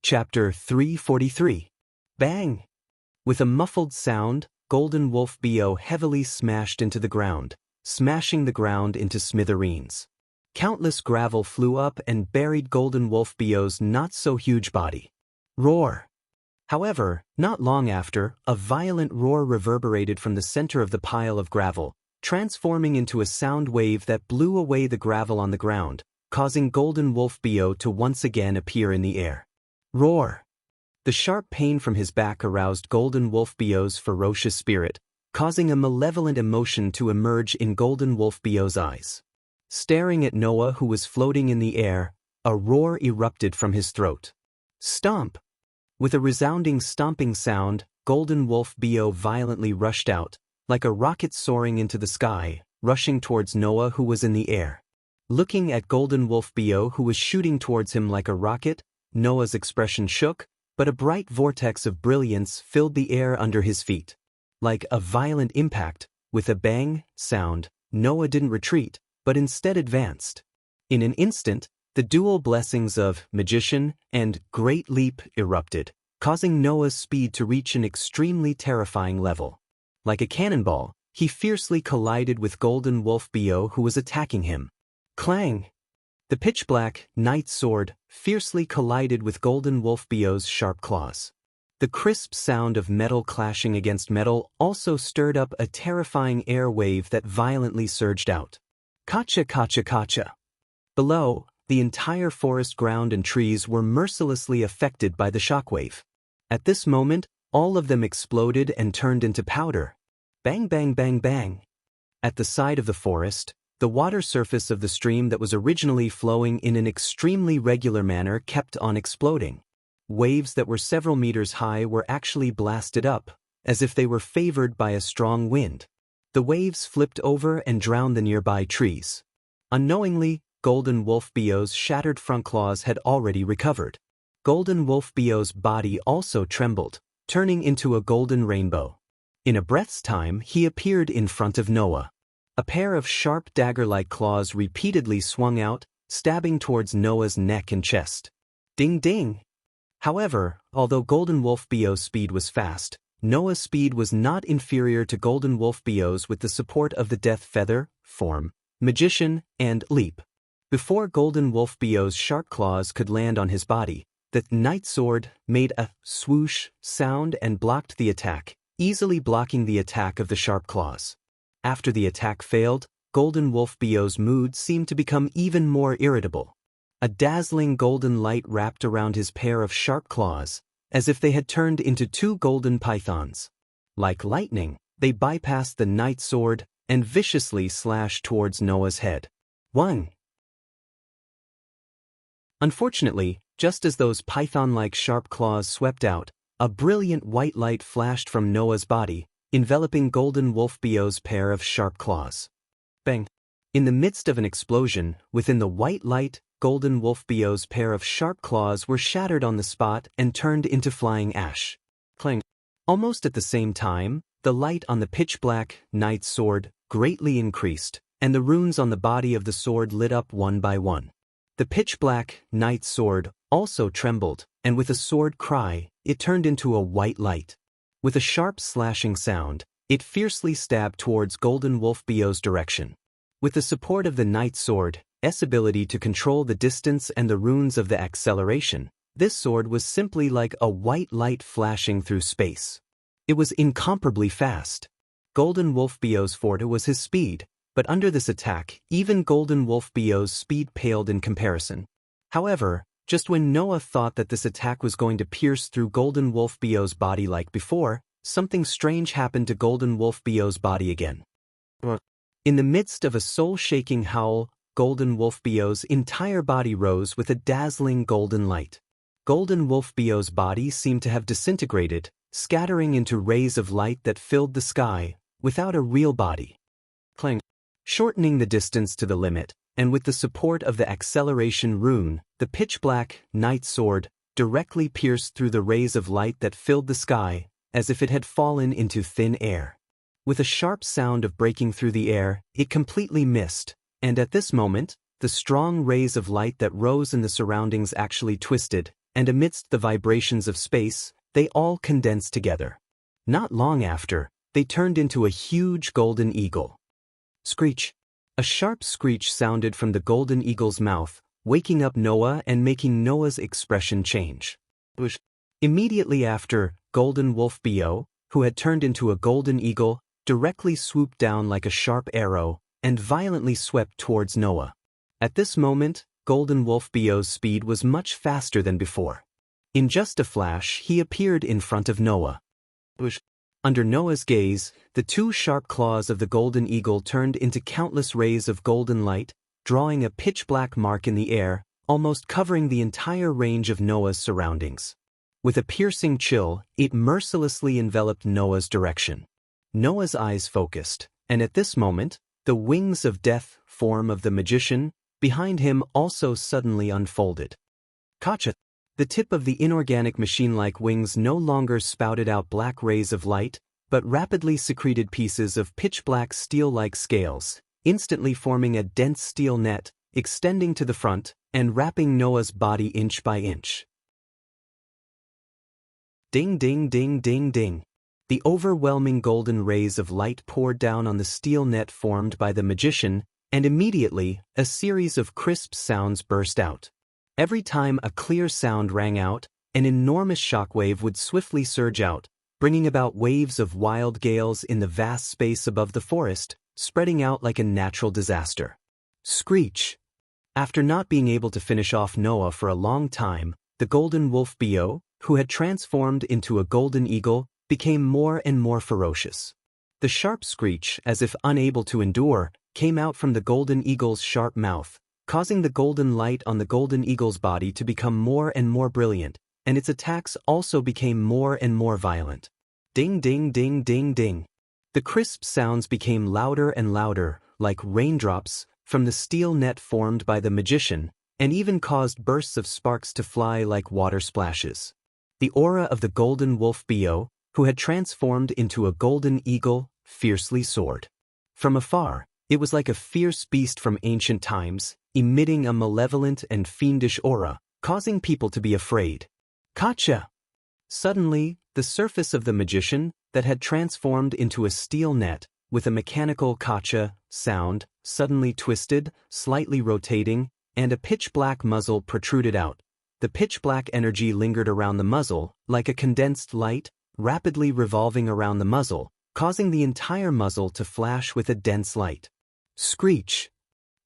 Chapter 343. Bang! With a muffled sound, golden wolf Bio heavily smashed into the ground, smashing the ground into smithereens. Countless gravel flew up and buried golden wolf Bio's not-so-huge body. Roar! However, not long after, a violent roar reverberated from the center of the pile of gravel, transforming into a sound wave that blew away the gravel on the ground, causing golden wolf Bio to once again appear in the air. Roar! The sharp pain from his back aroused golden wolf Bio's ferocious spirit, causing a malevolent emotion to emerge in golden wolf Bio's eyes. Staring at Noah, who was floating in the air, a roar erupted from his throat. Stomp! With a resounding stomping sound, golden wolf Bio violently rushed out, like a rocket soaring into the sky, rushing towards Noah, who was in the air. Looking at golden wolf Bio, who was shooting towards him like a rocket, Noah's expression shook, but a bright vortex of brilliance filled the air under his feet. Like a violent impact, with a bang sound, Noah didn't retreat, but instead advanced. In an instant, the dual blessings of magician and great leap erupted, causing Noah's speed to reach an extremely terrifying level. Like a cannonball, he fiercely collided with golden wolf Bio, who was attacking him. Clang! The pitch-black night sword fiercely collided with golden wolf Bio's sharp claws. The crisp sound of metal clashing against metal also stirred up a terrifying air wave that violently surged out. Kacha kacha kacha! Below, the entire forest ground and trees were mercilessly affected by the shockwave. At this moment, all of them exploded and turned into powder. Bang bang bang bang! At the side of the forest, the water surface of the stream that was originally flowing in an extremely regular manner kept on exploding. Waves that were several meters high were actually blasted up, as if they were favored by a strong wind. The waves flipped over and drowned the nearby trees. Unknowingly, golden wolf Bio's shattered front claws had already recovered. Golden wolf Bio's body also trembled, turning into a golden rainbow. In a breath's time, he appeared in front of Noah. A pair of sharp dagger-like claws repeatedly swung out, stabbing towards Noah's neck and chest. Ding ding! However, although golden wolf Bio's speed was fast, Noah's speed was not inferior to golden wolf Bio's with the support of the death feather, form, magician, and leap. Before golden wolf Bio's sharp claws could land on his body, the night sword made a swoosh sound and blocked the attack, easily blocking the attack of the sharp claws. After the attack failed, golden wolf Bio's mood seemed to become even more irritable. A dazzling golden light wrapped around his pair of sharp claws, as if they had turned into two golden pythons. Like lightning, they bypassed the night sword, and viciously slashed towards Noah's head. 1. Unfortunately, just as those python-like sharp claws swept out, a brilliant white light flashed from Noah's body, enveloping Golden Wolf Bio's pair of sharp claws. Bang! In the midst of an explosion, within the white light, Golden Wolf Bio's pair of sharp claws were shattered on the spot and turned into flying ash. Clang! Almost at the same time, the light on the pitch-black knight's sword greatly increased, and the runes on the body of the sword lit up one by one. The pitch-black knight's sword also trembled, and with a sword cry, it turned into a white light. With a sharp slashing sound, it fiercely stabbed towards Golden Wolf Bio's direction. With the support of the knight's sword, S ability to control the distance and the runes of the acceleration, this sword was simply like a white light flashing through space. It was incomparably fast. Golden Wolf Bio's forte was his speed, but under this attack, even Golden Wolf Bio's speed paled in comparison. However, just when Noah thought that this attack was going to pierce through Golden Wolf Bio's body like before, something strange happened to Golden Wolf Bio's body again. In the midst of a soul-shaking howl, Golden Wolf Bio's entire body rose with a dazzling golden light. Golden Wolf Bio's body seemed to have disintegrated, scattering into rays of light that filled the sky, without a real body. Clang! Shortening the distance to the limit, and with the support of the acceleration rune, the pitch-black knight's sword directly pierced through the rays of light that filled the sky, as if it had fallen into thin air. With a sharp sound of breaking through the air, it completely missed, and at this moment, the strong rays of light that rose in the surroundings actually twisted, and amidst the vibrations of space, they all condensed together. Not long after, they turned into a huge golden eagle. Screech! A sharp screech sounded from the golden eagle's mouth, waking up Noah and making Noah's expression change. Immediately after, Golden Wolf Bio, who had turned into a golden eagle, directly swooped down like a sharp arrow and violently swept towards Noah. At this moment, Golden Wolf Bio's speed was much faster than before. In just a flash, he appeared in front of Noah. Under Noah's gaze, the two sharp claws of the golden eagle turned into countless rays of golden light, drawing a pitch-black mark in the air, almost covering the entire range of Noah's surroundings. With a piercing chill, it mercilessly enveloped Noah's direction. Noah's eyes focused, and at this moment, the wings of death form of the magician behind him also suddenly unfolded. Gotcha! The tip of the inorganic machine-like wings no longer spouted out black rays of light, but rapidly secreted pieces of pitch-black steel-like scales, instantly forming a dense steel net, extending to the front, and wrapping Noah's body inch by inch. Ding ding ding ding ding. The overwhelming golden rays of light poured down on the steel net formed by the magician, and immediately, a series of crisp sounds burst out. Every time a clear sound rang out, an enormous shockwave would swiftly surge out, bringing about waves of wild gales in the vast space above the forest, spreading out like a natural disaster. Screech! After not being able to finish off Noah for a long time, the Golden Wolf Bio, who had transformed into a golden eagle, became more and more ferocious. The sharp screech, as if unable to endure, came out from the golden eagle's sharp mouth, causing the golden light on the golden eagle's body to become more and more brilliant, and its attacks also became more and more violent. Ding ding ding ding ding. The crisp sounds became louder and louder, like raindrops, from the steel net formed by the magician, and even caused bursts of sparks to fly like water splashes. The aura of the Golden Wolf Bio, who had transformed into a golden eagle, fiercely soared. From afar, it was like a fierce beast from ancient times, emitting a malevolent and fiendish aura, causing people to be afraid. Gotcha! Suddenly, the surface of the magician, that had transformed into a steel net, with a mechanical gotcha sound, suddenly twisted, slightly rotating, and a pitch-black muzzle protruded out. The pitch-black energy lingered around the muzzle, like a condensed light, rapidly revolving around the muzzle, causing the entire muzzle to flash with a dense light. Screech!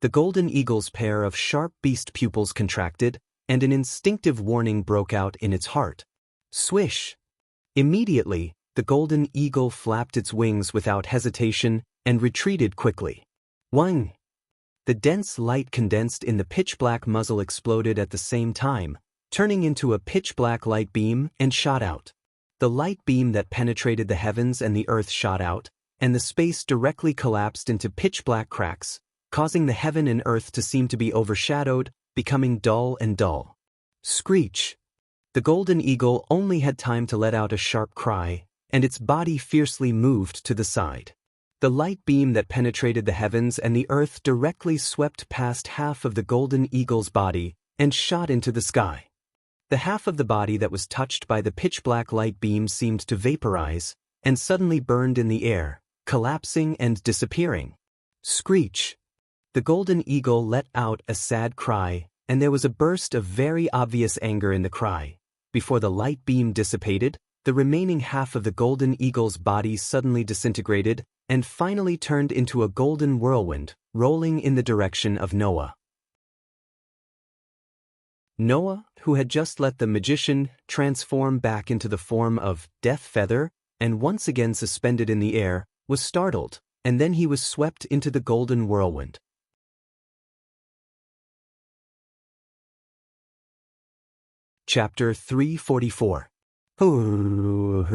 The golden eagle's pair of sharp beast pupils contracted, and an instinctive warning broke out in its heart. Swish! Immediately, the golden eagle flapped its wings without hesitation, and retreated quickly. Wang! The dense light condensed in the pitch-black muzzle exploded at the same time, turning into a pitch-black light beam and shot out. The light beam that penetrated the heavens and the earth shot out, and the space directly collapsed into pitch-black cracks, causing the heaven and earth to seem to be overshadowed, becoming dull and dull. Screech! The golden eagle only had time to let out a sharp cry, and its body fiercely moved to the side. The light beam that penetrated the heavens and the earth directly swept past half of the golden eagle's body and shot into the sky. The half of the body that was touched by the pitch-black light beam seemed to vaporize and suddenly burned in the air, collapsing and disappearing. Screech! The golden eagle let out a sad cry, and there was a burst of very obvious anger in the cry. Before the light beam dissipated, the remaining half of the golden eagle's body suddenly disintegrated and finally turned into a golden whirlwind, rolling in the direction of Noah. Noah, who had just let the magician transform back into the form of Death Feather and once again suspended in the air, was startled, and then he was swept into the golden whirlwind. Chapter 344.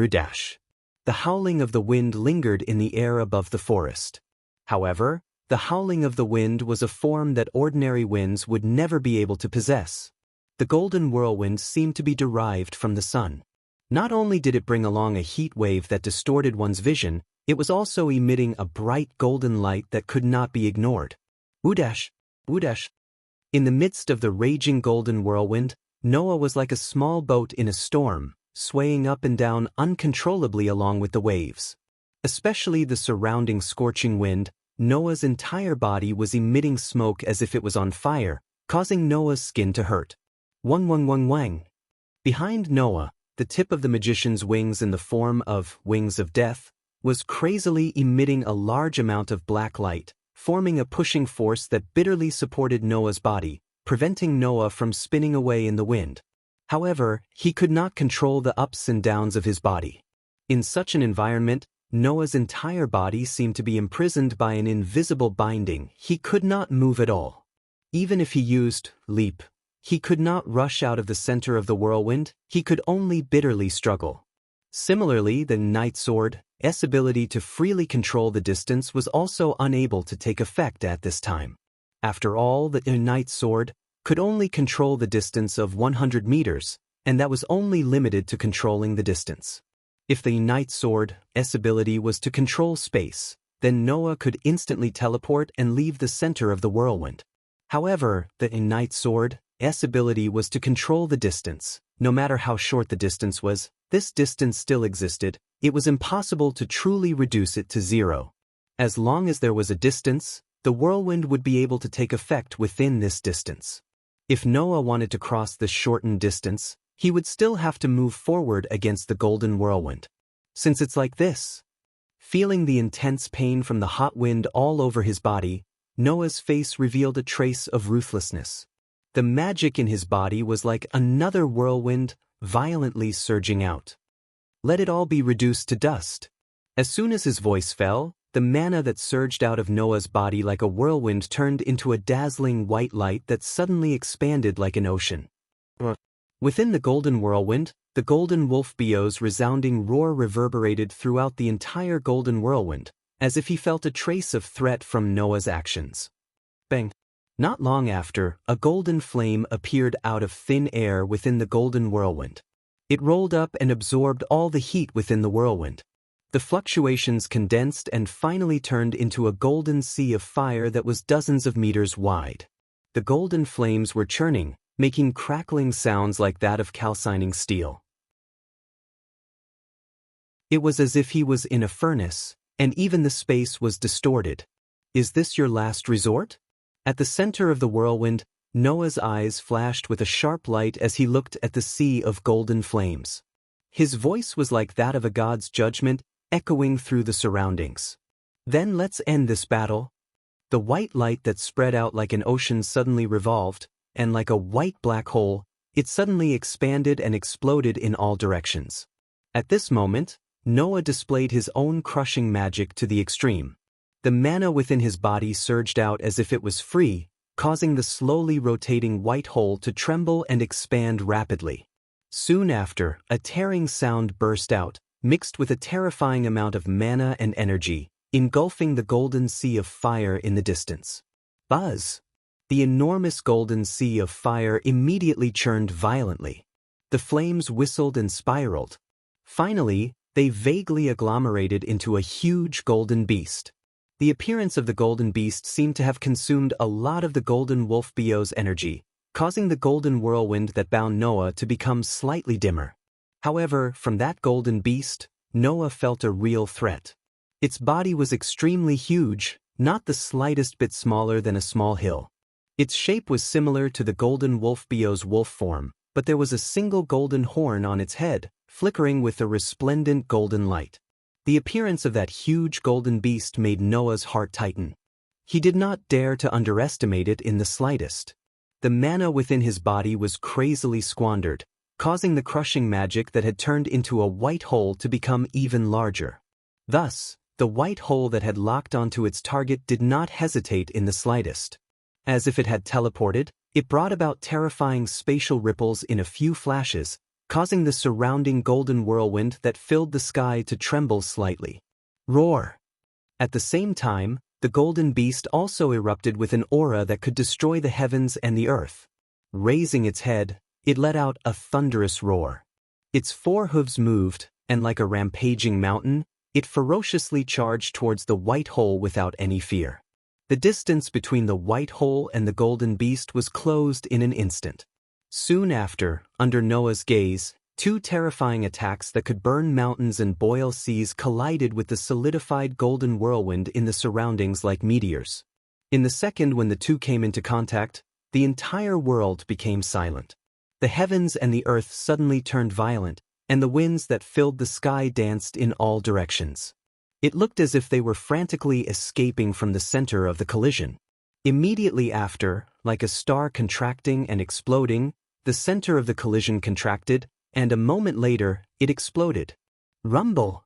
Dash. The howling of the wind lingered in the air above the forest. However, the howling of the wind was a form that ordinary winds would never be able to possess. The golden whirlwind seemed to be derived from the sun. Not only did it bring along a heat wave that distorted one's vision, it was also emitting a bright golden light that could not be ignored. Woodash! Woodash! In the midst of the raging golden whirlwind, Noah was like a small boat in a storm, swaying up and down uncontrollably along with the waves. Especially the surrounding scorching wind, Noah's entire body was emitting smoke as if it was on fire, causing Noah's skin to hurt. Wang wang wang wang. Behind Noah, the tip of the magician's wings in the form of wings of death was crazily emitting a large amount of black light, forming a pushing force that bitterly supported Noah's body, preventing Noah from spinning away in the wind. However, he could not control the ups and downs of his body. In such an environment, Noah's entire body seemed to be imprisoned by an invisible binding. He could not move at all. Even if he used leap, he could not rush out of the center of the whirlwind, he could only bitterly struggle. Similarly, the Night Sword's ability to freely control the distance was also unable to take effect at this time. After all, the Night Sword could only control the distance of 100 meters, and that was only limited to controlling the distance. If the Night Sword's ability was to control space, then Noah could instantly teleport and leave the center of the whirlwind. However, the Night Sword's ability was to control the distance. No matter how short the distance was, this distance still existed. It was impossible to truly reduce it to zero. As long as there was a distance, the whirlwind would be able to take effect within this distance. If Noah wanted to cross this shortened distance, he would still have to move forward against the golden whirlwind. Since it's like this. Feeling the intense pain from the hot wind all over his body, Noah's face revealed a trace of ruthlessness. The magic in his body was like another whirlwind, violently surging out. Let it all be reduced to dust. As soon as his voice fell, the mana that surged out of Noah's body like a whirlwind turned into a dazzling white light that suddenly expanded like an ocean. Within the golden whirlwind, the golden wolf Bio's resounding roar reverberated throughout the entire golden whirlwind, as if he felt a trace of threat from Noah's actions. Bang! Not long after, a golden flame appeared out of thin air within the golden whirlwind. It rolled up and absorbed all the heat within the whirlwind. The fluctuations condensed and finally turned into a golden sea of fire that was dozens of meters wide. The golden flames were churning, making crackling sounds like that of calcining steel. It was as if he was in a furnace, and even the space was distorted. Is this your last resort? At the center of the whirlwind, Noah's eyes flashed with a sharp light as he looked at the sea of golden flames. His voice was like that of a god's judgment, echoing through the surroundings. Then let's end this battle. The white light that spread out like an ocean suddenly revolved, and like a white black hole, it suddenly expanded and exploded in all directions. At this moment, Noah displayed his own crushing magic to the extreme. The mana within his body surged out as if it was free, causing the slowly rotating white hole to tremble and expand rapidly. Soon after, a tearing sound burst out, mixed with a terrifying amount of mana and energy, engulfing the golden sea of fire in the distance. Buzz! The enormous golden sea of fire immediately churned violently. The flames whistled and spiraled. Finally, they vaguely agglomerated into a huge golden beast. The appearance of the golden beast seemed to have consumed a lot of the golden wolf Bio's energy, causing the golden whirlwind that bound Noah to become slightly dimmer. However, from that golden beast, Noah felt a real threat. Its body was extremely huge, not the slightest bit smaller than a small hill. Its shape was similar to the golden wolf Bio's wolf form, but there was a single golden horn on its head, flickering with a resplendent golden light. The appearance of that huge golden beast made Noah's heart tighten. He did not dare to underestimate it in the slightest. The mana within his body was crazily squandered, causing the crushing magic that had turned into a white hole to become even larger. Thus, the white hole that had locked onto its target did not hesitate in the slightest. As if it had teleported, it brought about terrifying spatial ripples in a few flashes, causing the surrounding golden whirlwind that filled the sky to tremble slightly. Roar! At the same time, the golden beast also erupted with an aura that could destroy the heavens and the earth. Raising its head, it let out a thunderous roar. Its four hooves moved, and like a rampaging mountain, it ferociously charged towards the white hole without any fear. The distance between the white hole and the golden beast was closed in an instant. Soon after, under Noah's gaze, two terrifying attacks that could burn mountains and boil seas collided with the solidified golden whirlwind in the surroundings like meteors. In the second when the two came into contact, the entire world became silent. The heavens and the earth suddenly turned violent, and the winds that filled the sky danced in all directions. It looked as if they were frantically escaping from the center of the collision. Immediately after, like a star contracting and exploding, the center of the collision contracted, and a moment later, it exploded. Rumble!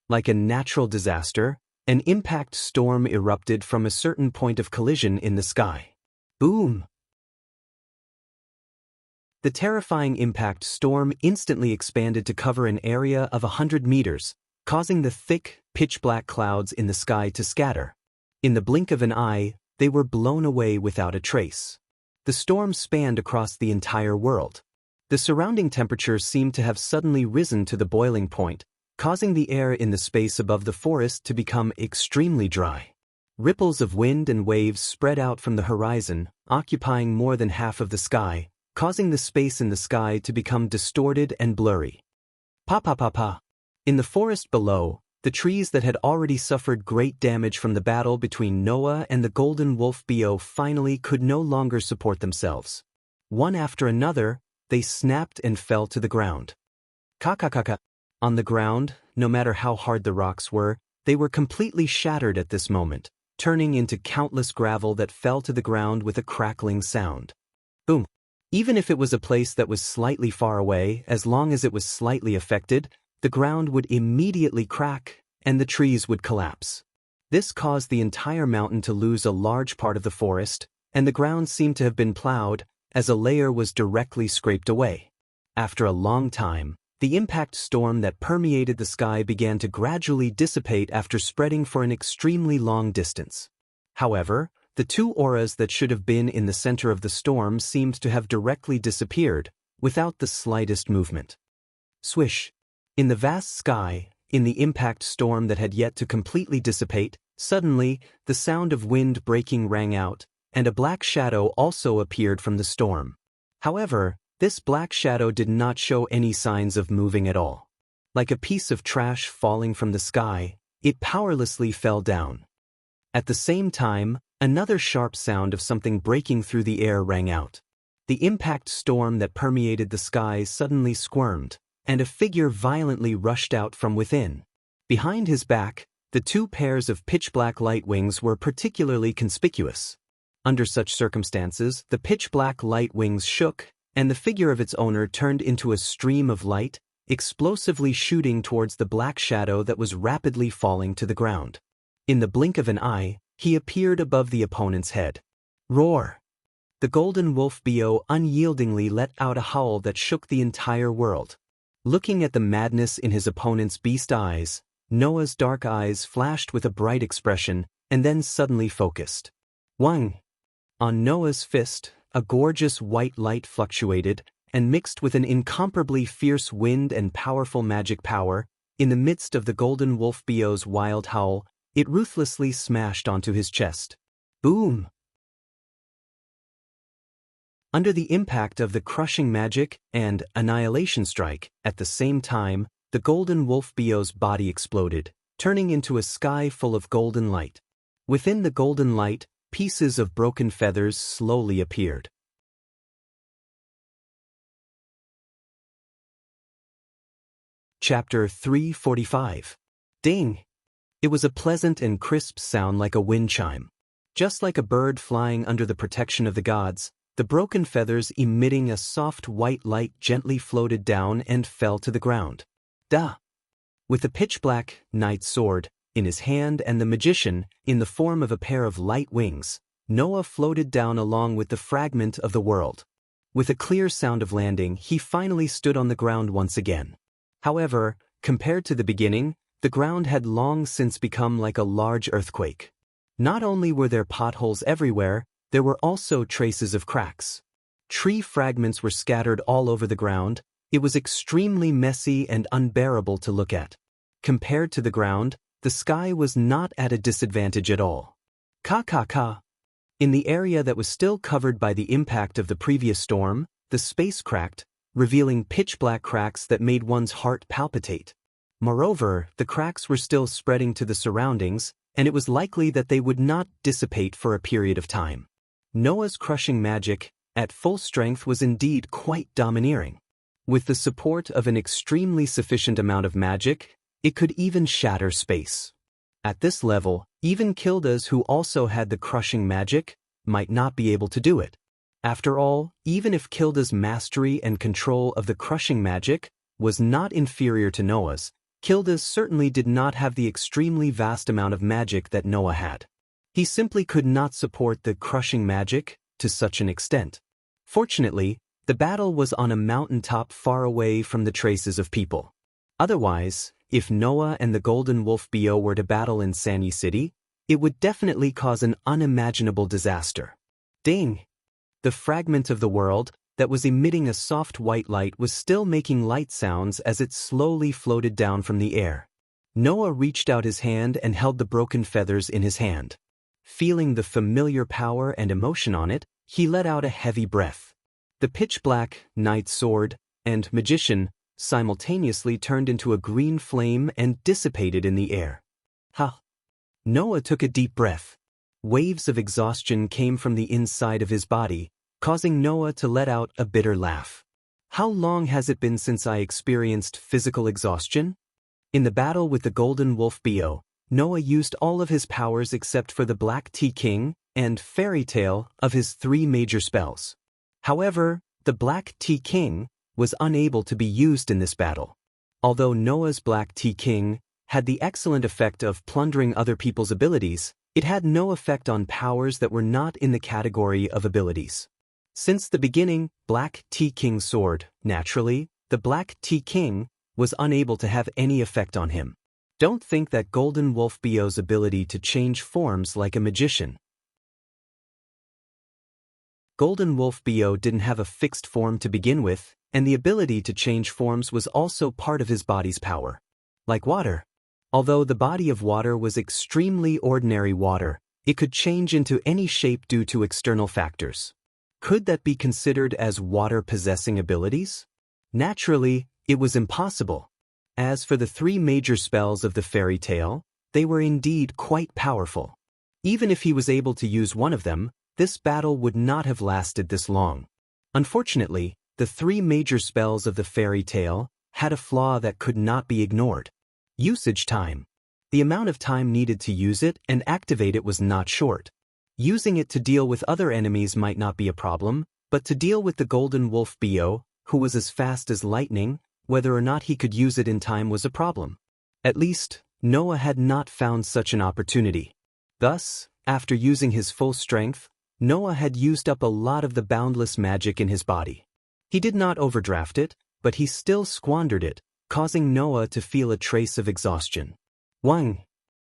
Like a natural disaster, an impact storm erupted from a certain point of collision in the sky. Boom! The terrifying impact storm instantly expanded to cover an area of 100 meters, causing the thick, pitch-black clouds in the sky to scatter. In the blink of an eye, they were blown away without a trace. The storm spanned across the entire world. The surrounding temperatures seemed to have suddenly risen to the boiling point, causing the air in the space above the forest to become extremely dry. Ripples of wind and waves spread out from the horizon, occupying more than half of the sky, causing the space in the sky to become distorted and blurry. Pa. In the forest below, the trees that had already suffered great damage from the battle between Noah and the golden wolf Bio finally could no longer support themselves. One after another, they snapped and fell to the ground. Ka. On the ground, no matter how hard the rocks were, they were completely shattered at this moment, turning into countless gravel that fell to the ground with a crackling sound. Boom. Even if it was a place that was slightly far away, as long as it was slightly affected, the ground would immediately crack, and the trees would collapse. This caused the entire mountain to lose a large part of the forest, and the ground seemed to have been plowed, as a layer was directly scraped away. After a long time, the impact storm that permeated the sky began to gradually dissipate after spreading for an extremely long distance. However, the two auras that should have been in the center of the storm seemed to have directly disappeared, without the slightest movement. Swish! In the vast sky, in the impact storm that had yet to completely dissipate, suddenly, the sound of wind breaking rang out, and a black shadow also appeared from the storm. However, this black shadow did not show any signs of moving at all. Like a piece of trash falling from the sky, it powerlessly fell down. At the same time, another sharp sound of something breaking through the air rang out. The impact storm that permeated the sky suddenly squirmed, and a figure violently rushed out from within. Behind his back, the two pairs of pitch-black light wings were particularly conspicuous. Under such circumstances, the pitch-black light wings shook, and the figure of its owner turned into a stream of light, explosively shooting towards the black shadow that was rapidly falling to the ground. In the blink of an eye, he appeared above the opponent's head. Roar! The golden wolf Bo unyieldingly let out a howl that shook the entire world. Looking at the madness in his opponent's beast eyes, Noah's dark eyes flashed with a bright expression and then suddenly focused. Wang! On Noah's fist, a gorgeous white light fluctuated, and mixed with an incomparably fierce wind and powerful magic power, in the midst of the golden wolf Bo's wild howl, it ruthlessly smashed onto his chest. Boom! Under the impact of the crushing magic and annihilation strike, at the same time, the golden wolf Bo's body exploded, turning into a sky full of golden light. Within the golden light, pieces of broken feathers slowly appeared. Chapter 345. Ding! It was a pleasant and crisp sound like a wind chime. Just like a bird flying under the protection of the gods, the broken feathers emitting a soft white light gently floated down and fell to the ground. Da! With the pitch-black knight's sword in his hand and the magician in the form of a pair of light wings, Noah floated down along with the fragment of the world. With a clear sound of landing, he finally stood on the ground once again. However, compared to the beginning, the ground had long since become like a large earthquake. Not only were there potholes everywhere, there were also traces of cracks. Tree fragments were scattered all over the ground. It was extremely messy and unbearable to look at. Compared to the ground, the sky was not at a disadvantage at all. Ka. In the area that was still covered by the impact of the previous storm, the space cracked, revealing pitch-black cracks that made one's heart palpitate. Moreover, the cracks were still spreading to the surroundings, and it was likely that they would not dissipate for a period of time. Noah's crushing magic, at full strength, was indeed quite domineering. With the support of an extremely sufficient amount of magic, it could even shatter space. At this level, even Kildas, who also had the crushing magic, might not be able to do it. After all, even if Kilda's mastery and control of the crushing magic was not inferior to Noah's, Kilda certainly did not have the extremely vast amount of magic that Noah had. He simply could not support the crushing magic to such an extent. Fortunately, the battle was on a mountaintop far away from the traces of people. Otherwise, if Noah and the golden wolf Bo were to battle in Sunny City, it would definitely cause an unimaginable disaster. Ding! The fragment of the world that was emitting a soft white light was still making light sounds as it slowly floated down from the air. Noah reached out his hand and held the broken feathers in his hand. Feeling the familiar power and emotion on it, he let out a heavy breath. The pitch-black knight's sword and magician simultaneously turned into a green flame and dissipated in the air. Ha! Noah took a deep breath. Waves of exhaustion came from the inside of his body, causing Noah to let out a bitter laugh. How long has it been since I experienced physical exhaustion? In the battle with the golden wolf Bo, Noah used all of his powers except for the Black Tea King and Fairy Tale of his 3 major spells. However, the Black Tea King was unable to be used in this battle. Although Noah's Black Tea King had the excellent effect of plundering other people's abilities, it had no effect on powers that were not in the category of abilities. Since the beginning, Black Tea King's sword, naturally, the Black Tea King was unable to have any effect on him. Don't think that Golden Wolf Bo's ability to change forms like a magician. Golden Wolf Bo didn't have a fixed form to begin with, and the ability to change forms was also part of his body's power. Like water. Although the body of water was extremely ordinary water, it could change into any shape due to external factors. Could that be considered as water-possessing abilities? Naturally, it was impossible. As for the 3 major spells of the fairy tale, they were indeed quite powerful. Even if he was able to use one of them, this battle would not have lasted this long. Unfortunately, the 3 major spells of the fairy tale had a flaw that could not be ignored. Usage time. The amount of time needed to use it and activate it was not short. Using it to deal with other enemies might not be a problem, but to deal with the golden wolf Bo, who was as fast as lightning, whether or not he could use it in time was a problem. At least, Noah had not found such an opportunity. Thus, after using his full strength, Noah had used up a lot of the boundless magic in his body. He did not overdraft it, but he still squandered it, causing Noah to feel a trace of exhaustion. 1.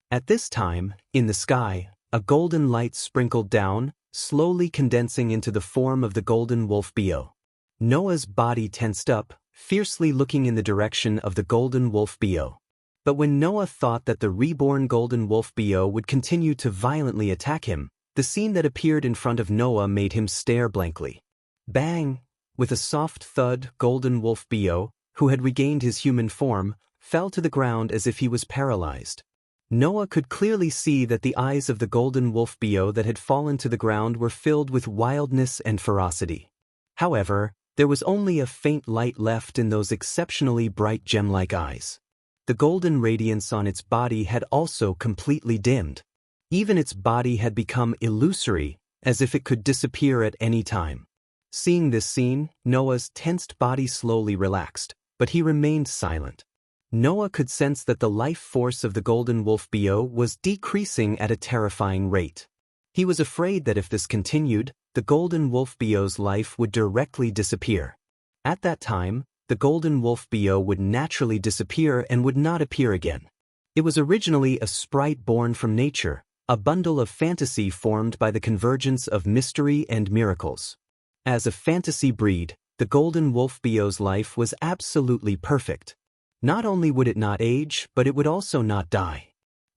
At this time, in the sky, a golden light sprinkled down, slowly condensing into the form of the golden wolf Bo. Noah's body tensed up, fiercely looking in the direction of the golden wolf Bo. But when Noah thought that the reborn golden wolf Bo would continue to violently attack him, the scene that appeared in front of Noah made him stare blankly. Bang! With a soft thud, golden wolf Bo, who had regained his human form, fell to the ground as if he was paralyzed. Noah could clearly see that the eyes of the golden wolf Bo that had fallen to the ground were filled with wildness and ferocity. However, there was only a faint light left in those exceptionally bright gem-like eyes. The golden radiance on its body had also completely dimmed. Even its body had become illusory, as if it could disappear at any time. Seeing this scene, Noah's tensed body slowly relaxed, but he remained silent. Noah could sense that the life force of the golden wolf Bo was decreasing at a terrifying rate. He was afraid that if this continued, the golden wolf Bo's life would directly disappear. At that time, the golden wolf Bo would naturally disappear and would not appear again. It was originally a sprite born from nature, a bundle of fantasy formed by the convergence of mystery and miracles. As a fantasy breed, the golden wolf Bo's life was absolutely perfect. Not only would it not age, but it would also not die.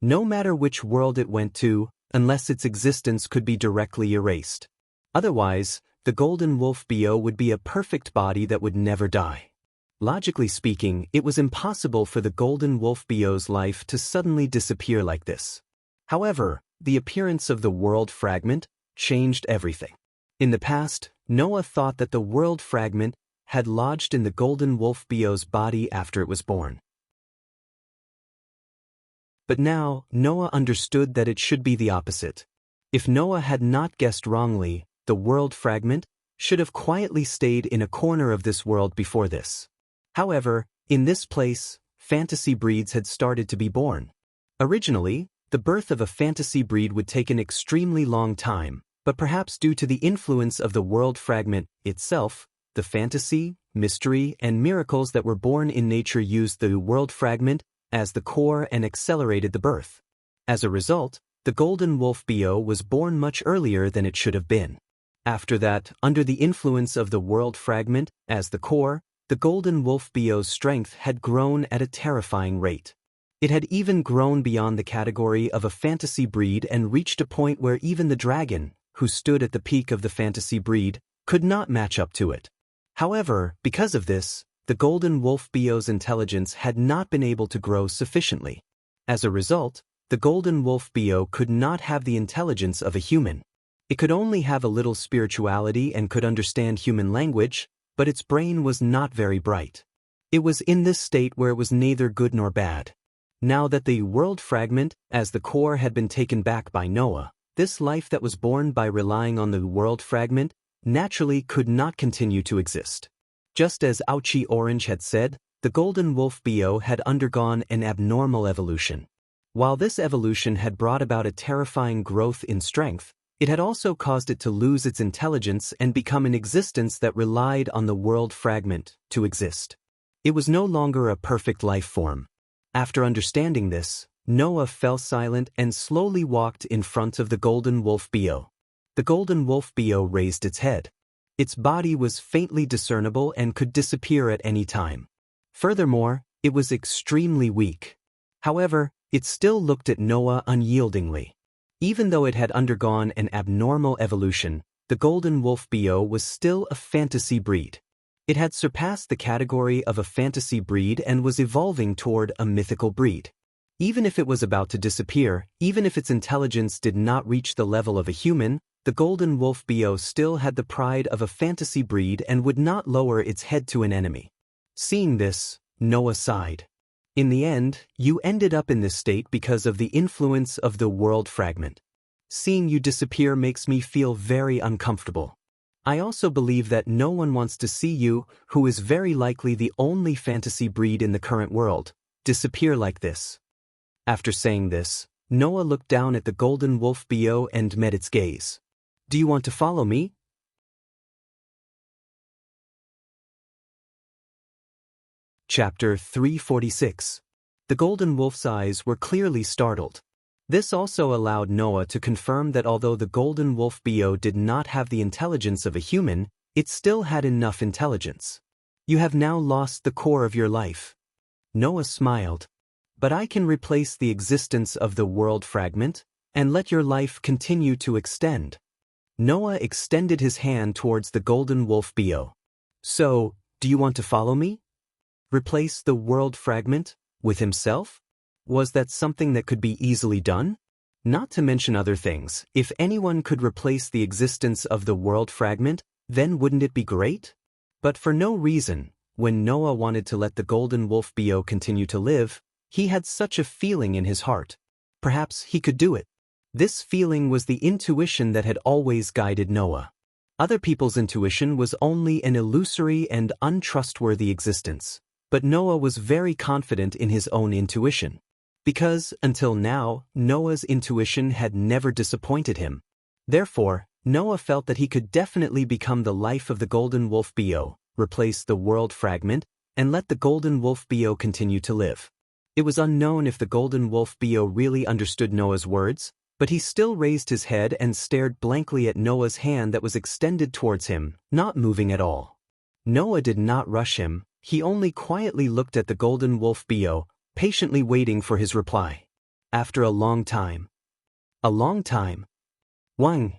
No matter which world it went to, unless its existence could be directly erased. Otherwise, the golden wolf Bo would be a perfect body that would never die. Logically speaking, it was impossible for the golden wolf Bo's life to suddenly disappear like this. However, the appearance of the world fragment changed everything. In the past, Noah thought that the world fragment had lodged in the golden wolf Bo's body after it was born. But now, Noah understood that it should be the opposite. If Noah had not guessed wrongly, the world fragment should have quietly stayed in a corner of this world before this. However, in this place, fantasy breeds had started to be born. Originally, the birth of a fantasy breed would take an extremely long time, but perhaps due to the influence of the world fragment itself, the fantasy, mystery, and miracles that were born in nature used the world fragment as the core and accelerated the birth. As a result, the golden wolf Bo was born much earlier than it should have been. After that, under the influence of the world fragment as the core, the golden wolf Bo's strength had grown at a terrifying rate. It had even grown beyond the category of a fantasy breed and reached a point where even the dragon, who stood at the peak of the fantasy breed, could not match up to it. However, because of this, the golden wolf Bo's intelligence had not been able to grow sufficiently. As a result, the golden wolf Bo could not have the intelligence of a human. It could only have a little spirituality and could understand human language, but its brain was not very bright. It was in this state where it was neither good nor bad. Now that the world fragment, as the core, had been taken back by Noah, this life that was born by relying on the world fragment naturally could not continue to exist. Just as Ouchie Orange had said, the golden wolf Bo had undergone an abnormal evolution. While this evolution had brought about a terrifying growth in strength, it had also caused it to lose its intelligence and become an existence that relied on the world fragment to exist. It was no longer a perfect life form. After understanding this, Noah fell silent and slowly walked in front of the golden wolf Bo. The golden wolf Bo raised its head. Its body was faintly discernible and could disappear at any time. Furthermore, it was extremely weak. However, it still looked at Noah unyieldingly. Even though it had undergone an abnormal evolution, the golden wolf Bo was still a fantasy breed. It had surpassed the category of a fantasy breed and was evolving toward a mythical breed. Even if it was about to disappear, even if its intelligence did not reach the level of a human, the golden wolf Bo still had the pride of a fantasy breed and would not lower its head to an enemy. Seeing this, Noah sighed. In the end, you ended up in this state because of the influence of the world fragment. Seeing you disappear makes me feel very uncomfortable. I also believe that no one wants to see you, who is very likely the only fantasy breed in the current world, disappear like this. After saying this, Noah looked down at the golden wolf bo and met its gaze. Do you want to follow me? Chapter 346. The golden wolf's eyes were clearly startled. This also allowed Noah to confirm that although the golden wolf bo did not have the intelligence of a human, it still had enough intelligence. You have now lost the core of your life. Noah smiled. But I can replace the existence of the world fragment, and let your life continue to extend. Noah extended his hand towards the golden wolf bo. So, do you want to follow me? Replace the world fragment with himself? Was that something that could be easily done? Not to mention other things, if anyone could replace the existence of the world fragment, then wouldn't it be great? But for no reason, when Noah wanted to let the golden wolf bo continue to live, he had such a feeling in his heart. Perhaps he could do it. This feeling was the intuition that had always guided Noah. Other people's intuition was only an illusory and untrustworthy existence. But Noah was very confident in his own intuition. Because, until now, Noah's intuition had never disappointed him. Therefore, Noah felt that he could definitely become the life of the golden wolf bo, replace the world fragment, and let the golden wolf bo continue to live. It was unknown if the golden wolf bo really understood Noah's words, but he still raised his head and stared blankly at Noah's hand that was extended towards him, not moving at all. Noah did not rush him, he only quietly looked at the golden wolf bo, patiently waiting for his reply. After a long time. Wang!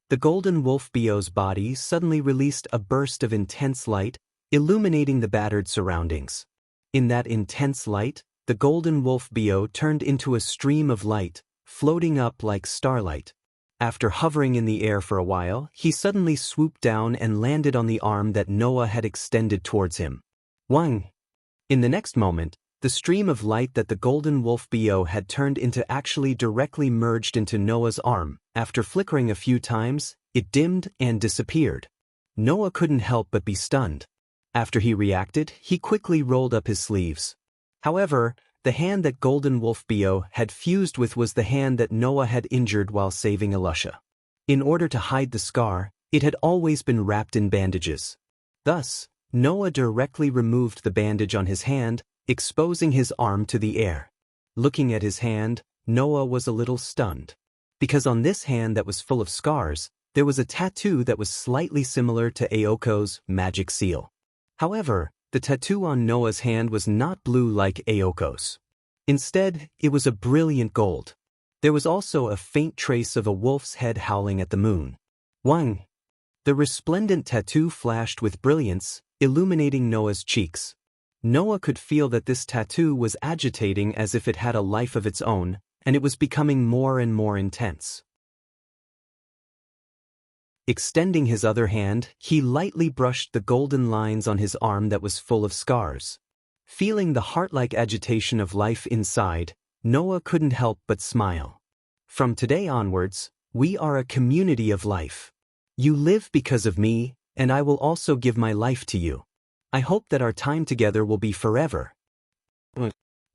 The golden wolf bo's body suddenly released a burst of intense light, illuminating the battered surroundings. In that intense light, the golden wolf bo turned into a stream of light, floating up like starlight. After hovering in the air for a while, he suddenly swooped down and landed on the arm that Noah had extended towards him. Wang! In the next moment, the stream of light that the golden wolf bo had turned into actually directly merged into Noah's arm. After flickering a few times, it dimmed and disappeared. Noah couldn't help but be stunned. After he reacted, he quickly rolled up his sleeves. However, the hand that golden wolf bo had fused with was the hand that Noah had injured while saving Elisha. In order to hide the scar, it had always been wrapped in bandages. Thus, Noah directly removed the bandage on his hand, exposing his arm to the air. Looking at his hand, Noah was a little stunned. Because on this hand that was full of scars, there was a tattoo that was slightly similar to Aoko's magic seal. However, the tattoo on Noah's hand was not blue like Aoko's. Instead, it was a brilliant gold. There was also a faint trace of a wolf's head howling at the moon. Wang! The resplendent tattoo flashed with brilliance, illuminating Noah's cheeks. Noah could feel that this tattoo was agitating as if it had a life of its own, and it was becoming more and more intense. Extending his other hand, he lightly brushed the golden lines on his arm that was full of scars. Feeling the heart-like agitation of life inside, Noah couldn't help but smile. From today onwards, we are a community of life. You live because of me, and I will also give my life to you. I hope that our time together will be forever.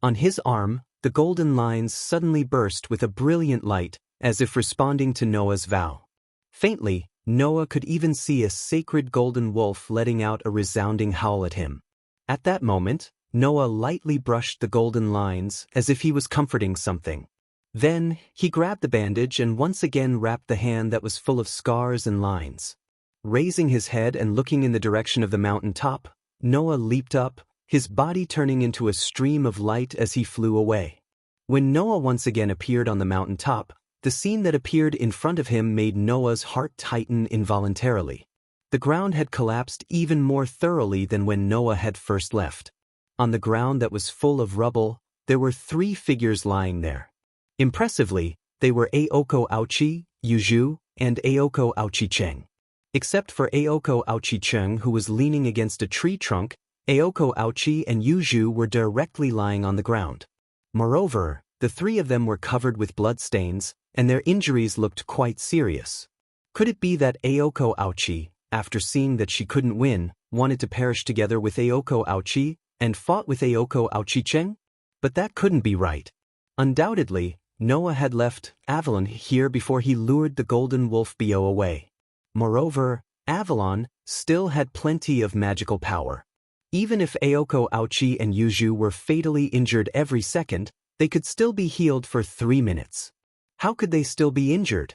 On his arm, the golden lines suddenly burst with a brilliant light, as if responding to Noah's vow. Faintly, Noah could even see a sacred golden wolf letting out a resounding howl at him. At that moment, Noah lightly brushed the golden lines as if he was comforting something. Then, he grabbed the bandage and once again wrapped the hand that was full of scars and lines. Raising his head and looking in the direction of the mountain top, Noah leaped up, his body turning into a stream of light as he flew away. When Noah once again appeared on the mountain top, the scene that appeared in front of him made Noah's heart tighten involuntarily. The ground had collapsed even more thoroughly than when Noah had first left. On the ground that was full of rubble, there were 3 figures lying there. Impressively, they were Aoko Aochi, Yuju, and Aoko Aochi Cheng. Except for Aoko Aochi Cheng, who was leaning against a tree trunk, Aoko Aochi and Yuju were directly lying on the ground. Moreover, the 3 of them were covered with bloodstains, and their injuries looked quite serious. Could it be that Aoko Aochi, after seeing that she couldn't win, wanted to perish together with Aoko Aochi, and fought with Aoko Aochi Cheng? But that couldn't be right. Undoubtedly, Noah had left Avalon here before he lured the golden wolf Bio away. Moreover, Avalon still had plenty of magical power. Even if Aoko Aochi and Yuju were fatally injured every second, they could still be healed for 3 minutes. How could they still be injured?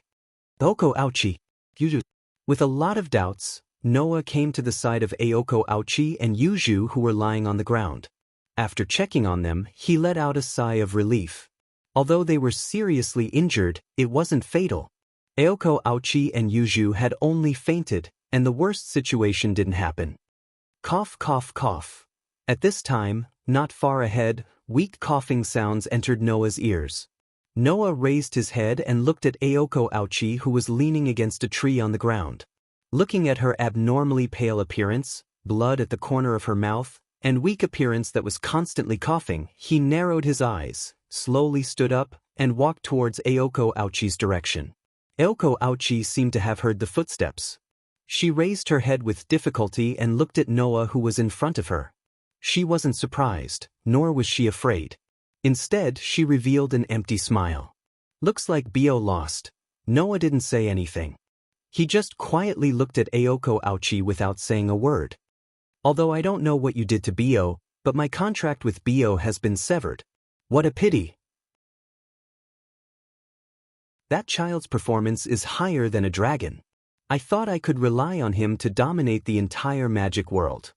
Aoko Aochi, Yuju. With a lot of doubts, Noah came to the side of Aoko Aochi and Yuju who were lying on the ground. After checking on them, he let out a sigh of relief. Although they were seriously injured, it wasn't fatal. Aoko Aochi and Yuju had only fainted, and the worst situation didn't happen. Cough, cough, cough. At this time, not far ahead, weak coughing sounds entered Noah's ears. Noah raised his head and looked at Aoko Aochi, who was leaning against a tree on the ground. Looking at her abnormally pale appearance, blood at the corner of her mouth, and weak appearance that was constantly coughing, he narrowed his eyes, slowly stood up, and walked towards Aoko Aochi's direction. Aoko Aochi seemed to have heard the footsteps. She raised her head with difficulty and looked at Noah, who was in front of her. She wasn't surprised, nor was she afraid. Instead, she revealed an empty smile. Looks like Bio lost. Noah didn't say anything. He just quietly looked at Aoko Aochi without saying a word. Although I don't know what you did to Bio, but my contract with Bio has been severed. What a pity. That child's performance is higher than a dragon. I thought I could rely on him to dominate the entire magic world.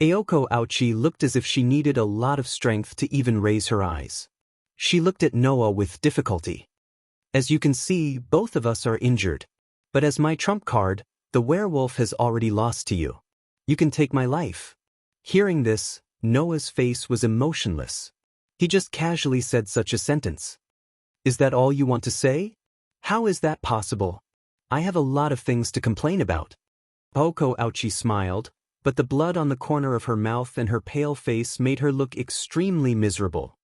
Aoko Aochi looked as if she needed a lot of strength to even raise her eyes. She looked at Noah with difficulty. As you can see, both of us are injured. But as my trump card, the werewolf has already lost to you. You can take my life. Hearing this, Noah's face was emotionless. He just casually said such a sentence. Is that all you want to say? How is that possible? I have a lot of things to complain about. Aoko Aochi smiled, but the blood on the corner of her mouth and her pale face made her look extremely miserable.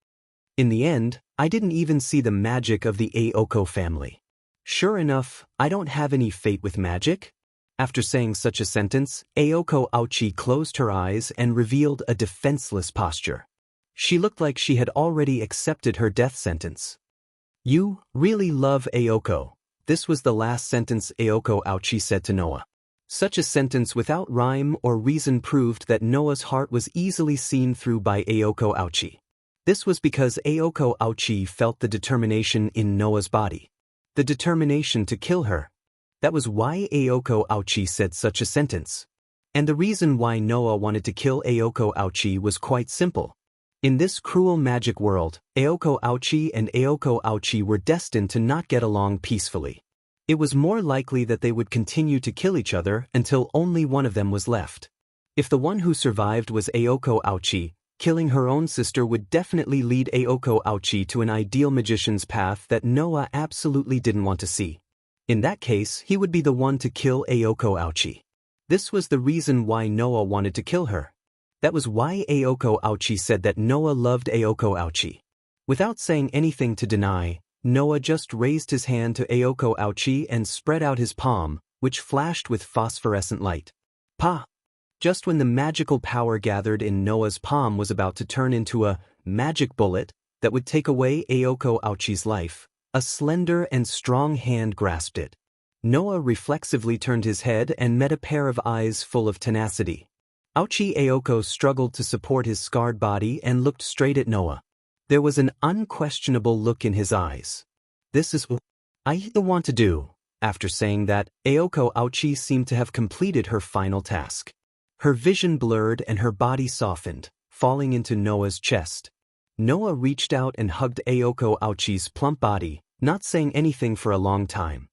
In the end, I didn't even see the magic of the Aoko family. Sure enough, I don't have any fate with magic. After saying such a sentence, Aoko Aochi closed her eyes and revealed a defenseless posture. She looked like she had already accepted her death sentence. You really love Aoko. This was the last sentence Aoko Aochi said to Noah. Such a sentence without rhyme or reason proved that Noah's heart was easily seen through by Aoko Aochi. This was because Aoko Aochi felt the determination in Noah's body. The determination to kill her. That was why Aoko Aochi said such a sentence. And the reason why Noah wanted to kill Aoko Aochi was quite simple. In this cruel magic world, Aoko Aochi and Aoko Aochi were destined to not get along peacefully. It was more likely that they would continue to kill each other until only one of them was left. If the one who survived was Aoko Aochi, killing her own sister would definitely lead Aoko Aochi to an ideal magician's path that Noah absolutely didn't want to see. In that case, he would be the one to kill Aoko Aochi. This was the reason why Noah wanted to kill her. That was why Aoko Aochi said that Noah loved Aoko Aochi. Without saying anything to deny, Noah just raised his hand to Aoko Aochi and spread out his palm, which flashed with phosphorescent light. Pa! Just when the magical power gathered in Noah's palm was about to turn into a magic bullet that would take away Aoko Aochi's life, a slender and strong hand grasped it. Noah reflexively turned his head and met a pair of eyes full of tenacity. Aochi Aoko struggled to support his scarred body and looked straight at Noah. There was an unquestionable look in his eyes. This is what I want to do. After saying that, Aoko Aochi seemed to have completed her final task. Her vision blurred and her body softened, falling into Noah's chest. Noah reached out and hugged Aoko Aochi's plump body, not saying anything for a long time.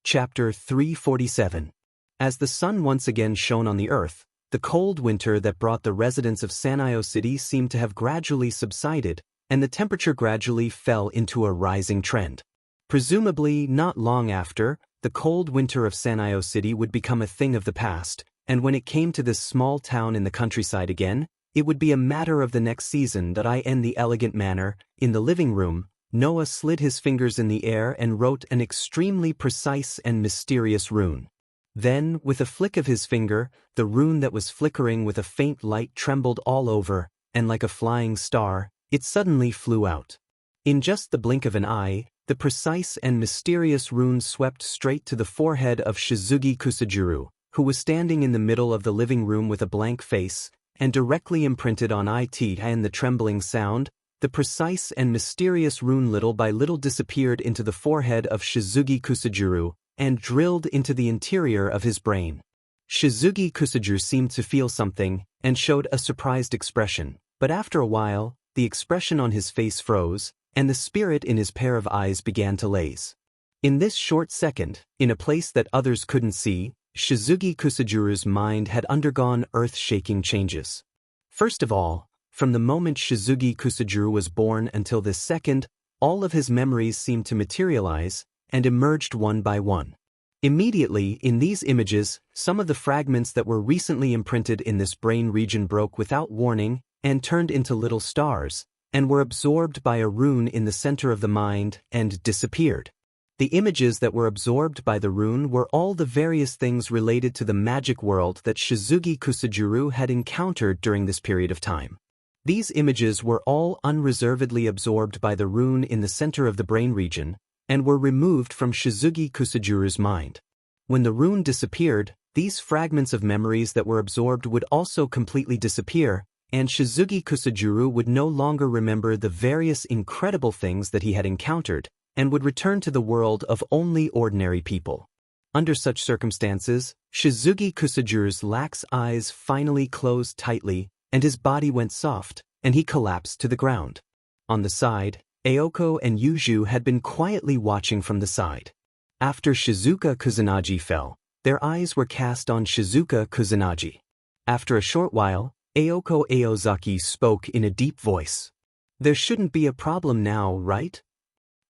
Chapter 347. As the sun once again shone on the earth, the cold winter that brought the residents of Sanyo City seemed to have gradually subsided, and the temperature gradually fell into a rising trend. Presumably, not long after, the cold winter of Sanyo City would become a thing of the past, and when it came to this small town in the countryside again, it would be a matter of the next season that I end the elegant manner. In the living room, Noah slid his fingers in the air and wrote an extremely precise and mysterious rune. Then, with a flick of his finger, the rune that was flickering with a faint light trembled all over, and like a flying star, it suddenly flew out. In just the blink of an eye, the precise and mysterious rune swept straight to the forehead of Shizugi Kusajuru, who was standing in the middle of the living room with a blank face, and directly imprinted on it and the trembling sound, the precise and mysterious rune little by little disappeared into the forehead of Shizugi Kusajuru, and drilled into the interior of his brain. Shizugi Kusajuru seemed to feel something, and showed a surprised expression, but after a while, the expression on his face froze, and the spirit in his pair of eyes began to laze. In this short second, in a place that others couldn't see, Shizugi Kusajuru's mind had undergone earth-shaking changes. First of all, from the moment Shizugi Kusajuru was born until this second, all of his memories seemed to materialize, and emerged one by one. Immediately, in these images, some of the fragments that were recently imprinted in this brain region broke without warning, and turned into little stars, and were absorbed by a rune in the center of the mind, and disappeared. The images that were absorbed by the rune were all the various things related to the magic world that Shizugi Kusajuru had encountered during this period of time. These images were all unreservedly absorbed by the rune in the center of the brain region, and were removed from Shizugi Kusajuru's mind. When the rune disappeared, these fragments of memories that were absorbed would also completely disappear, and Shizugi Kusajuru would no longer remember the various incredible things that he had encountered, and would return to the world of only ordinary people. Under such circumstances, Shizugi Kusajuru's lax eyes finally closed tightly, and his body went soft, and he collapsed to the ground. On the side, Aoko and Yuju had been quietly watching from the side. After Shizuka Kusanagi fell, their eyes were cast on Shizuka Kusanagi. After a short while, Aoko Aozaki spoke in a deep voice. "There shouldn't be a problem now, right?"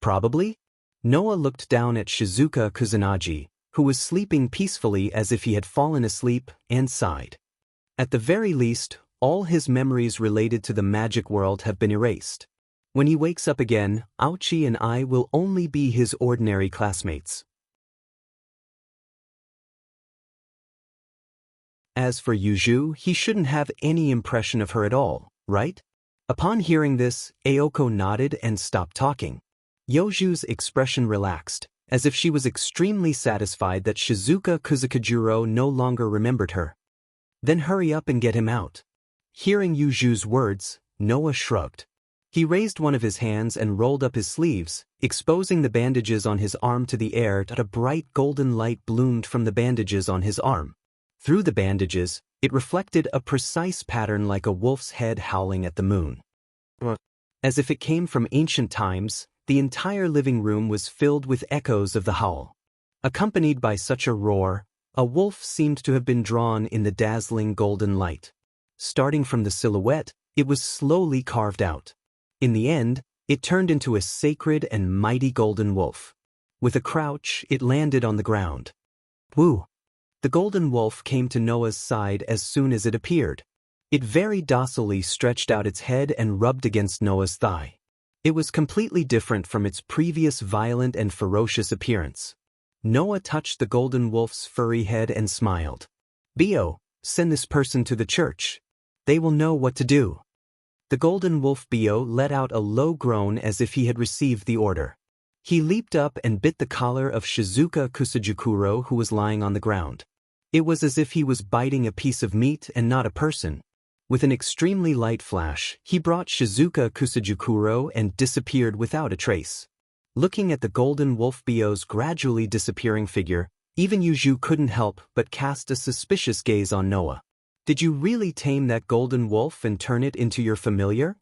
"Probably?" Noah looked down at Shizuka Kusanagi, who was sleeping peacefully as if he had fallen asleep, and sighed. "At the very least, all his memories related to the magic world have been erased. When he wakes up again, Aochi and I will only be his ordinary classmates." As for Yuju, he shouldn't have any impression of her at all, right? Upon hearing this, Aoko nodded and stopped talking. Yuju's expression relaxed, as if she was extremely satisfied that Shizuka Kusakajuro no longer remembered her. "Then hurry up and get him out." Hearing Yuju's words, Noah shrugged. He raised one of his hands and rolled up his sleeves, exposing the bandages on his arm to the air. A bright golden light bloomed from the bandages on his arm. Through the bandages, it reflected a precise pattern like a wolf's head howling at the moon. As if it came from ancient times, the entire living room was filled with echoes of the howl. Accompanied by such a roar, a wolf seemed to have been drawn in the dazzling golden light. Starting from the silhouette, it was slowly carved out. In the end, it turned into a sacred and mighty golden wolf. With a crouch, it landed on the ground. "Woo!" The golden wolf came to Noah's side as soon as it appeared. It very docilely stretched out its head and rubbed against Noah's thigh. It was completely different from its previous violent and ferocious appearance. Noah touched the golden wolf's furry head and smiled. "Bio, send this person to the church. They will know what to do." The golden wolf Bio let out a low groan as if he had received the order. He leaped up and bit the collar of Shizuka Kusajukuro, who was lying on the ground. It was as if he was biting a piece of meat and not a person. With an extremely light flash, he brought Shizuka Kusajukuro and disappeared without a trace. Looking at the golden wolf Bio's gradually disappearing figure, even Yuju couldn't help but cast a suspicious gaze on Noah. "Did you really tame that golden wolf and turn it into your familiar?"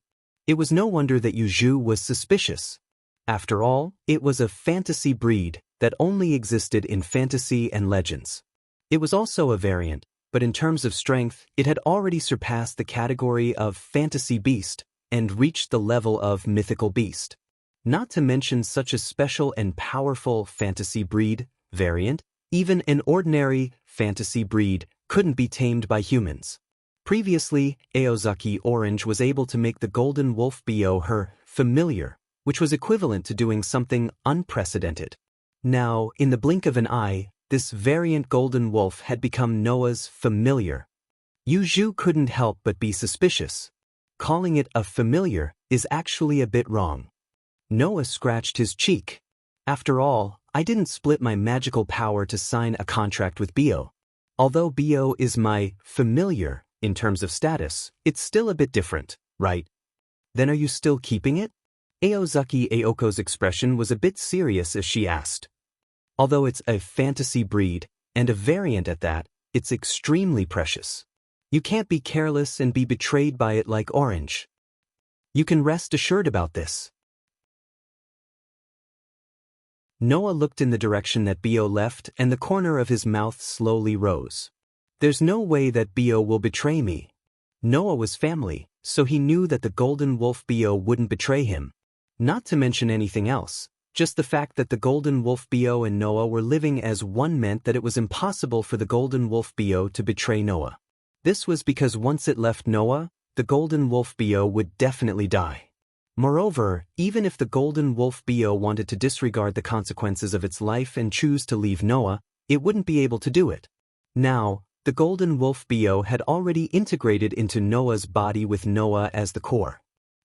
It was no wonder that Yuju was suspicious. After all, it was a fantasy breed that only existed in fantasy and legends. It was also a variant, but in terms of strength, it had already surpassed the category of fantasy beast and reached the level of mythical beast. Not to mention such a special and powerful fantasy breed variant, even an ordinary fantasy breed couldn't be tamed by humans. Previously, Aozaki Orange was able to make the golden wolf Bio her familiar, which was equivalent to doing something unprecedented. Now, in the blink of an eye, this variant golden wolf had become Noah's familiar. Yuju couldn't help but be suspicious. Calling it a familiar is actually a bit wrong. Noah scratched his cheek. After all, I didn't split my magical power to sign a contract with Bio. Although Bio is my familiar in terms of status, it's still a bit different, right? Then are you still keeping it? Aozaki Aoko's expression was a bit serious as she asked. Although it's a fantasy breed, and a variant at that, it's extremely precious. You can't be careless and be betrayed by it like Orange. You can rest assured about this. Noah looked in the direction that Bio left and the corner of his mouth slowly rose. There's no way that Bio will betray me. Noah was family, so he knew that the golden wolf Bio wouldn't betray him. Not to mention anything else, just the fact that the golden wolf Bio and Noah were living as one meant that it was impossible for the golden wolf Bio to betray Noah. This was because once it left Noah, the golden wolf Bio would definitely die. Moreover, even if the golden wolf Bio wanted to disregard the consequences of its life and choose to leave Noah, it wouldn't be able to do it. Now, the golden wolf Bio had already integrated into Noah's body with Noah as the core.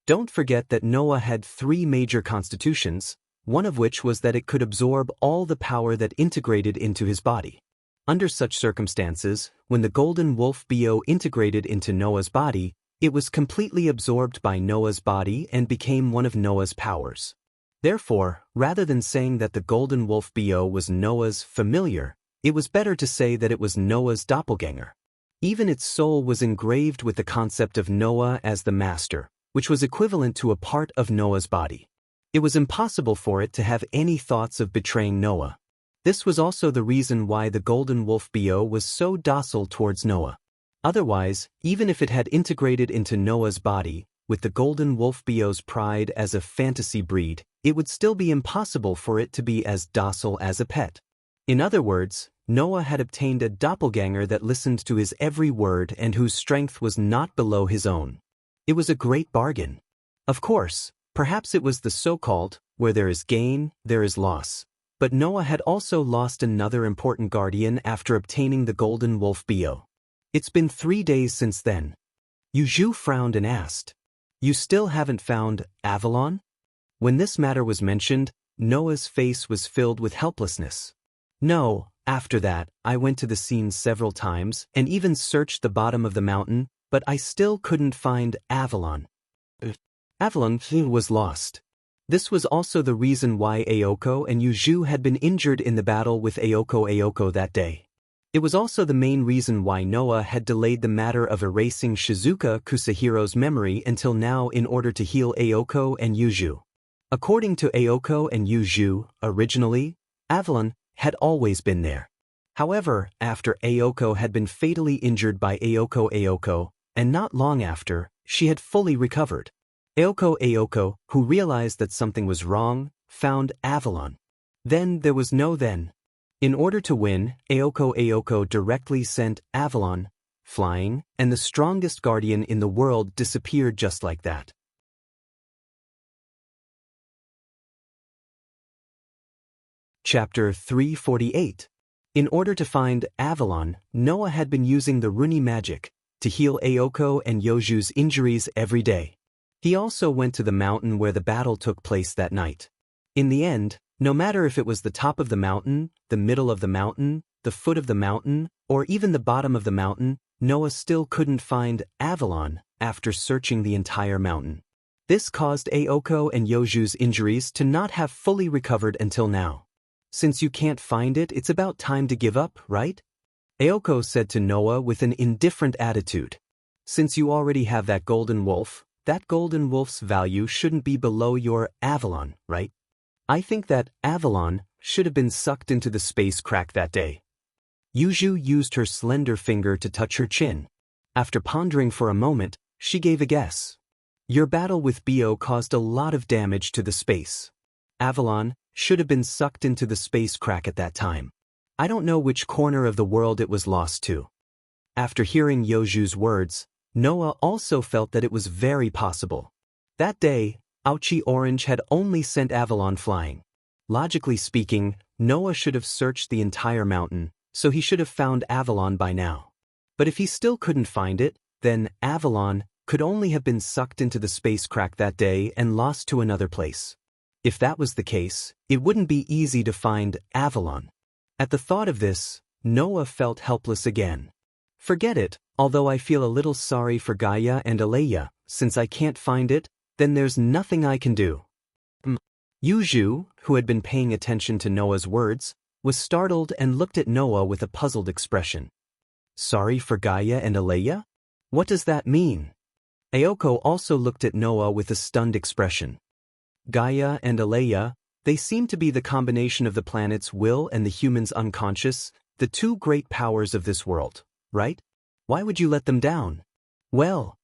Don't forget that Noah had 3 major constitutions, one of which was that it could absorb all the power that integrated into his body. Under such circumstances, when the golden wolf Bio integrated into Noah's body, it was completely absorbed by Noah's body and became one of Noah's powers. Therefore, rather than saying that the golden wolf Bio was Noah's familiar, it was better to say that it was Noah's doppelganger. Even its soul was engraved with the concept of Noah as the master, which was equivalent to a part of Noah's body. It was impossible for it to have any thoughts of betraying Noah. This was also the reason why the golden wolf Bio was so docile towards Noah. Otherwise, even if it had integrated into Noah's body, with the golden wolf Bio's pride as a fantasy breed, it would still be impossible for it to be as docile as a pet. In other words, Noah had obtained a doppelganger that listened to his every word and whose strength was not below his own. It was a great bargain. Of course, perhaps it was the so-called, where there is gain, there is loss. But Noah had also lost another important guardian after obtaining the golden wolf Bio. It's been 3 days since then. Yuju frowned and asked, "You still haven't found Avalon?" When this matter was mentioned, Noah's face was filled with helplessness. "No, after that, I went to the scene several times and even searched the bottom of the mountain, but I still couldn't find Avalon. Avalon was lost." This was also the reason why Aoko and Yuju had been injured in the battle with Aoko that day. It was also the main reason why Noah had delayed the matter of erasing Shizuka Kusahiro's memory until now in order to heal Aoko and Yuju. According to Aoko and Yuju, originally, Avalon had always been there. However, after Aoko had been fatally injured by Aoko, and not long after, she had fully recovered. Aoko, who realized that something was wrong, found Avalon. Then there was no then. In order to win, Aoko directly sent Avalon, flying, and the strongest guardian in the world disappeared just like that. Chapter 348. In order to find Avalon, Noah had been using the Runi magic to heal Aoko and Yoju's injuries every day. He also went to the mountain where the battle took place that night. In the end, no matter if it was the top of the mountain, the middle of the mountain, the foot of the mountain, or even the bottom of the mountain, Noah still couldn't find Avalon after searching the entire mountain. This caused Aoko and Yoju's injuries to not have fully recovered until now. "Since you can't find it, it's about time to give up, right?" Aoko said to Noah with an indifferent attitude. "Since you already have that golden wolf's value shouldn't be below your Avalon, right? I think that Avalon should have been sucked into the space crack that day." Yuju used her slender finger to touch her chin. After pondering for a moment, she gave a guess. "Your battle with Bio caused a lot of damage to the space. Avalon should have been sucked into the space crack at that time. I don't know which corner of the world it was lost to." After hearing Yoju's words, Noah also felt that it was very possible. That day, Ouchi Orange had only sent Avalon flying. Logically speaking, Noah should have searched the entire mountain, so he should have found Avalon by now. But if he still couldn't find it, then Avalon could only have been sucked into the space crack that day and lost to another place. If that was the case, it wouldn't be easy to find Avalon. At the thought of this, Noah felt helpless again. Forget it, although I feel a little sorry for Gaia and Aleya, since I can't find it, then there's nothing I can do. Yuju, who had been paying attention to Noah's words, was startled and looked at Noah with a puzzled expression. Sorry for Gaia and Aleya? What does that mean? Ayoko also looked at Noah with a stunned expression. Gaia and Aleya, they seem to be the combination of the planet's will and the human's unconscious, the two great powers of this world, right? Why would you let them down? Well,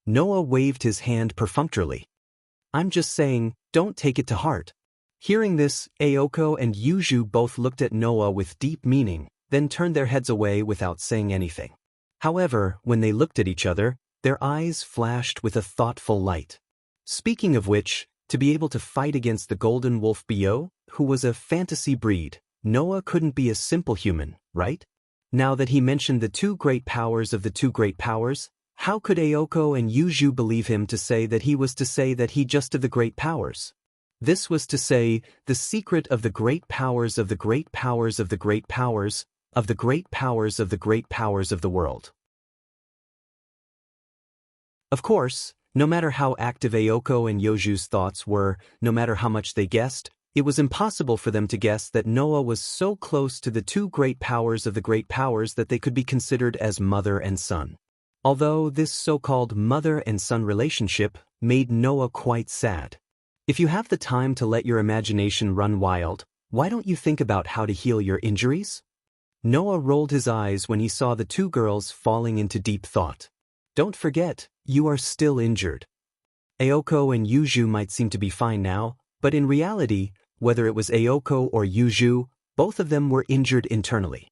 Noah waved his hand perfunctorily. I'm just saying, don't take it to heart. Hearing this, Ayoko and Yuju both looked at Noah with deep meaning, then turned their heads away without saying anything. However, when they looked at each other, their eyes flashed with a thoughtful light. Speaking of which, to be able to fight against the golden wolf Bio, who was a fantasy breed, Noah couldn't be a simple human, right? Now that he mentioned the two great powers of the two great powers, how could Ayoko and Yuju believe him to say that he was to say that he just of the great powers? This was to say, the secret of the great powers of the great powers of the great powers, of the great powers of the great powers of the world. Of course, no matter how active Ayoko and Yuju's thoughts were, no matter how much they guessed, it was impossible for them to guess that Noah was so close to the two great powers of the great powers that they could be considered as mother and son. Although this so-called mother and son relationship made Noah quite sad. If you have the time to let your imagination run wild, why don't you think about how to heal your injuries? Noah rolled his eyes when he saw the two girls falling into deep thought. Don't forget, you are still injured. Ayoko and Yuju might seem to be fine now, but in reality, whether it was Ayoko or Yuju, both of them were injured internally.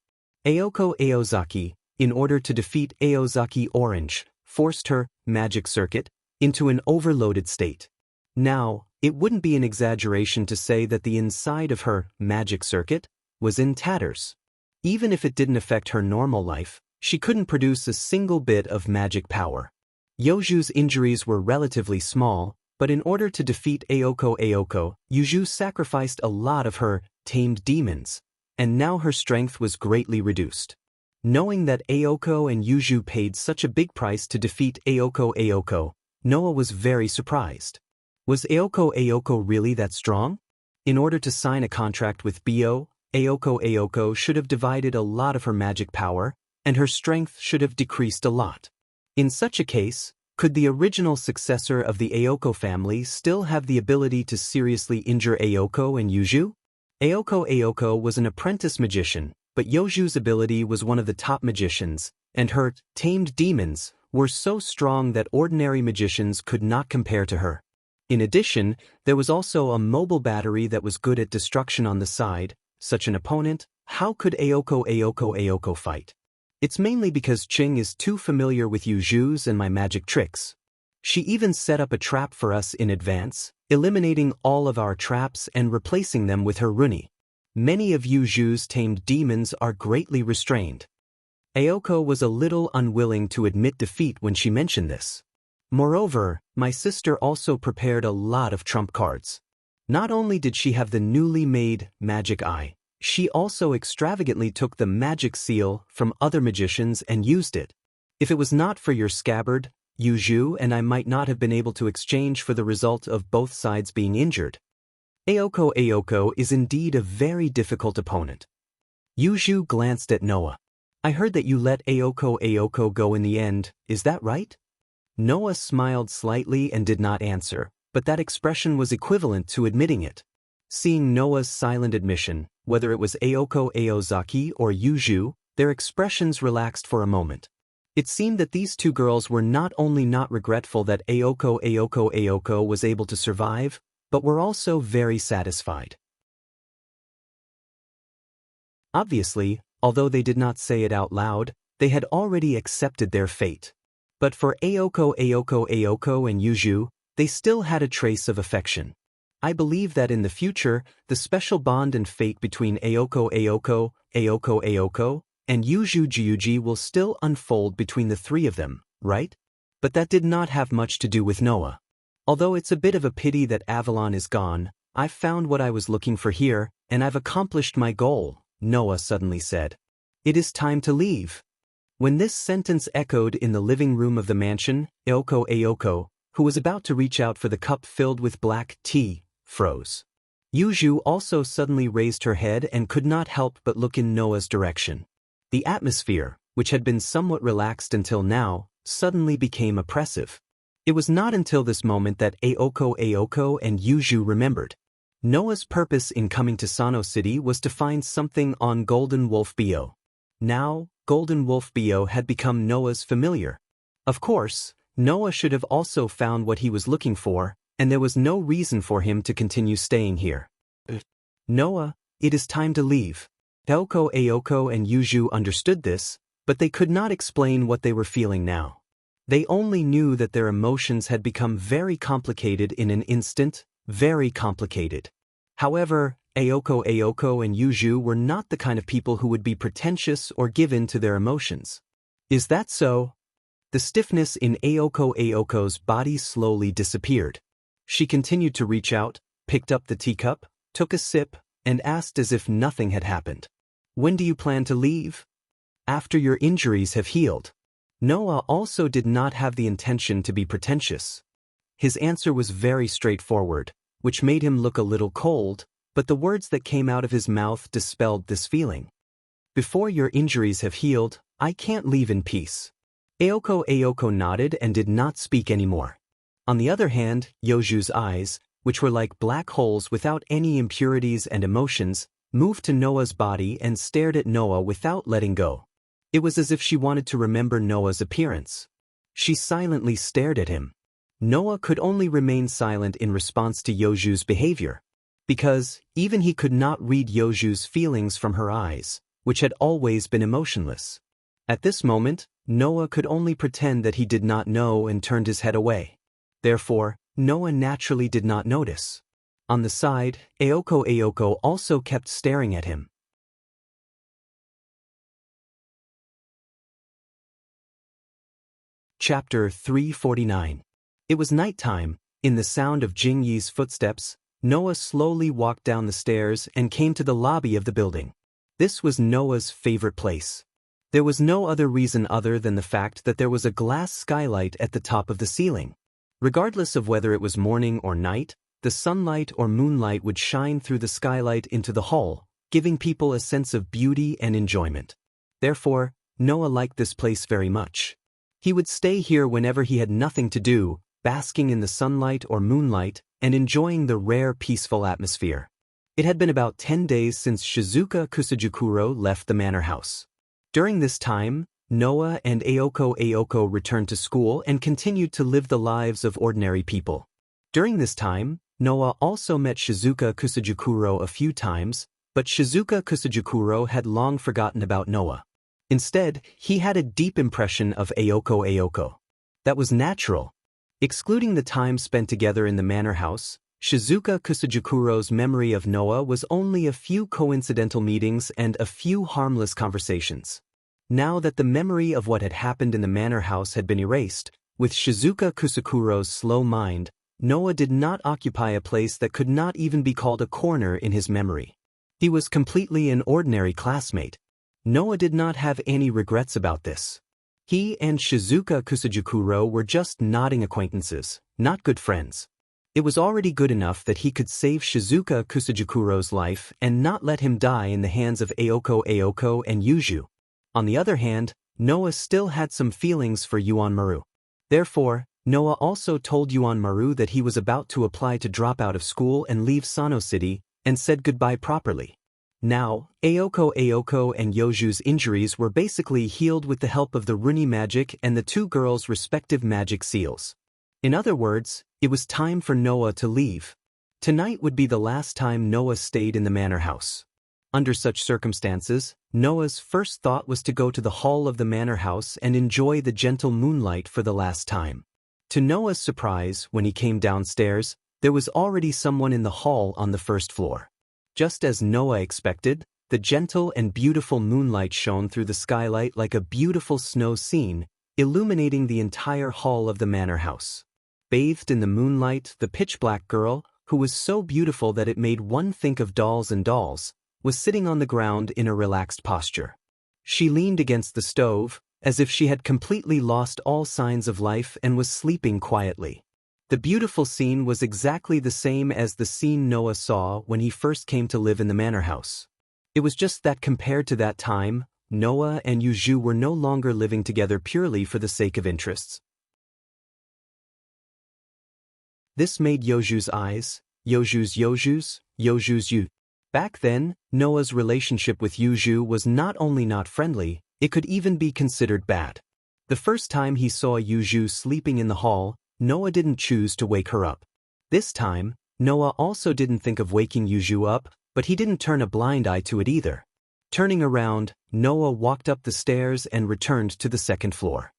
Ayoko Aozaki, in order to defeat Aozaki Orange, forced her magic circuit into an overloaded state. Now, it wouldn't be an exaggeration to say that the inside of her magic circuit was in tatters. Even if it didn't affect her normal life, she couldn't produce a single bit of magic power. Yuju's injuries were relatively small, but in order to defeat Ayoko, Yuju sacrificed a lot of her tamed demons, and now her strength was greatly reduced. Knowing that Ayoko and Yuju paid such a big price to defeat Ayoko, Noah was very surprised. Was Ayoko really that strong? In order to sign a contract with Bio, Ayoko should have divided a lot of her magic power, and her strength should have decreased a lot. In such a case, could the original successor of the Ayoko family still have the ability to seriously injure Ayoko and Yuju? Ayoko was an apprentice magician, but Yuju's ability was one of the top magicians, and her tamed demons were so strong that ordinary magicians could not compare to her. In addition, there was also a mobile battery that was good at destruction on the side. Such an opponent, how could Ayoko fight? It's mainly because Ching is too familiar with Yuju's and my magic tricks. She even set up a trap for us in advance, eliminating all of our traps and replacing them with her runi. Many of Yuju's tamed demons are greatly restrained. Ayoko was a little unwilling to admit defeat when she mentioned this. Moreover, my sister also prepared a lot of trump cards. Not only did she have the newly made magic eye, she also extravagantly took the magic seal from other magicians and used it. If it was not for your scabbard, Yuju and I might not have been able to exchange for the result of both sides being injured. Ayoko is indeed a very difficult opponent. Yuju glanced at Noah. I heard that you let Ayoko go in the end, is that right? Noah smiled slightly and did not answer, but that expression was equivalent to admitting it. Seeing Noah's silent admission, whether it was Ayoko Aozaki or Yuju, their expressions relaxed for a moment. It seemed that these two girls were not only not regretful that Ayoko was able to survive, but were also very satisfied. Obviously, although they did not say it out loud, they had already accepted their fate. But for Ayoko and Yuju, they still had a trace of affection. I believe that in the future, the special bond and fate between Aoko, and Yuju Gyuji will still unfold between the three of them, right? But that did not have much to do with Noah. Although it's a bit of a pity that Avalon is gone, I've found what I was looking for here, and I've accomplished my goal, Noah suddenly said. It is time to leave. When this sentence echoed in the living room of the mansion, Aoko, who was about to reach out for the cup filled with black tea, froze. Yuju also suddenly raised her head and could not help but look in Noah's direction. The atmosphere, which had been somewhat relaxed until now, suddenly became oppressive. It was not until this moment that Aoko and Yuju remembered. Noah's purpose in coming to Sano City was to find something on Golden Wolf Bio. Now, Golden Wolf Bio had become Noah's familiar. Of course, Noah should have also found what he was looking for, and there was no reason for him to continue staying here. Noah, it is time to leave. Aoko and Yuju understood this, but they could not explain what they were feeling now. They only knew that their emotions had become very complicated in an instant, very complicated. However, Aoko and Yuju were not the kind of people who would be pretentious or given to their emotions. Is that so? The stiffness in Aoko's body slowly disappeared. She continued to reach out, picked up the teacup, took a sip, and asked as if nothing had happened. When do you plan to leave? After your injuries have healed. Noah also did not have the intention to be pretentious. His answer was very straightforward, which made him look a little cold, but the words that came out of his mouth dispelled this feeling. Before your injuries have healed, I can't leave in peace. Aoko nodded and did not speak anymore. On the other hand, Yuju's eyes, which were like black holes without any impurities and emotions, moved to Noah's body and stared at Noah without letting go. It was as if she wanted to remember Noah's appearance. She silently stared at him. Noah could only remain silent in response to Yuju's behavior, because even he could not read Yuju's feelings from her eyes, which had always been emotionless. At this moment, Noah could only pretend that he did not know and turned his head away. Therefore, Noah naturally did not notice. On the side, Aoko also kept staring at him. Chapter 349. It was nighttime. In the sound of Jingyi's footsteps, Noah slowly walked down the stairs and came to the lobby of the building. This was Noah's favorite place. There was no other reason other than the fact that there was a glass skylight at the top of the ceiling. Regardless of whether it was morning or night, the sunlight or moonlight would shine through the skylight into the hall, giving people a sense of beauty and enjoyment. Therefore, Noah liked this place very much. He would stay here whenever he had nothing to do, basking in the sunlight or moonlight, and enjoying the rare peaceful atmosphere. It had been about 10 days since Shizuka Kusajikuro left the manor house. During this time, Noah and Aoko returned to school and continued to live the lives of ordinary people. During this time, Noah also met Shizuka Kusajikuro a few times, but Shizuka Kusajikuro had long forgotten about Noah. Instead, he had a deep impression of Aoko. That was natural. Excluding the time spent together in the manor house, Shizuka Kusajikuro's memory of Noah was only a few coincidental meetings and a few harmless conversations. Now that the memory of what had happened in the manor house had been erased, with Shizuka Kusakuro's slow mind, Noah did not occupy a place that could not even be called a corner in his memory. He was completely an ordinary classmate. Noah did not have any regrets about this. He and Shizuka Kusajikuro were just nodding acquaintances, not good friends. It was already good enough that he could save Shizuka Kusajikuro's life and not let him die in the hands of Aoko and Yuju. On the other hand, Noah still had some feelings for Yuan Maru. Therefore, Noah also told Yuan Maru that he was about to apply to drop out of school and leave Sano City, and said goodbye properly. Now, Aoko and Yuju's injuries were basically healed with the help of the Runi magic and the two girls' respective magic seals. In other words, it was time for Noah to leave. Tonight would be the last time Noah stayed in the manor house. Under such circumstances, Noah's first thought was to go to the hall of the manor house and enjoy the gentle moonlight for the last time. To Noah's surprise, when he came downstairs, There was already someone in the hall on the first floor. Just as Noah expected, the gentle and beautiful moonlight shone through the skylight like a beautiful snow scene, illuminating the entire hall of the manor house. Bathed in the moonlight, the pitch-black girl, who was so beautiful that it made one think of dolls and dolls, was sitting on the ground in a relaxed posture. She leaned against the stove, as if she had completely lost all signs of life and was sleeping quietly. The beautiful scene was exactly the same as the scene Noah saw when he first came to live in the manor house. It was just that compared to that time, Noah and Yuju were no longer living together purely for the sake of interests. This made Yoju's eyes, Yoju's Yu. Back then, Noah's relationship with Yuju was not only not friendly, it could even be considered bad. The first time he saw Yuju sleeping in the hall, Noah didn't choose to wake her up. This time, Noah also didn't think of waking Yuju up, but he didn't turn a blind eye to it either. Turning around, Noah walked up the stairs and returned to the second floor.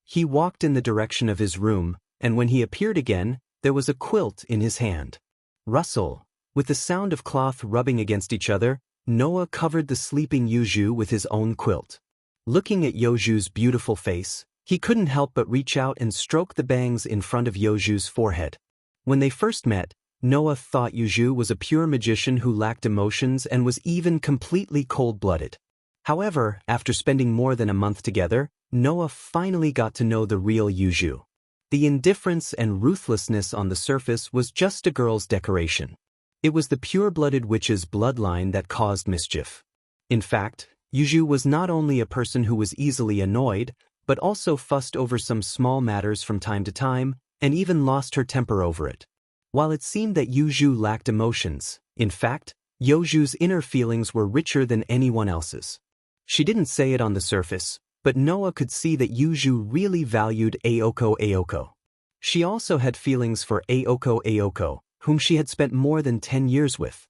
He walked in the direction of his room, and when he appeared again, there was a quilt in his hand. Rustle. With the sound of cloth rubbing against each other, Noah covered the sleeping Yuju with his own quilt. Looking at Yoju's beautiful face, he couldn't help but reach out and stroke the bangs in front of Yoju's forehead. When they first met, Noah thought Yuju was a pure magician who lacked emotions and was even completely cold-blooded. However, after spending more than a month together, Noah finally got to know the real Yuju. The indifference and ruthlessness on the surface was just a girl's decoration. It was the pure-blooded witch's bloodline that caused mischief. In fact, Yuju was not only a person who was easily annoyed, but also fussed over some small matters from time to time, and even lost her temper over it. While it seemed that Yuju lacked emotions, in fact, Yoju's inner feelings were richer than anyone else's. She didn't say it on the surface, but Noah could see that Yuju really valued Aoko. She also had feelings for Aoko, whom she had spent more than 10 years with.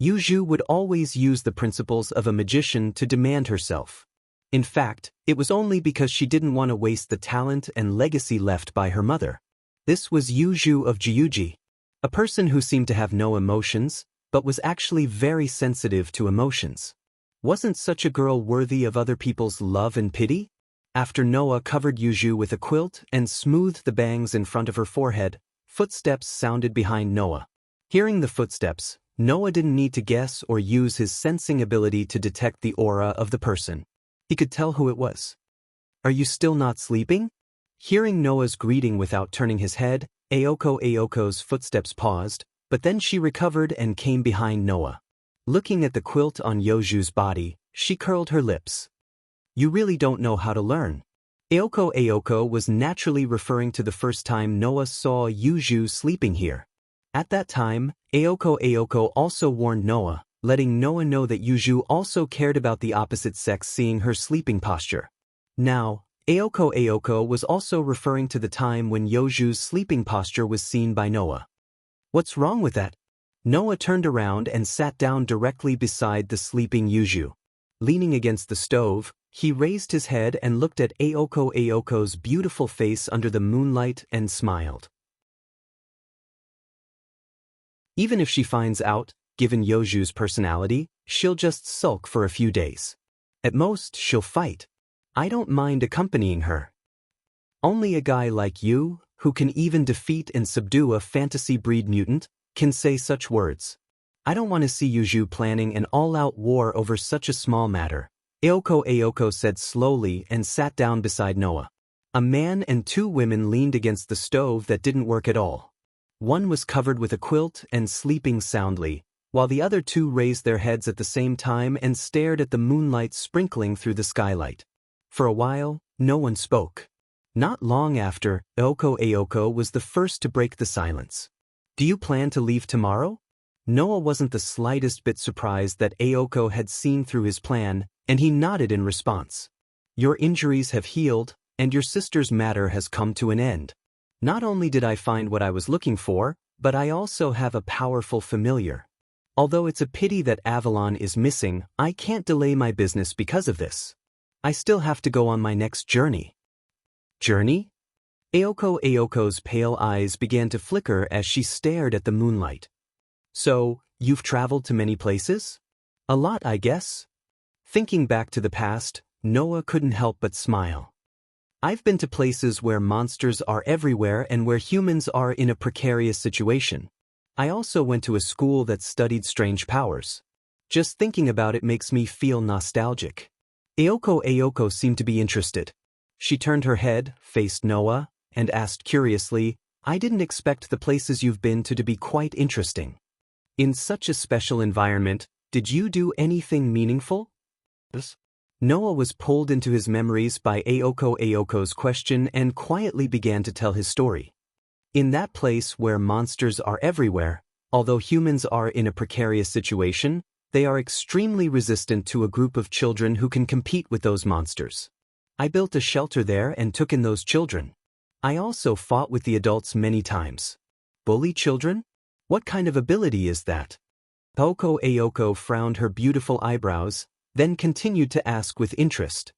Yuju would always use the principles of a magician to demand herself. In fact, it was only because she didn't want to waste the talent and legacy left by her mother. This was Yuju of Gyuji, a person who seemed to have no emotions, but was actually very sensitive to emotions. Wasn't such a girl worthy of other people's love and pity? After Noah covered Yuju with a quilt and smoothed the bangs in front of her forehead, footsteps sounded behind Noah. Hearing the footsteps, Noah didn't need to guess or use his sensing ability to detect the aura of the person. He could tell who it was. "Are you still not sleeping?" Hearing Noah's greeting without turning his head, Aoko's footsteps paused, but then she recovered and came behind Noah. Looking at the quilt on Yoju's body, she curled her lips. "You really don't know how to learn." Aoko was naturally referring to the first time Noah saw Yuju sleeping here. At that time, Aoko also warned Noah, letting Noah know that Yuju also cared about the opposite sex seeing her sleeping posture. Now, Aoko was also referring to the time when Yoju's sleeping posture was seen by Noah. "What's wrong with that?" Noah turned around and sat down directly beside the sleeping Yuju. Leaning against the stove, he raised his head and looked at Aoko's beautiful face under the moonlight and smiled. Even if she finds out, given Yoju's personality, she'll just sulk for a few days. At most, she'll fight. I don't mind accompanying her. Only a guy like you, who can even defeat and subdue a fantasy breed mutant, can say such words. I don't want to see Yuju planning an all-out war over such a small matter, Aoko said slowly and sat down beside Noah. A man and two women leaned against the stove that didn't work at all. One was covered with a quilt and sleeping soundly, while the other two raised their heads at the same time and stared at the moonlight sprinkling through the skylight. For a while, no one spoke. Not long after, Aoko was the first to break the silence. "Do you plan to leave tomorrow?" Noah wasn't the slightest bit surprised that Aoko had seen through his plan, and he nodded in response. "Your injuries have healed, and your sister's matter has come to an end. Not only did I find what I was looking for, but I also have a powerful familiar. Although it's a pity that Avalon is missing, I can't delay my business because of this. I still have to go on my next journey." "Journey?" Aoko's pale eyes began to flicker as she stared at the moonlight. So, you've traveled to many places? A lot, I guess. Thinking back to the past, Noah couldn't help but smile. I've been to places where monsters are everywhere and where humans are in a precarious situation. I also went to a school that studied strange powers. Just thinking about it makes me feel nostalgic. Aoko seemed to be interested. She turned her head, faced Noah, and asked curiously, I didn't expect the places you've been to be quite interesting. In such a special environment, did you do anything meaningful? Noah was pulled into his memories by Aoko's question and quietly began to tell his story. In that place where monsters are everywhere, although humans are in a precarious situation, they are extremely resistant to a group of children who can compete with those monsters. I built a shelter there and took in those children. I also fought with the adults many times. Bully children? What kind of ability is that? Aoko frowned her beautiful eyebrows, then continued to ask with interest.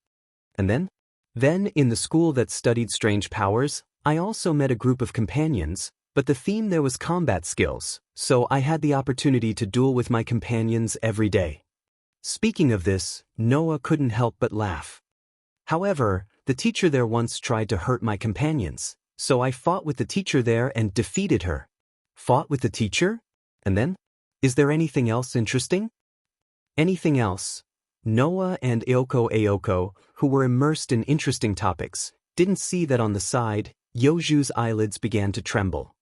And then? Then, in the school that studied strange powers, I also met a group of companions, but the theme there was combat skills, so I had the opportunity to duel with my companions every day. Speaking of this, Noah couldn't help but laugh. However, the teacher there once tried to hurt my companions, so I fought with the teacher there and defeated her. Fought with the teacher? And then? Is there anything else interesting? Anything else? Noah and Aoko, who were immersed in interesting topics, didn't see that on the side, Yoju's eyelids began to tremble.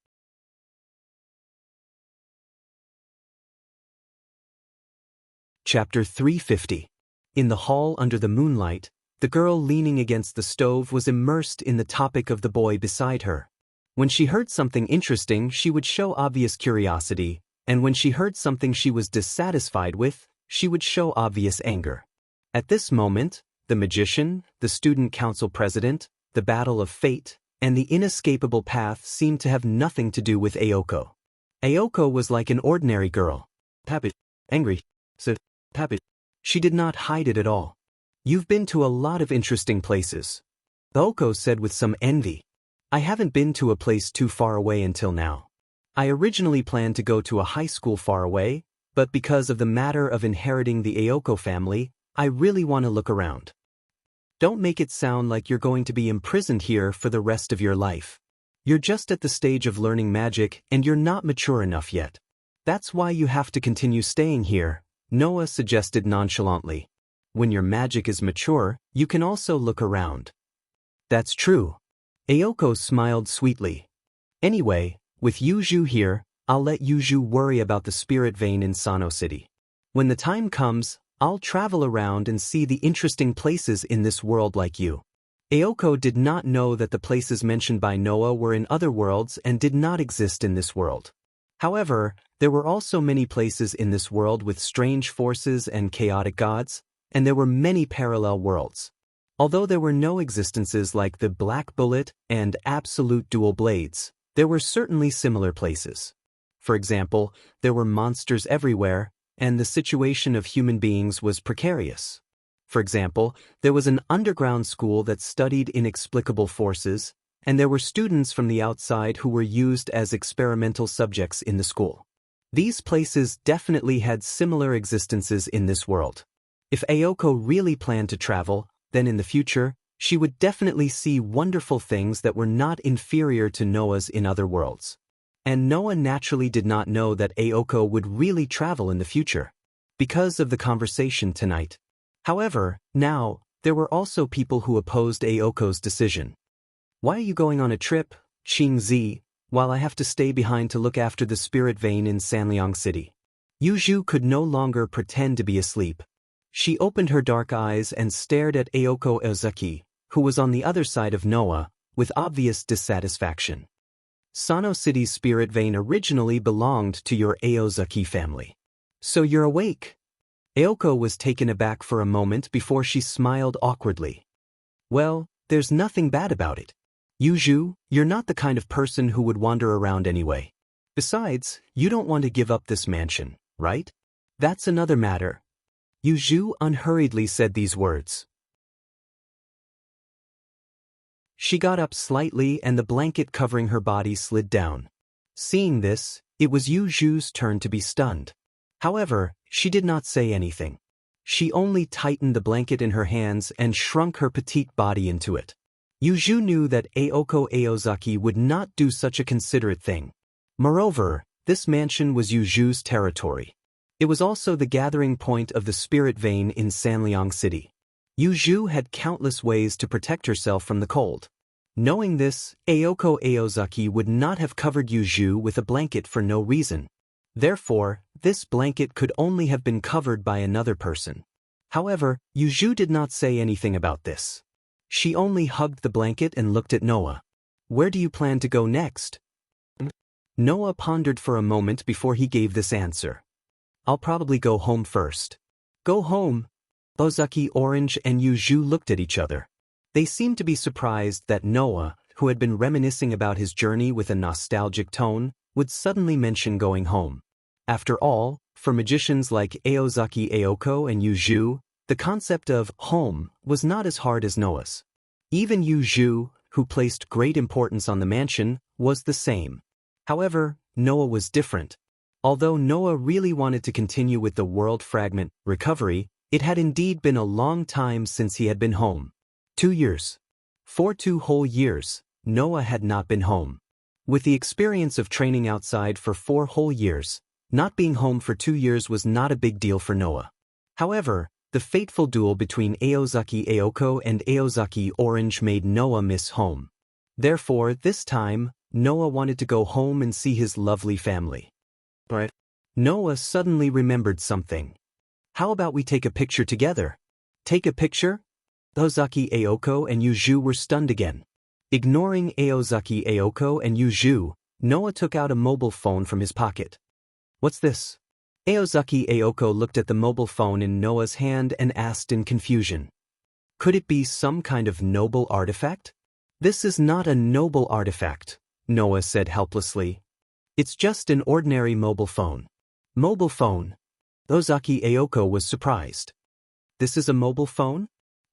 Chapter 350. In the hall under the moonlight, the girl leaning against the stove was immersed in the topic of the boy beside her. When she heard something interesting, she would show obvious curiosity, and when she heard something she was dissatisfied with, she would show obvious anger. At this moment, the magician, the student council president, the battle of fate, and the inescapable path seemed to have nothing to do with Aoko. Aoko was like an ordinary girl. Angry. She did not hide it at all. You've been to a lot of interesting places. Aoko said with some envy. I haven't been to a place too far away until now. I originally planned to go to a high school far away, but because of the matter of inheriting the Aoko family, I really want to look around. Don't make it sound like you're going to be imprisoned here for the rest of your life. You're just at the stage of learning magic and you're not mature enough yet. That's why you have to continue staying here, Noah suggested nonchalantly. When your magic is mature, you can also look around. That's true. Aoko smiled sweetly. Anyway, with Yuju here, I'll let Yuju worry about the spirit vein in Sano City. When the time comes, I'll travel around and see the interesting places in this world like you. Aoko did not know that the places mentioned by Noah were in other worlds and did not exist in this world. However, there were also many places in this world with strange forces and chaotic gods, and there were many parallel worlds. Although there were no existences like the Black Bullet and Absolute Dual Blades, there were certainly similar places. For example, there were monsters everywhere, and the situation of human beings was precarious. For example, there was an underground school that studied inexplicable forces, and there were students from the outside who were used as experimental subjects in the school. These places definitely had similar existences in this world. If Aoko really planned to travel, then in the future, she would definitely see wonderful things that were not inferior to Noah's in other worlds. And Noah naturally did not know that Aoko would really travel in the future, because of the conversation tonight. However, now, there were also people who opposed Aoko's decision. Why are you going on a trip, Qingzi, while I have to stay behind to look after the spirit vein in Sanliang City? Yuju could no longer pretend to be asleep. She opened her dark eyes and stared at Aoko Ozaki, who was on the other side of Noah, with obvious dissatisfaction. Sano City's spirit vein originally belonged to your Aozaki family. So you're awake? Aoko was taken aback for a moment before she smiled awkwardly. Well, there's nothing bad about it. Yuju, you're not the kind of person who would wander around anyway. Besides, you don't want to give up this mansion, right? That's another matter. Yuju unhurriedly said these words. She got up slightly and the blanket covering her body slid down. Seeing this, it was Yu Zhu's turn to be stunned. However, she did not say anything. She only tightened the blanket in her hands and shrunk her petite body into it. Yu Zhu knew that Aoko Aozaki would not do such a considerate thing. Moreover, this mansion was Yu Zhu's territory. It was also the gathering point of the spirit vein in Sanliang City. Yu Zhu had countless ways to protect herself from the cold. Knowing this, Aoko Aozaki would not have covered Yu Zhu with a blanket for no reason. Therefore, this blanket could only have been covered by another person. However, Yu Zhu did not say anything about this. She only hugged the blanket and looked at Noah. "Where do you plan to go next?" Noah pondered for a moment before he gave this answer. "I'll probably go home first." "Go home?" Ozaki, Orange, and Yu Zhu looked at each other. They seemed to be surprised that Noah, who had been reminiscing about his journey with a nostalgic tone, would suddenly mention going home. After all, for magicians like Aozaki Aoko and Yu Zhu, the concept of home was not as hard as Noah's. Even Yu Zhu, who placed great importance on the mansion, was the same. However, Noah was different. Although Noah really wanted to continue with the world fragment recovery, it had indeed been a long time since he had been home. 2 years. For 2 whole years, Noah had not been home. With the experience of training outside for 4 whole years, not being home for 2 years was not a big deal for Noah. However, the fateful duel between Aozaki Aoko and Aozaki Orange made Noah miss home. Therefore, this time, Noah wanted to go home and see his lovely family. But Noah suddenly remembered something. "How about we take a picture together?" "Take a picture?" Aozaki Aoko and Yu Zhu were stunned again. Ignoring Aozaki Aoko and Yu Zhu, Noah took out a mobile phone from his pocket. "What's this?" Aozaki Aoko looked at the mobile phone in Noah's hand and asked in confusion. "Could it be some kind of noble artifact?" "This is not a noble artifact," Noah said helplessly. "It's just an ordinary mobile phone." "Mobile phone?" Aozaki Aoko was surprised. "This is a mobile phone?"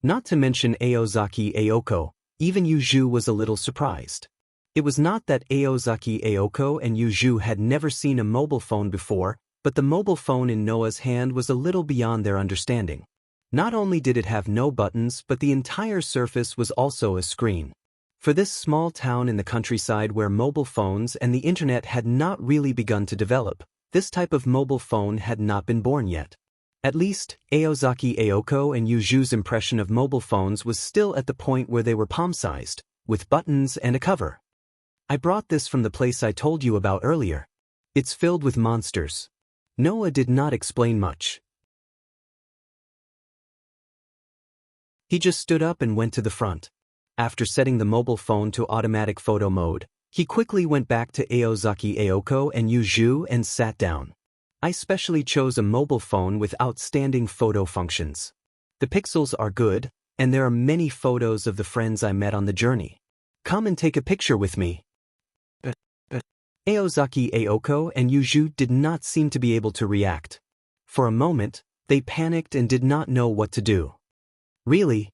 Not to mention Aozaki Aoko, even Yu Zhu was a little surprised. It was not that Aozaki Aoko and Yu Zhu had never seen a mobile phone before, but the mobile phone in Noah's hand was a little beyond their understanding. Not only did it have no buttons, but the entire surface was also a screen. For this small town in the countryside where mobile phones and the internet had not really begun to develop, this type of mobile phone had not been born yet. At least, Aozaki Aoko and Yu Zhu's impression of mobile phones was still at the point where they were palm-sized, with buttons and a cover. "I brought this from the place I told you about earlier. It's filled with monsters." Noah did not explain much. He just stood up and went to the front. After setting the mobile phone to automatic photo mode, he quickly went back to Aozaki Aoko and Yu Zhu and sat down. "I specially chose a mobile phone with outstanding photo functions. The pixels are good, and there are many photos of the friends I met on the journey. Come and take a picture with me." Aozaki Aoko and Yu Zhu did not seem to be able to react. For a moment, they panicked and did not know what to do. "Really?"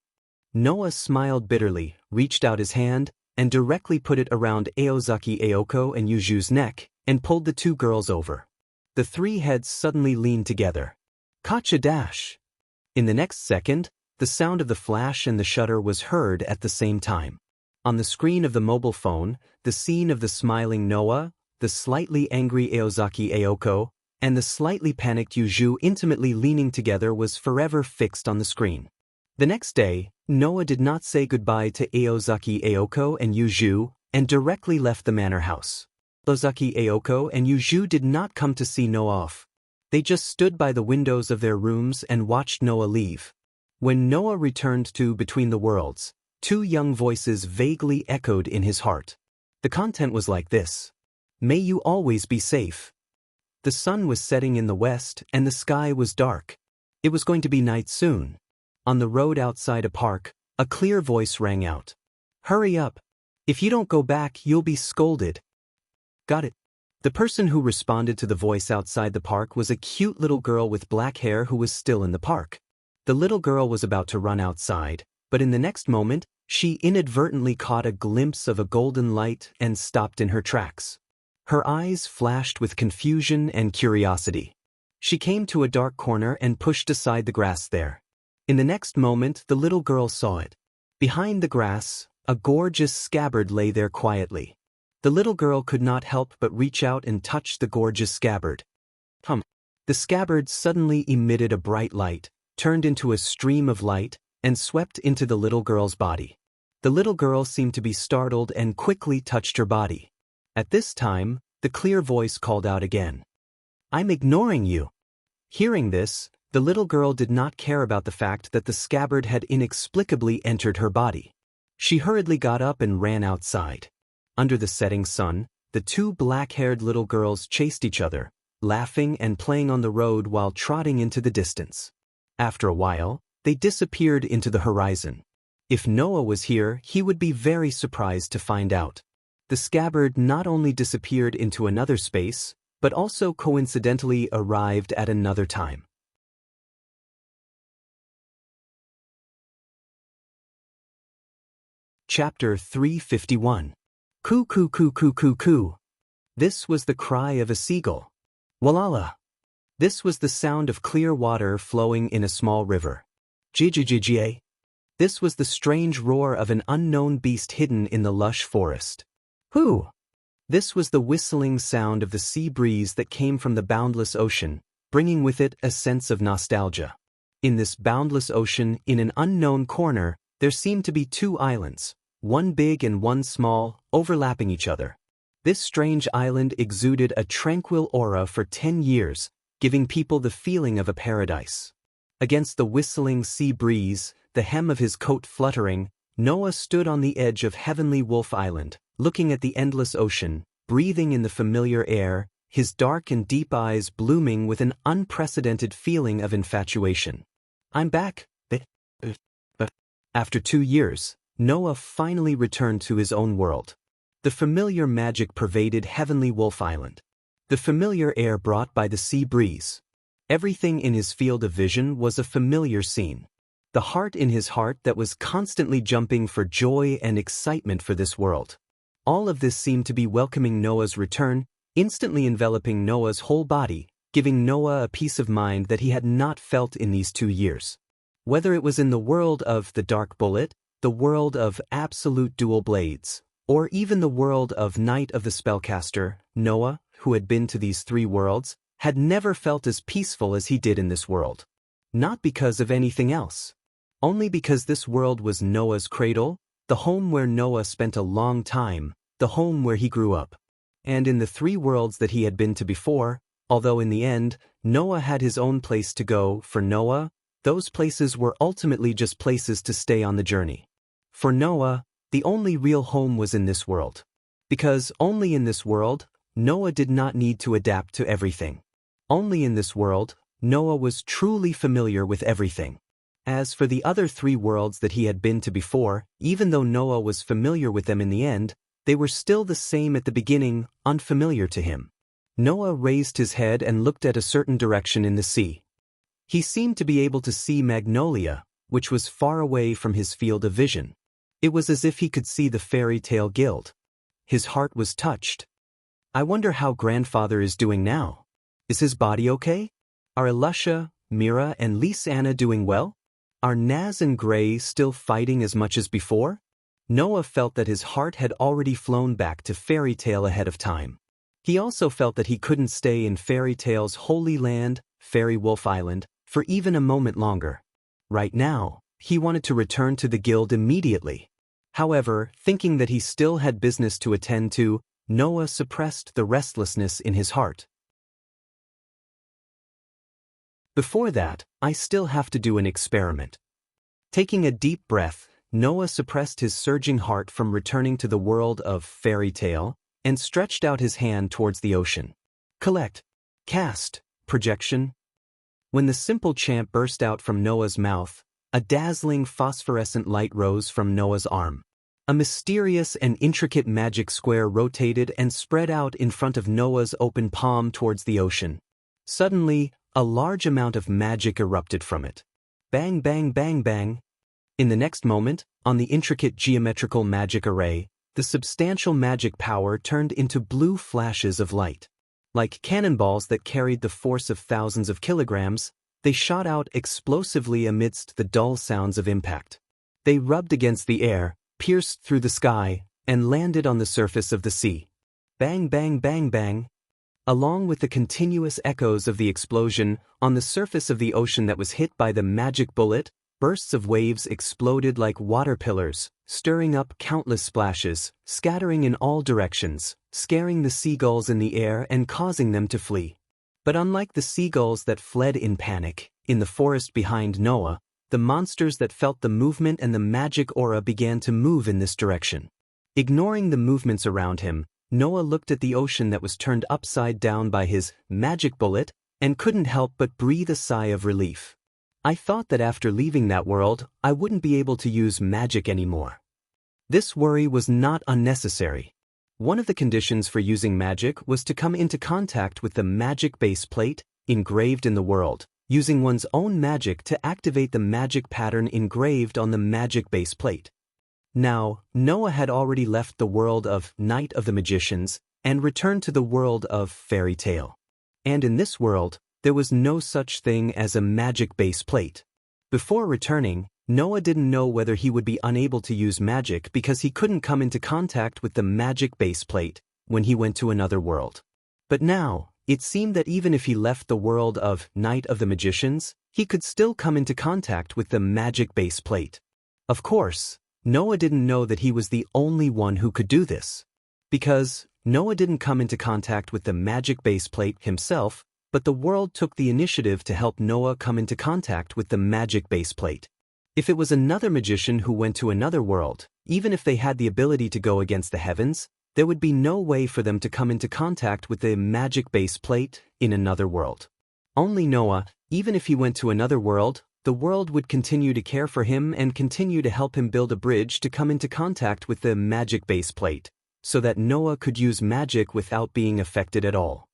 Noah smiled bitterly, reached out his hand, and directly put it around Aozaki Aoko and Yu Zhu's neck, and pulled the 2 girls over. The 3 heads suddenly leaned together. Kacha dash! In the next second, the sound of the flash and the shutter was heard at the same time. On the screen of the mobile phone, the scene of the smiling Noah, the slightly angry Aozaki Aoko, and the slightly panicked Yu Zhu intimately leaning together was forever fixed on the screen. The next day, Noah did not say goodbye to Aozaki Aoko and Yu Zhu, and directly left the manor house. Aozaki Aoko and Yu Zhu did not come to see Noah off. They just stood by the windows of their rooms and watched Noah leave. When Noah returned to Between the Worlds, 2 young voices vaguely echoed in his heart. The content was like this: "May you always be safe." The sun was setting in the west and the sky was dark. It was going to be night soon. On the road outside a park, a clear voice rang out. "Hurry up. If you don't go back, you'll be scolded." "Got it." The person who responded to the voice outside the park was a cute little girl with black hair who was still in the park. The little girl was about to run outside, but in the next moment, She inadvertently caught a glimpse of a golden light and stopped in her tracks. Her eyes flashed with confusion and curiosity. She came to a dark corner and pushed aside the grass there. In the next moment, the little girl saw it. Behind the grass, a gorgeous scabbard lay there quietly. The little girl could not help but reach out and touch the gorgeous scabbard. The scabbard suddenly emitted a bright light, turned into a stream of light, and swept into the little girl's body. The little girl seemed to be startled and quickly touched her body. At this time, the clear voice called out again. "I'm ignoring you." Hearing this, the little girl did not care about the fact that the scabbard had inexplicably entered her body. She hurriedly got up and ran outside. Under the setting sun, the two black-haired little girls chased each other, laughing and playing on the road while trotting into the distance. After a while, they disappeared into the horizon. If Noah was here, he would be very surprised to find out. The scabbard not only disappeared into another space, but also coincidentally arrived at another time. Chapter 351. Coo coo coo coo coo coo. This was the cry of a seagull. Walala. This was the sound of clear water flowing in a small river. Jijijijie. This was the strange roar of an unknown beast hidden in the lush forest. Hoo. This was the whistling sound of the sea breeze that came from the boundless ocean, bringing with it a sense of nostalgia. In this boundless ocean, in an unknown corner, there seemed to be two islands, one big and one small, overlapping each other. This strange island exuded a tranquil aura for 10 years, giving people the feeling of a paradise. Against the whistling sea breeze, the hem of his coat fluttering, Noah stood on the edge of Heavenly Wolf Island, looking at the endless ocean, breathing in the familiar air, his dark and deep eyes blooming with an unprecedented feeling of infatuation. "I'm back." After 2 years, Noah finally returned to his own world. The familiar magic pervaded Heavenly Wolf Island. The familiar air brought by the sea breeze. Everything in his field of vision was a familiar scene. The heart in his heart that was constantly jumping for joy and excitement for this world. All of this seemed to be welcoming Noah's return, instantly enveloping Noah's whole body, giving Noah a peace of mind that he had not felt in these 2 years. Whether it was in the world of the Dark Bullet, the world of Absolute Dual Blades, or even the world of Night of the Spellcaster, Noah, who had been to these 3 worlds, had never felt as peaceful as he did in this world. Not because of anything else. Only because this world was Noah's cradle, the home where Noah spent a long time, the home where he grew up. And in the 3 worlds that he had been to before, although in the end, Noah had his own place to go, for Noah, those places were ultimately just places to stay on the journey. For Noah, the only real home was in this world. Because only in this world, Noah did not need to adapt to everything. Only in this world, Noah was truly familiar with everything. As for the other 3 worlds that he had been to before, even though Noah was familiar with them in the end, they were still the same at the beginning, unfamiliar to him. Noah raised his head and looked at a certain direction in the sea. He seemed to be able to see Magnolia, which was far away from his field of vision. It was as if he could see the fairy tale guild. His heart was touched. I wonder how grandfather is doing now. Is his body okay? Are Elusha, Mira, and Lisanna doing well? Are Naz and Gray still fighting as much as before? Noah felt that his heart had already flown back to Fairy Tale ahead of time. He also felt that he couldn't stay in Fairy Tale's holy land, Fairy Wolf Island, for even a moment longer. Right now, he wanted to return to the guild immediately. However, thinking that he still had business to attend to, Noah suppressed the restlessness in his heart. Before that, I still have to do an experiment. Taking a deep breath, Noah suppressed his surging heart from returning to the world of Fairy Tale, and stretched out his hand towards the ocean. Collect. Cast. Projection. When the simple chant burst out from Noah's mouth, a dazzling phosphorescent light rose from Noah's arm. A mysterious and intricate magic square rotated and spread out in front of Noah's open palm towards the ocean. Suddenly, a large amount of magic erupted from it. Bang bang bang bang. In the next moment, on the intricate geometrical magic array, the substantial magic power turned into blue flashes of light. Like cannonballs that carried the force of thousands of kilograms, they shot out explosively amidst the dull sounds of impact. They rubbed against the air, pierced through the sky, and landed on the surface of the sea. Bang, bang, bang, bang. Along with the continuous echoes of the explosion, on the surface of the ocean that was hit by the magic bullet, bursts of waves exploded like water pillars, stirring up countless splashes, scattering in all directions, scaring the seagulls in the air and causing them to flee. But unlike the seagulls that fled in panic, in the forest behind Noah, the monsters that felt the movement and the magic aura began to move in this direction. Ignoring the movements around him, Noah looked at the ocean that was turned upside down by his magic bullet and couldn't help but breathe a sigh of relief. I thought that after leaving that world, I wouldn't be able to use magic anymore. This worry was not unnecessary. One of the conditions for using magic was to come into contact with the magic base plate engraved in the world, using one's own magic to activate the magic pattern engraved on the magic base plate. Now, Noah had already left the world of Night of the Magicians and returned to the world of fairy tale. And in this world, there was no such thing as a magic base plate. Before returning, Noah didn't know whether he would be unable to use magic because he couldn't come into contact with the magic base plate when he went to another world. But now, it seemed that even if he left the world of Night of the Magicians, he could still come into contact with the magic base plate. Of course, Noah didn't know that he was the only one who could do this. Because Noah didn't come into contact with the magic base plate himself, but the world took the initiative to help Noah come into contact with the magic base plate. If it was another magician who went to another world, even if they had the ability to go against the heavens, there would be no way for them to come into contact with the magic base plate in another world. Only Noah, even if he went to another world, the world would continue to care for him and continue to help him build a bridge to come into contact with the magic base plate, so that Noah could use magic without being affected at all.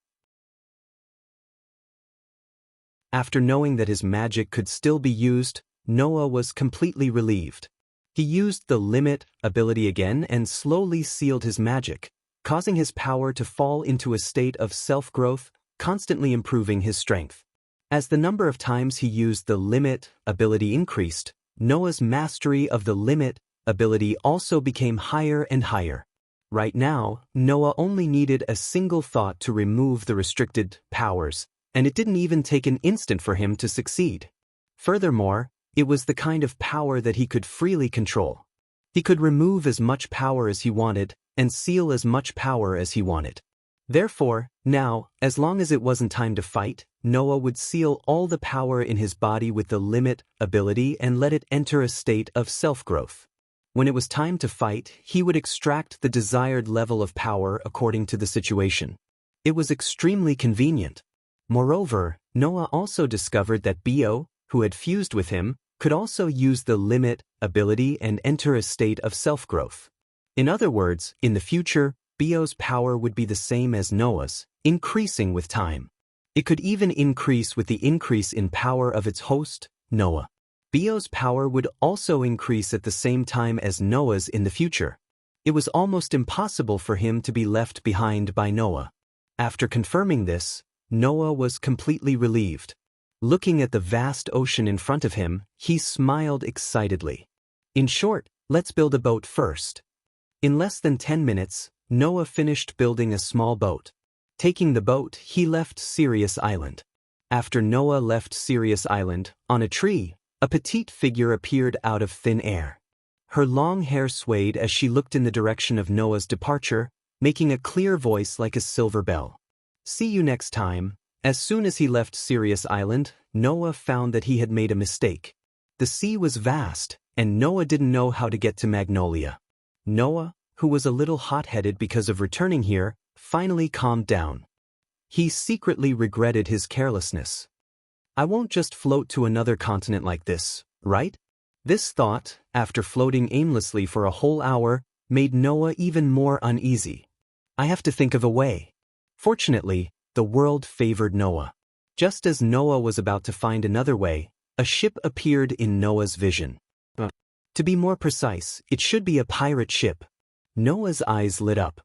After knowing that his magic could still be used, Noah was completely relieved. He used the limit ability again and slowly sealed his magic, causing his power to fall into a state of self-growth, constantly improving his strength. As the number of times he used the limit ability increased, Noah's mastery of the limit ability also became higher and higher. Right now, Noah only needed a single thought to remove the restricted powers, and it didn't even take an instant for him to succeed. Furthermore, it was the kind of power that he could freely control. He could remove as much power as he wanted and seal as much power as he wanted. Therefore, now, as long as it wasn't time to fight, Noah would seal all the power in his body with the limit ability and let it enter a state of self-growth. When it was time to fight, he would extract the desired level of power according to the situation. It was extremely convenient. Moreover, Noah also discovered that Bo, who had fused with him, could also use the limit ability and enter a state of self-growth. In other words, in the future, Bo's power would be the same as Noah's, increasing with time. It could even increase with the increase in power of its host, Noah. Bo's power would also increase at the same time as Noah's in the future. It was almost impossible for him to be left behind by Noah. After confirming this, Noah was completely relieved. Looking at the vast ocean in front of him, he smiled excitedly. In short, let's build a boat first. In less than 10 minutes, Noah finished building a small boat. Taking the boat, he left Sirius Island. After Noah left Sirius Island, on a tree, a petite figure appeared out of thin air. Her long hair swayed as she looked in the direction of Noah's departure, making a clear voice like a silver bell. See you next time. As soon as he left Sirius Island, Noah found that he had made a mistake. The sea was vast, and Noah didn't know how to get to Magnolia. Noah, who was a little hot-headed because of returning here, finally calmed down. He secretly regretted his carelessness. I won't just float to another continent like this, right? This thought, after floating aimlessly for a whole hour, made Noah even more uneasy. I have to think of a way. Fortunately, the world favored Noah. Just as Noah was about to find another way, a ship appeared in Noah's vision. To be more precise, it should be a pirate ship. Noah's eyes lit up.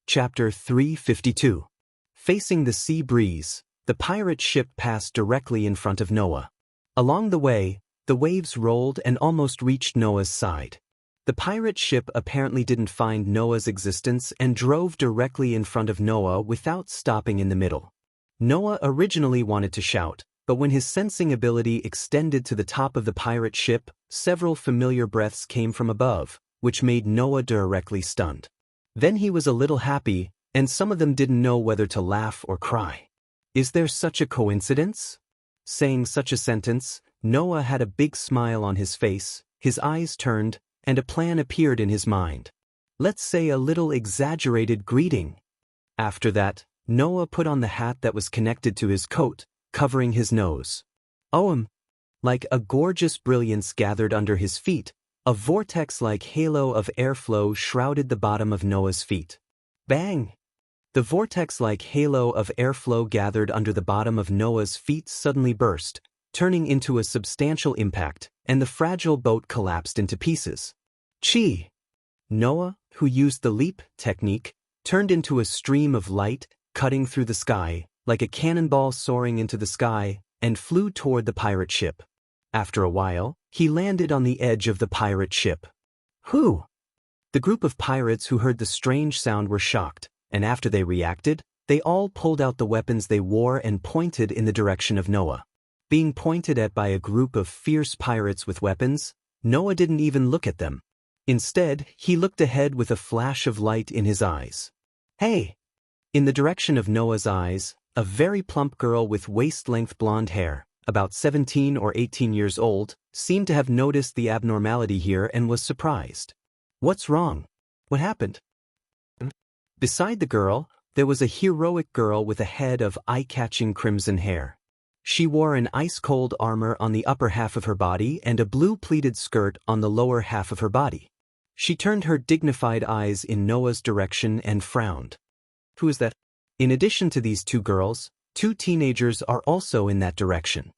Chapter 352. Facing the sea breeze, the pirate ship passed directly in front of Noah. Along the way, the waves rolled and almost reached Noah's side. The pirate ship apparently didn't find Noah's existence and drove directly in front of Noah without stopping in the middle. Noah originally wanted to shout, but when his sensing ability extended to the top of the pirate ship, several familiar breaths came from above, which made Noah directly stunned. Then he was a little happy, and some of them didn't know whether to laugh or cry. Is there such a coincidence? Saying such a sentence, Noah had a big smile on his face, his eyes turned, and a plan appeared in his mind. Let's say a little exaggerated greeting. After that, Noah put on the hat that was connected to his coat, covering his nose. Like a gorgeous brilliance gathered under his feet, a vortex-like halo of airflow shrouded the bottom of Noah's feet. Bang! The vortex-like halo of airflow gathered under the bottom of Noah's feet suddenly burst, turning into a substantial impact, and the fragile boat collapsed into pieces. Chee! Noah, who used the leap technique, turned into a stream of light, cutting through the sky, like a cannonball soaring into the sky, and flew toward the pirate ship. After a while, he landed on the edge of the pirate ship. Who? The group of pirates who heard the strange sound were shocked, and after they reacted, they all pulled out the weapons they wore and pointed in the direction of Noah. Being pointed at by a group of fierce pirates with weapons, Noah didn't even look at them. Instead, he looked ahead with a flash of light in his eyes. Hey! In the direction of Noah's eyes, a very plump girl with waist-length blonde hair, about 17 or 18 years old, seemed to have noticed the abnormality here and was surprised. What's wrong? What happened? Beside the girl, there was a heroic girl with a head of eye-catching crimson hair. She wore an ice-cold armor on the upper half of her body and a blue pleated skirt on the lower half of her body. She turned her dignified eyes in Noah's direction and frowned. Who is that? In addition to these two girls, 2 teenagers are also in that direction.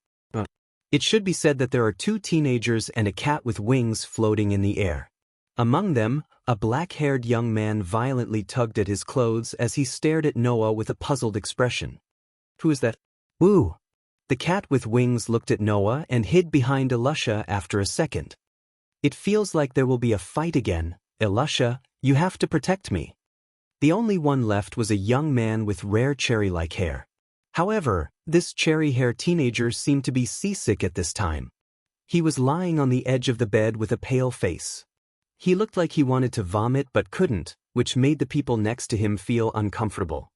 It should be said that there are 2 teenagers and a cat with wings floating in the air. Among them, a black-haired young man violently tugged at his clothes as he stared at Noah with a puzzled expression. Who is that? Woo! The cat with wings looked at Noah and hid behind Elisha after a second. It feels like there will be a fight again. Elisha, you have to protect me. The only one left was a young man with rare cherry-like hair. However, this cherry-hair teenager seemed to be seasick at this time. He was lying on the edge of the bed with a pale face. He looked like he wanted to vomit but couldn't, which made the people next to him feel uncomfortable.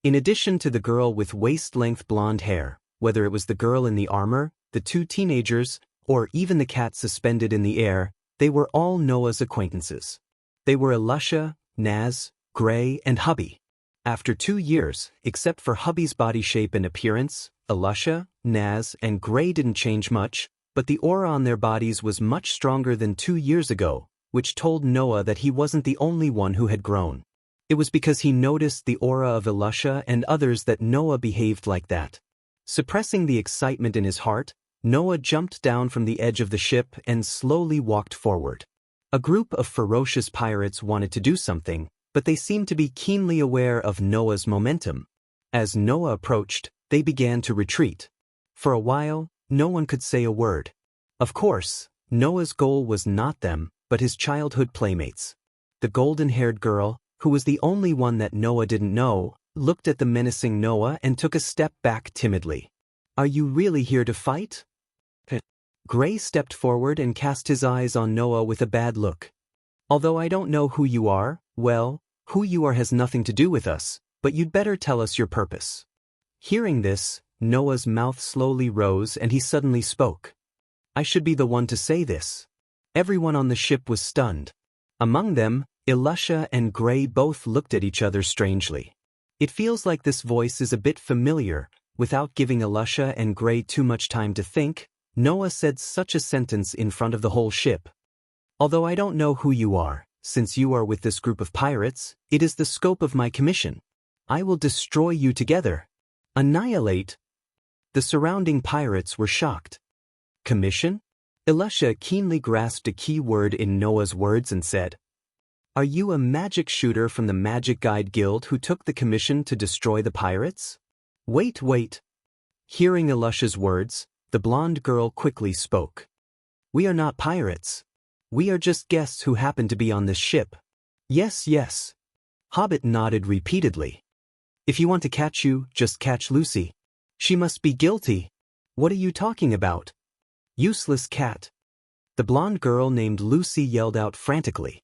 In addition to the girl with waist-length blonde hair, whether it was the girl in the armor, the 2 teenagers, or even the cat suspended in the air, they were all Noah's acquaintances. They were Elisha, Naz, Gray, and Hubby. After 2 years, except for Hubby's body shape and appearance, Elisha, Naz, and Gray didn't change much, but the aura on their bodies was much stronger than 2 years ago, which told Noah that he wasn't the only one who had grown. It was because he noticed the aura of Elisha and others that Noah behaved like that. Suppressing the excitement in his heart, Noah jumped down from the edge of the ship and slowly walked forward. A group of ferocious pirates wanted to do something, but they seemed to be keenly aware of Noah's momentum. As Noah approached, they began to retreat. For a while, no one could say a word. Of course, Noah's goal was not them, but his childhood playmates. The golden-haired girl, who was the only one that Noah didn't know, looked at the menacing Noah and took a step back timidly. Are you really here to fight? Gray stepped forward and cast his eyes on Noah with a bad look. Although I don't know who you are, well, who you are has nothing to do with us, but you'd better tell us your purpose. Hearing this, Noah's mouth slowly rose and he suddenly spoke. I should be the one to say this. Everyone on the ship was stunned. Among them, Elisha and Gray both looked at each other strangely. It feels like this voice is a bit familiar. Without giving Elisha and Gray too much time to think, Noah said such a sentence in front of the whole ship. Although I don't know who you are, since you are with this group of pirates, it is the scope of my commission. I will destroy you together. Annihilate. The surrounding pirates were shocked. Commission? Elisha keenly grasped a key word in Noah's words and said, Are you a magic shooter from the Magic Guide Guild who took the commission to destroy the pirates? Wait. Hearing Elisha's words, the blonde girl quickly spoke. We are not pirates. We are just guests who happen to be on this ship. Yes. Hobbit nodded repeatedly. If you want to catch you, just catch Lucy. She must be guilty. What are you talking about? Useless cat. The blonde girl named Lucy yelled out frantically.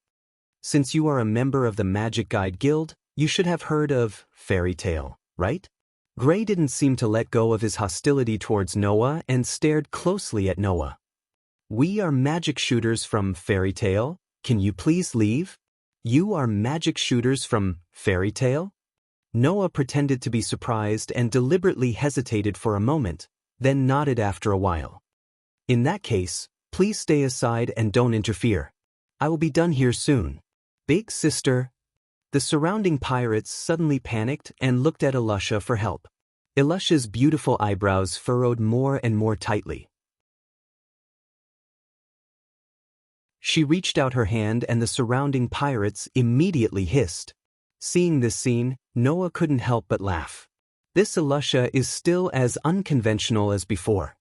Since you are a member of the Magic Guide Guild, you should have heard of fairy tale, right? Gray didn't seem to let go of his hostility towards Noah and stared closely at Noah. We are magic shooters from fairy tale. Can you please leave? You are magic shooters from fairy tale? Noah pretended to be surprised and deliberately hesitated for a moment, then nodded after a while. In that case, please stay aside and don't interfere. I will be done here soon. Big sister. The surrounding pirates suddenly panicked and looked at Elisha for help. Elisha's beautiful eyebrows furrowed more and more tightly. She reached out her hand and the surrounding pirates immediately hissed. Seeing this scene, Noah couldn't help but laugh. This Elisha is still as unconventional as before.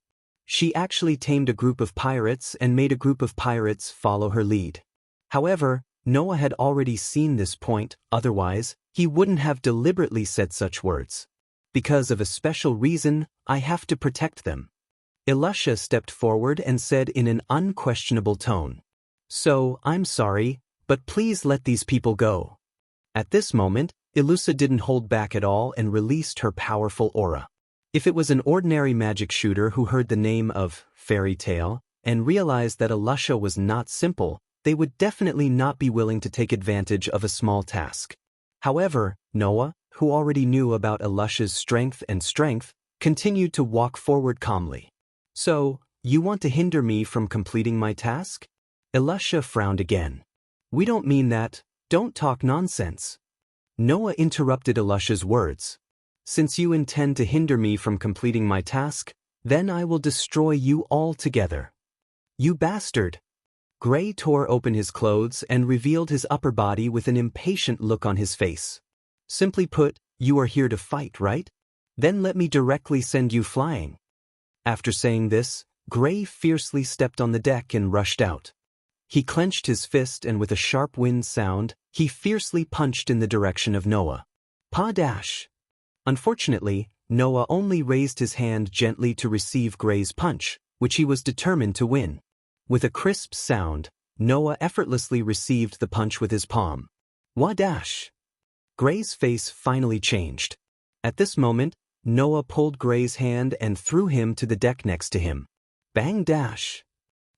She actually tamed a group of pirates and made a group of pirates follow her lead. However, Noah had already seen this point, otherwise, he wouldn't have deliberately said such words. Because of a special reason, I have to protect them. Elisha stepped forward and said in an unquestionable tone. So, I'm sorry, but please let these people go. At this moment, Elisha didn't hold back at all and released her powerful aura. If it was an ordinary magic shooter who heard the name of fairy tale and realized that Elisha was not simple, they would definitely not be willing to take advantage of a small task. However, Noah, who already knew about Elisha's strength, continued to walk forward calmly. So, you want to hinder me from completing my task? Elisha frowned again. We don't mean that. Don't talk nonsense. Noah interrupted Elisha's words. Since you intend to hinder me from completing my task, then I will destroy you all together. You bastard! Gray tore open his clothes and revealed his upper body with an impatient look on his face. Simply put, you are here to fight, right? Then let me directly send you flying. After saying this, Gray fiercely stepped on the deck and rushed out. He clenched his fist and with a sharp wind sound, he fiercely punched in the direction of Noah. Pa-dash! Unfortunately, Noah only raised his hand gently to receive Gray's punch, which he was determined to win. With a crisp sound, Noah effortlessly received the punch with his palm. Wah-dash! Gray's face finally changed. At this moment, Noah pulled Gray's hand and threw him to the deck next to him. Bang-dash!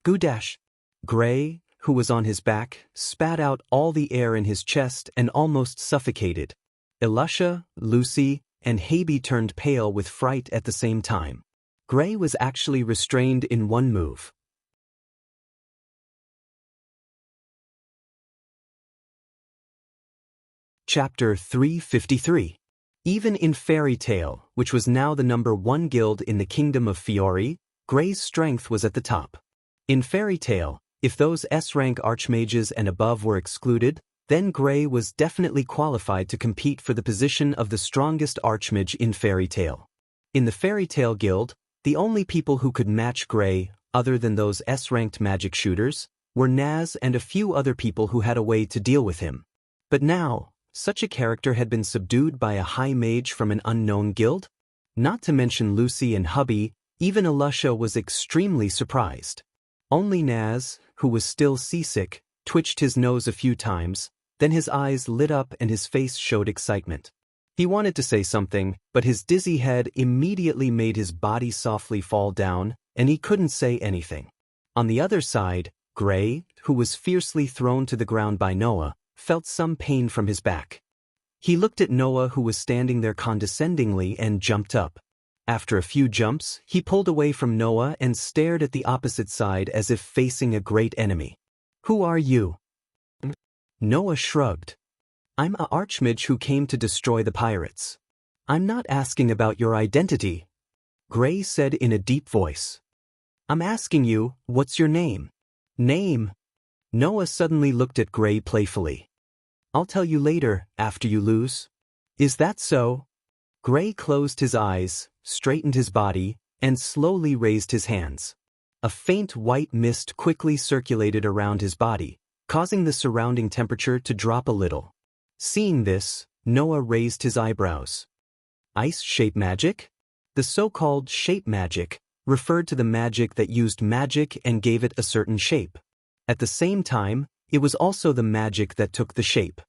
Goo-dash! Gray, who was on his back, spat out all the air in his chest and almost suffocated. Elisha, Lucy, and Habe turned pale with fright at the same time. Gray was actually restrained in one move. Chapter 353. Even in Fairy Tale, which was now the #1 guild in the Kingdom of Fiori, Gray's strength was at the top. In Fairy Tale, if those S-rank archmages and above were excluded, then Gray was definitely qualified to compete for the position of the strongest archmage in Fairy Tale. In the Fairy Tale Guild, the only people who could match Gray, other than those S-ranked magic shooters, were Naz and a few other people who had a way to deal with him. But now, such a character had been subdued by a high mage from an unknown guild? Not to mention Lucy and Hubby, even Elisha was extremely surprised. Only Naz, who was still seasick, twitched his nose a few times, then his eyes lit up and his face showed excitement. He wanted to say something, but his dizzy head immediately made his body softly fall down, and he couldn't say anything. On the other side, Gray, who was fiercely thrown to the ground by Noah, felt some pain from his back. He looked at Noah, who was standing there condescendingly, and jumped up. After a few jumps, he pulled away from Noah and stared at the opposite side as if facing a great enemy. Who are you? Noah shrugged. I'm a archmage who came to destroy the pirates. I'm not asking about your identity, Gray said in a deep voice. I'm asking you, what's your name? Name? Noah suddenly looked at Gray playfully. I'll tell you later, after you lose. Is that so? Gray closed his eyes, straightened his body, and slowly raised his hands. A faint white mist quickly circulated around his body, causing the surrounding temperature to drop a little. Seeing this, Noah raised his eyebrows. Ice shape magic? The so-called shape magic referred to the magic that used magic and gave it a certain shape. At the same time, it was also the magic that took the shape.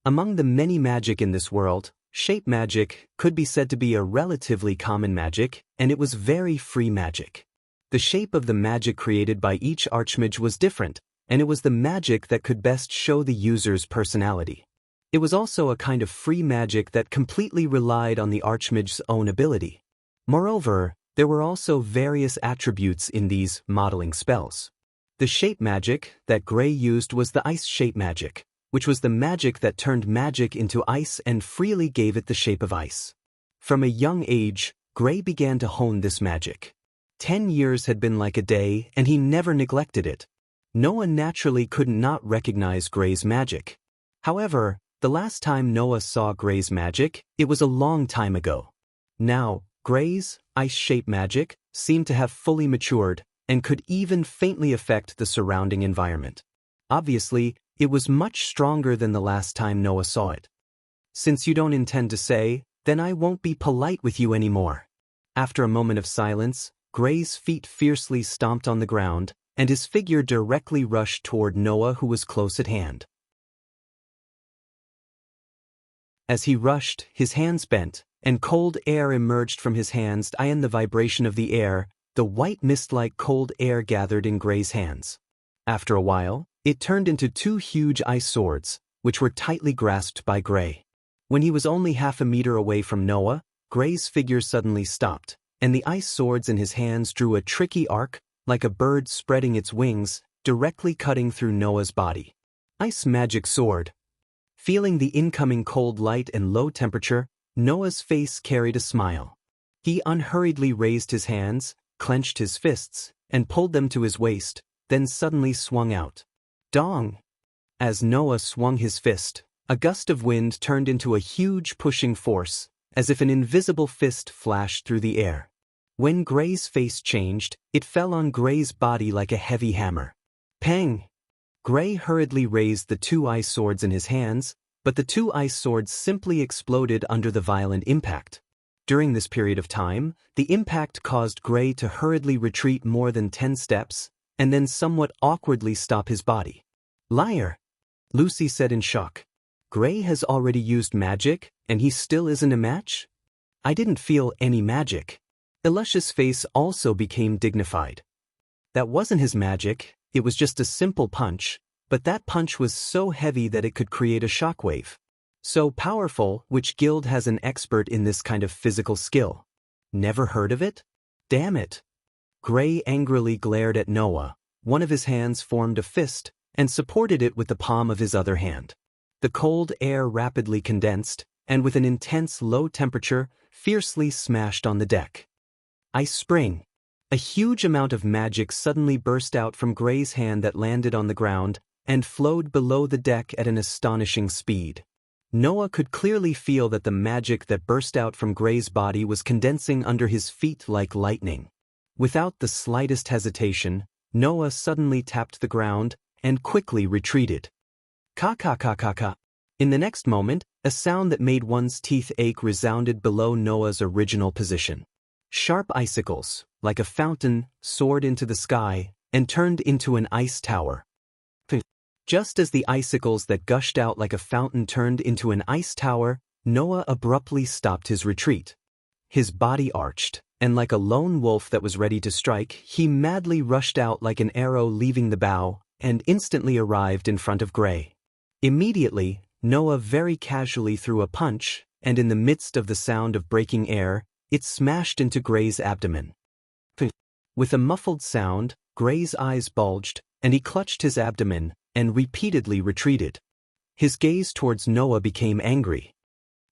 Among the many magic in this world, shape magic could be said to be a relatively common magic, and it was very free magic. The shape of the magic created by each archmage was different, and it was the magic that could best show the user's personality. It was also a kind of free magic that completely relied on the archmage's own ability. Moreover, there were also various attributes in these modeling spells. The shape magic that Gray used was the ice shape magic, which was the magic that turned magic into ice and freely gave it the shape of ice. From a young age, Gray began to hone this magic. 10 years had been like a day, and he never neglected it. Noah naturally could not recognize Gray's magic. However, the last time Noah saw Gray's magic, it was a long time ago. Now, Gray's ice shape magic seemed to have fully matured and could even faintly affect the surrounding environment. Obviously, it was much stronger than the last time Noah saw it. Since you don't intend to say, then I won't be polite with you anymore. After a moment of silence, Gray's feet fiercely stomped on the ground, and his figure directly rushed toward Noah, who was close at hand. As he rushed, his hands bent, and cold air emerged from his hands, and the vibration of the air, the white mist-like cold air gathered in Gray's hands. After a while, it turned into 2 huge ice swords, which were tightly grasped by Gray. When he was only half a meter away from Noah, Gray's figure suddenly stopped, and the ice swords in his hands drew a tricky arc, like a bird spreading its wings, directly cutting through Noah's body. Ice magic sword. Feeling the incoming cold light and low temperature, Noah's face carried a smile. He unhurriedly raised his hands, clenched his fists, and pulled them to his waist, then suddenly swung out. Dong! As Noah swung his fist, a gust of wind turned into a huge pushing force, as if an invisible fist flashed through the air. When Gray's face changed, it fell on Gray's body like a heavy hammer. Pang! Gray hurriedly raised the 2 ice swords in his hands, but the 2 ice swords simply exploded under the violent impact. During this period of time, the impact caused Gray to hurriedly retreat more than 10 steps, and then somewhat awkwardly stop his body. Liar! Lucy said in shock. Gray has already used magic, and he still isn't a match? I didn't feel any magic. Elisha's face also became dignified. That wasn't his magic, it was just a simple punch, but that punch was so heavy that it could create a shockwave. So powerful, which guild has an expert in this kind of physical skill? Never heard of it? Damn it! Gray angrily glared at Noah. One of his hands formed a fist, and supported it with the palm of his other hand. The cold air rapidly condensed, and with an intense low temperature, fiercely smashed on the deck. Ice spring. A huge amount of magic suddenly burst out from Gray's hand that landed on the ground, and flowed below the deck at an astonishing speed. Noah could clearly feel that the magic that burst out from Gray's body was condensing under his feet like lightning. Without the slightest hesitation, Noah suddenly tapped the ground, and quickly retreated. Ka-ka-ka-ka-ka. In the next moment, a sound that made one's teeth ache resounded below Noah's original position. Sharp icicles, like a fountain, soared into the sky, and turned into an ice tower. Just as the icicles that gushed out like a fountain turned into an ice tower, Noah abruptly stopped his retreat. His body arched, and like a lone wolf that was ready to strike, he madly rushed out like an arrow leaving the bow, and instantly arrived in front of Gray. Immediately, Noah very casually threw a punch, and in the midst of the sound of breaking air, it smashed into Gray's abdomen. With a muffled sound, Gray's eyes bulged, and he clutched his abdomen, and repeatedly retreated. His gaze towards Noah became angry.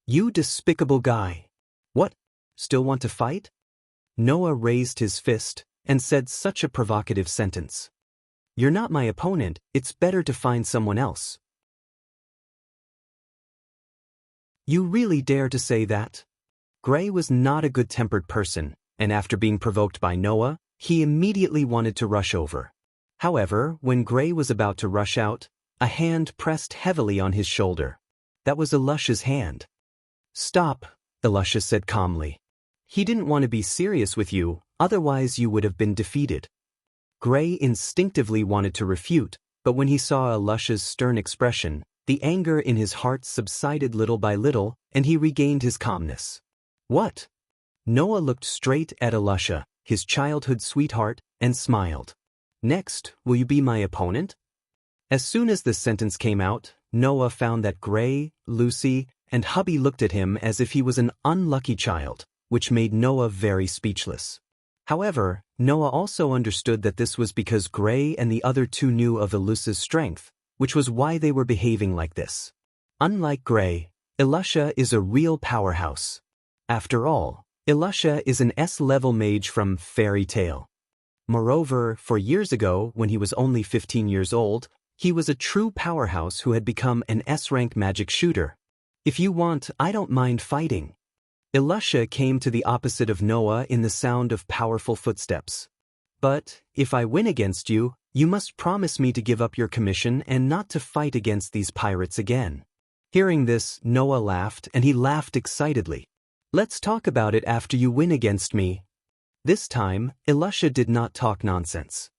"You despicable guy. What? Still want to fight?" Noah raised his fist and said such a provocative sentence. "You're not my opponent, it's better to find someone else." "You really dare to say that?" Gray was not a good-tempered person, and after being provoked by Noah, he immediately wanted to rush over. However, when Gray was about to rush out, a hand pressed heavily on his shoulder. That was Elisha's hand. "Stop," Elisha said calmly. "He didn't want to be serious with you, otherwise you would have been defeated." Gray instinctively wanted to refute, but when he saw Elisha's stern expression, the anger in his heart subsided little by little, and he regained his calmness. "What?" Noah looked straight at Elisha, his childhood sweetheart, and smiled. "Next, will you be my opponent?" As soon as this sentence came out, Noah found that Gray, Lucy, and hubby looked at him as if he was an unlucky child, which made Noah very speechless. However, Noah also understood that this was because Gray and the other two knew of Elisha's strength, which was why they were behaving like this. Unlike Gray, Elisha is a real powerhouse. After all, Elisha is an S-level mage from Fairy Tale. Moreover, 4 years ago, when he was only 15 years old, he was a true powerhouse who had become an S-rank magic shooter. "If you want, I don't mind fighting." Elisha came to the opposite of Noah in the sound of powerful footsteps. "But, if I win against you, you must promise me to give up your commission and not to fight against these pirates again." Hearing this, Noah laughed, and he laughed excitedly. "Let's talk about it after you win against me." This time, Elisha did not talk nonsense.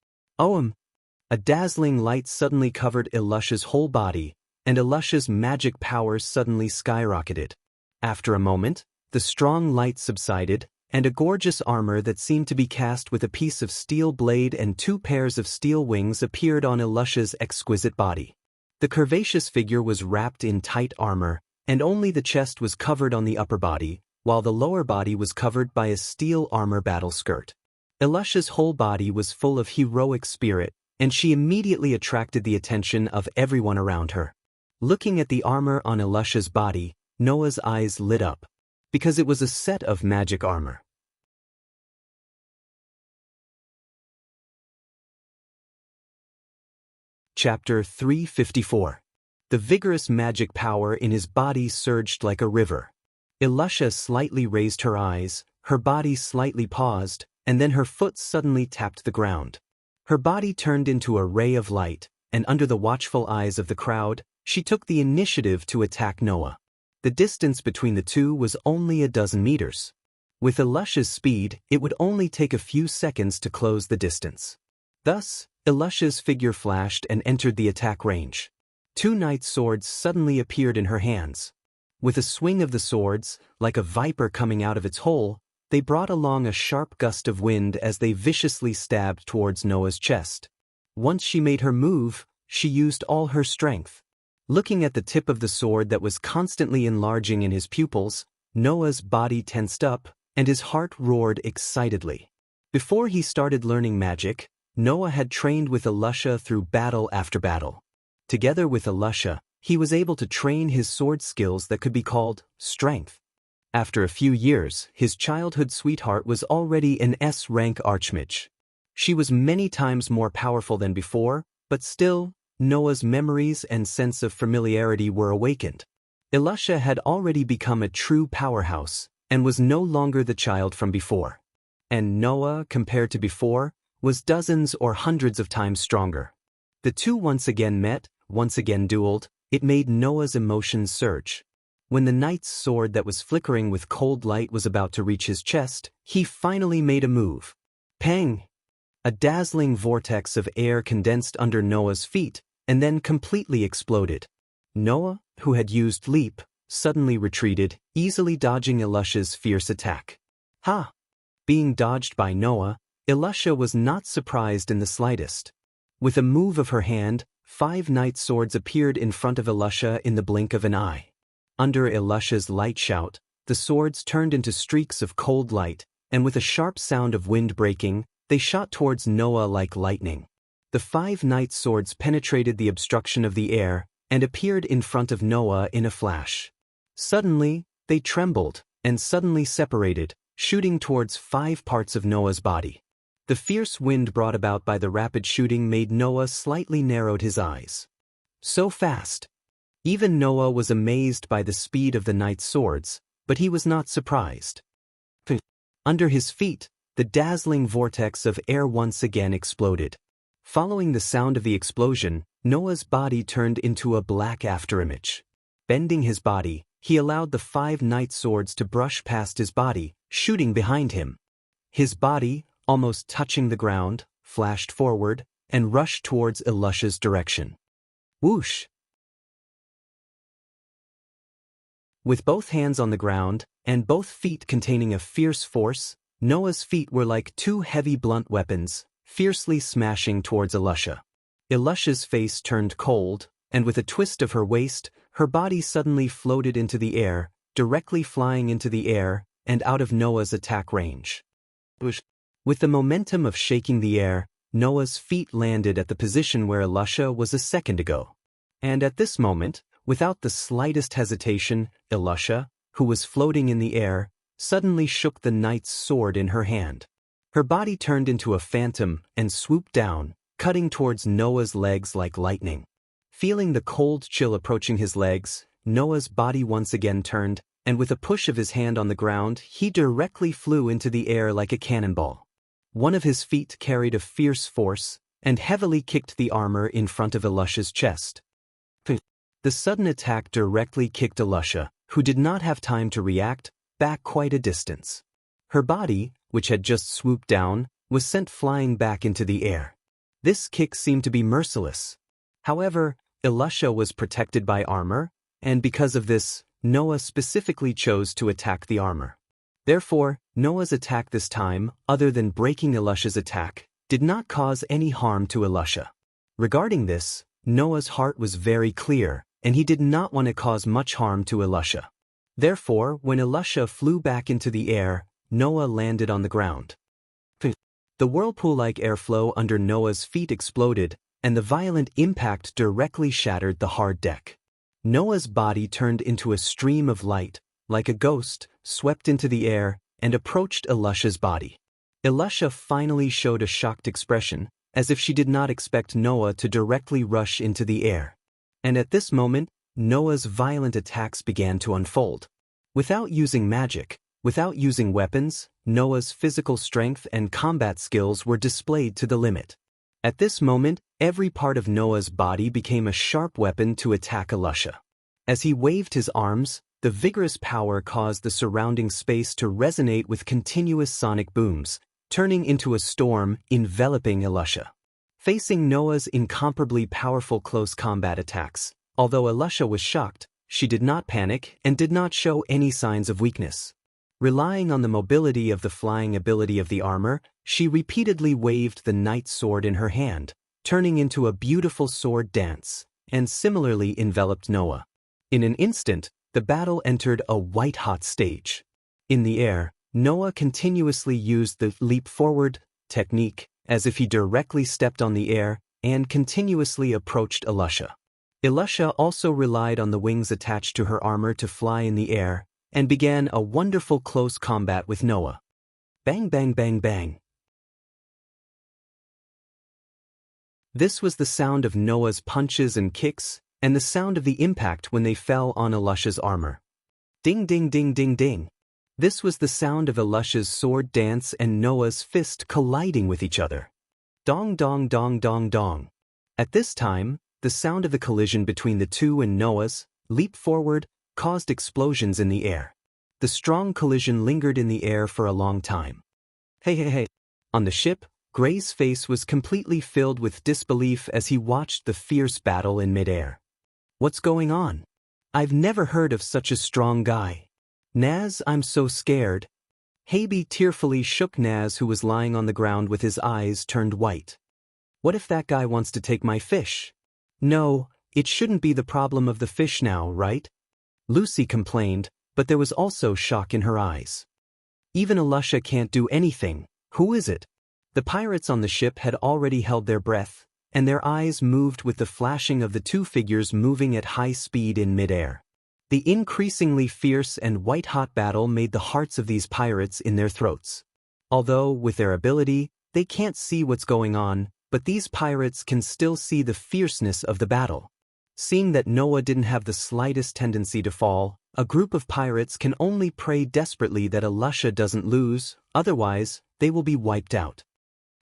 A dazzling light suddenly covered Elisha's whole body, and Elisha's magic powers suddenly skyrocketed. After a moment, the strong light subsided, and a gorgeous armor that seemed to be cast with a piece of steel blade and 2 pairs of steel wings appeared on Elisha's exquisite body. The curvaceous figure was wrapped in tight armor, and only the chest was covered on the upper body, while the lower body was covered by a steel armor battle skirt. Elisha's whole body was full of heroic spirit, and she immediately attracted the attention of everyone around her. Looking at the armor on Elisha's body, Noah's eyes lit up, because it was a set of magic armor. Chapter 354. The vigorous magic power in his body surged like a river. Elisha slightly raised her eyes, her body slightly paused, and then her foot suddenly tapped the ground. Her body turned into a ray of light, and under the watchful eyes of the crowd, she took the initiative to attack Noah. The distance between the two was only a dozen meters. With Elisha's speed, it would only take a few seconds to close the distance. Thus, Elisha's figure flashed and entered the attack range. 2 knight's swords suddenly appeared in her hands. With a swing of the swords, like a viper coming out of its hole, they brought along a sharp gust of wind as they viciously stabbed towards Noah's chest. Once she made her move, she used all her strength. Looking at the tip of the sword that was constantly enlarging in his pupils, Noah's body tensed up, and his heart roared excitedly. Before he started learning magic, Noah had trained with Elisha through battle after battle. Together with Elisha, he was able to train his sword skills that could be called strength. After a few years, his childhood sweetheart was already an S-rank archmage. She was many times more powerful than before, but still, Noah's memories and sense of familiarity were awakened. Elisha had already become a true powerhouse, and was no longer the child from before. And Noah, compared to before, was dozens or hundreds of times stronger. The two once again met, once again dueled. It made Noah's emotions surge. When the knight's sword that was flickering with cold light was about to reach his chest, he finally made a move. Pang! A dazzling vortex of air condensed under Noah's feet, and then completely exploded. Noah, who had used leap, suddenly retreated, easily dodging Elisha's fierce attack. Ha! Being dodged by Noah, Elisha was not surprised in the slightest. With a move of her hand, 5 knight's swords appeared in front of Elisha in the blink of an eye. Under Elisha's light shout, the swords turned into streaks of cold light, and with a sharp sound of wind breaking, they shot towards Noah like lightning. The 5 knight's swords penetrated the obstruction of the air, and appeared in front of Noah in a flash. Suddenly, they trembled, and suddenly separated, shooting towards 5 parts of Noah's body. The fierce wind brought about by the rapid shooting made Noah slightly narrowed his eyes. So fast! Even Noah was amazed by the speed of the knight's swords, but he was not surprised. Under his feet, the dazzling vortex of air once again exploded. Following the sound of the explosion, Noah's body turned into a black afterimage. Bending his body, he allowed the 5 knight swords to brush past his body, shooting behind him. His body, almost touching the ground, flashed forward, and rushed towards Elisha's direction. Whoosh! With both hands on the ground, and both feet containing a fierce force, Noah's feet were like 2 heavy blunt weapons, fiercely smashing towards Elisha. Elisha's face turned cold, and with a twist of her waist, her body suddenly floated into the air, directly flying into the air, and out of Noah's attack range. With the momentum of shaking the air, Noah's feet landed at the position where Elisha was a second ago. And at this moment, without the slightest hesitation, Elisha, who was floating in the air, suddenly shook the knight's sword in her hand. Her body turned into a phantom and swooped down, cutting towards Noah's legs like lightning. Feeling the cold chill approaching his legs, Noah's body once again turned, and with a push of his hand on the ground, he directly flew into the air like a cannonball. One of his feet carried a fierce force, and heavily kicked the armor in front of Elisha's chest. The sudden attack directly kicked Elisha, who did not have time to react, back quite a distance. Her body, which had just swooped down, was sent flying back into the air. This kick seemed to be merciless. However, Elisha was protected by armor, and because of this, Noah specifically chose to attack the armor. Therefore, Noah's attack this time, other than breaking Elisha's attack, did not cause any harm to Elisha. Regarding this, Noah's heart was very clear, and he did not want to cause much harm to Elisha. Therefore, when Elisha flew back into the air, Noah landed on the ground. The whirlpool-like airflow under Noah's feet exploded, and the violent impact directly shattered the hard deck. Noah's body turned into a stream of light, like a ghost, swept into the air, and approached Elisha's body. Elisha finally showed a shocked expression, as if she did not expect Noah to directly rush into the air. And at this moment, Noah's violent attacks began to unfold. Without using magic, without using weapons, Noah's physical strength and combat skills were displayed to the limit. At this moment, every part of Noah's body became a sharp weapon to attack Elisha. As he waved his arms, the vigorous power caused the surrounding space to resonate with continuous sonic booms, turning into a storm enveloping Elisha. Facing Noah's incomparably powerful close combat attacks, although Elisha was shocked, she did not panic and did not show any signs of weakness. Relying on the mobility of the flying ability of the armor, she repeatedly waved the knight's sword in her hand, turning into a beautiful sword dance, and similarly enveloped Noah. In an instant, the battle entered a white-hot stage. In the air, Noah continuously used the leap forward technique, as if he directly stepped on the air, and continuously approached Elisha. Elisha also relied on the wings attached to her armor to fly in the air, and began a wonderful close combat with Noah. Bang bang bang bang. This was the sound of Noah's punches and kicks, and the sound of the impact when they fell on Elisha's armor. Ding ding ding ding ding. This was the sound of Elisha's sword dance and Noah's fist colliding with each other. Dong dong dong dong dong. At this time, the sound of the collision between the two and Noah's leap forward caused explosions in the air. The strong collision lingered in the air for a long time. Hey hey hey. On the ship, Gray's face was completely filled with disbelief as he watched the fierce battle in midair. What's going on? I've never heard of such a strong guy. Naz, I'm so scared. Haby tearfully shook Naz, who was lying on the ground with his eyes turned white. What if that guy wants to take my fish? No, it shouldn't be the problem of the fish now, right? Lucy complained, but there was also shock in her eyes. Even Elisha can't do anything. Who is it? The pirates on the ship had already held their breath, and their eyes moved with the flashing of the two figures moving at high speed in midair. The increasingly fierce and white-hot battle made the hearts of these pirates in their throats. Although, with their ability, they can't see what's going on, but these pirates can still see the fierceness of the battle. Seeing that Noah didn't have the slightest tendency to fall, a group of pirates can only pray desperately that Alusha doesn't lose, otherwise, they will be wiped out.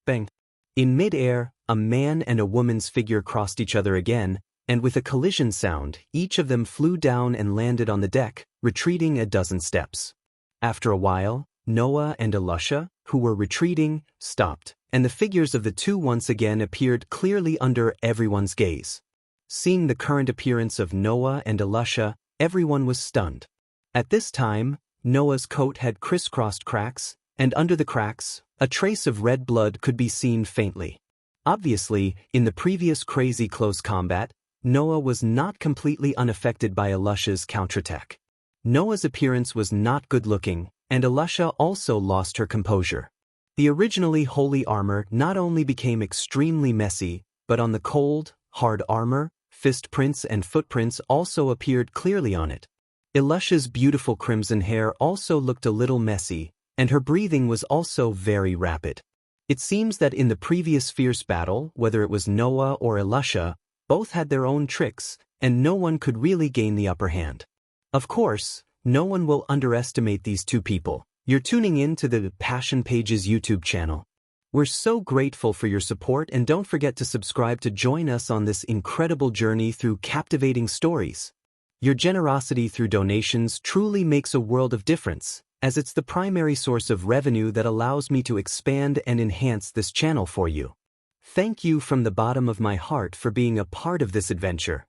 Bang! In mid-air, a man and a woman's figure crossed each other again, and with a collision sound, each of them flew down and landed on the deck, retreating a dozen steps. After a while, Noah and Alusha, who were retreating, stopped, and the figures of the two once again appeared clearly under everyone's gaze. Seeing the current appearance of Noah and Alusha, everyone was stunned. At this time, Noah's coat had crisscrossed cracks, and under the cracks, a trace of red blood could be seen faintly. Obviously, in the previous crazy close combat, Noah was not completely unaffected by Alusha's counterattack. Noah's appearance was not good-looking, and Alusha also lost her composure. The originally holy armor not only became extremely messy, but on the cold, hard armor, fist prints and footprints also appeared clearly on it. Alusha's beautiful crimson hair also looked a little messy, and her breathing was also very rapid. It seems that in the previous fierce battle, whether it was Noah or Alusha, both had their own tricks, and no one could really gain the upper hand. Of course, no one will underestimate these two people. You're tuning in to the Passion Pages YouTube channel. We're so grateful for your support, and don't forget to subscribe to join us on this incredible journey through captivating stories. Your generosity through donations truly makes a world of difference, as it's the primary source of revenue that allows me to expand and enhance this channel for you. Thank you from the bottom of my heart for being a part of this adventure.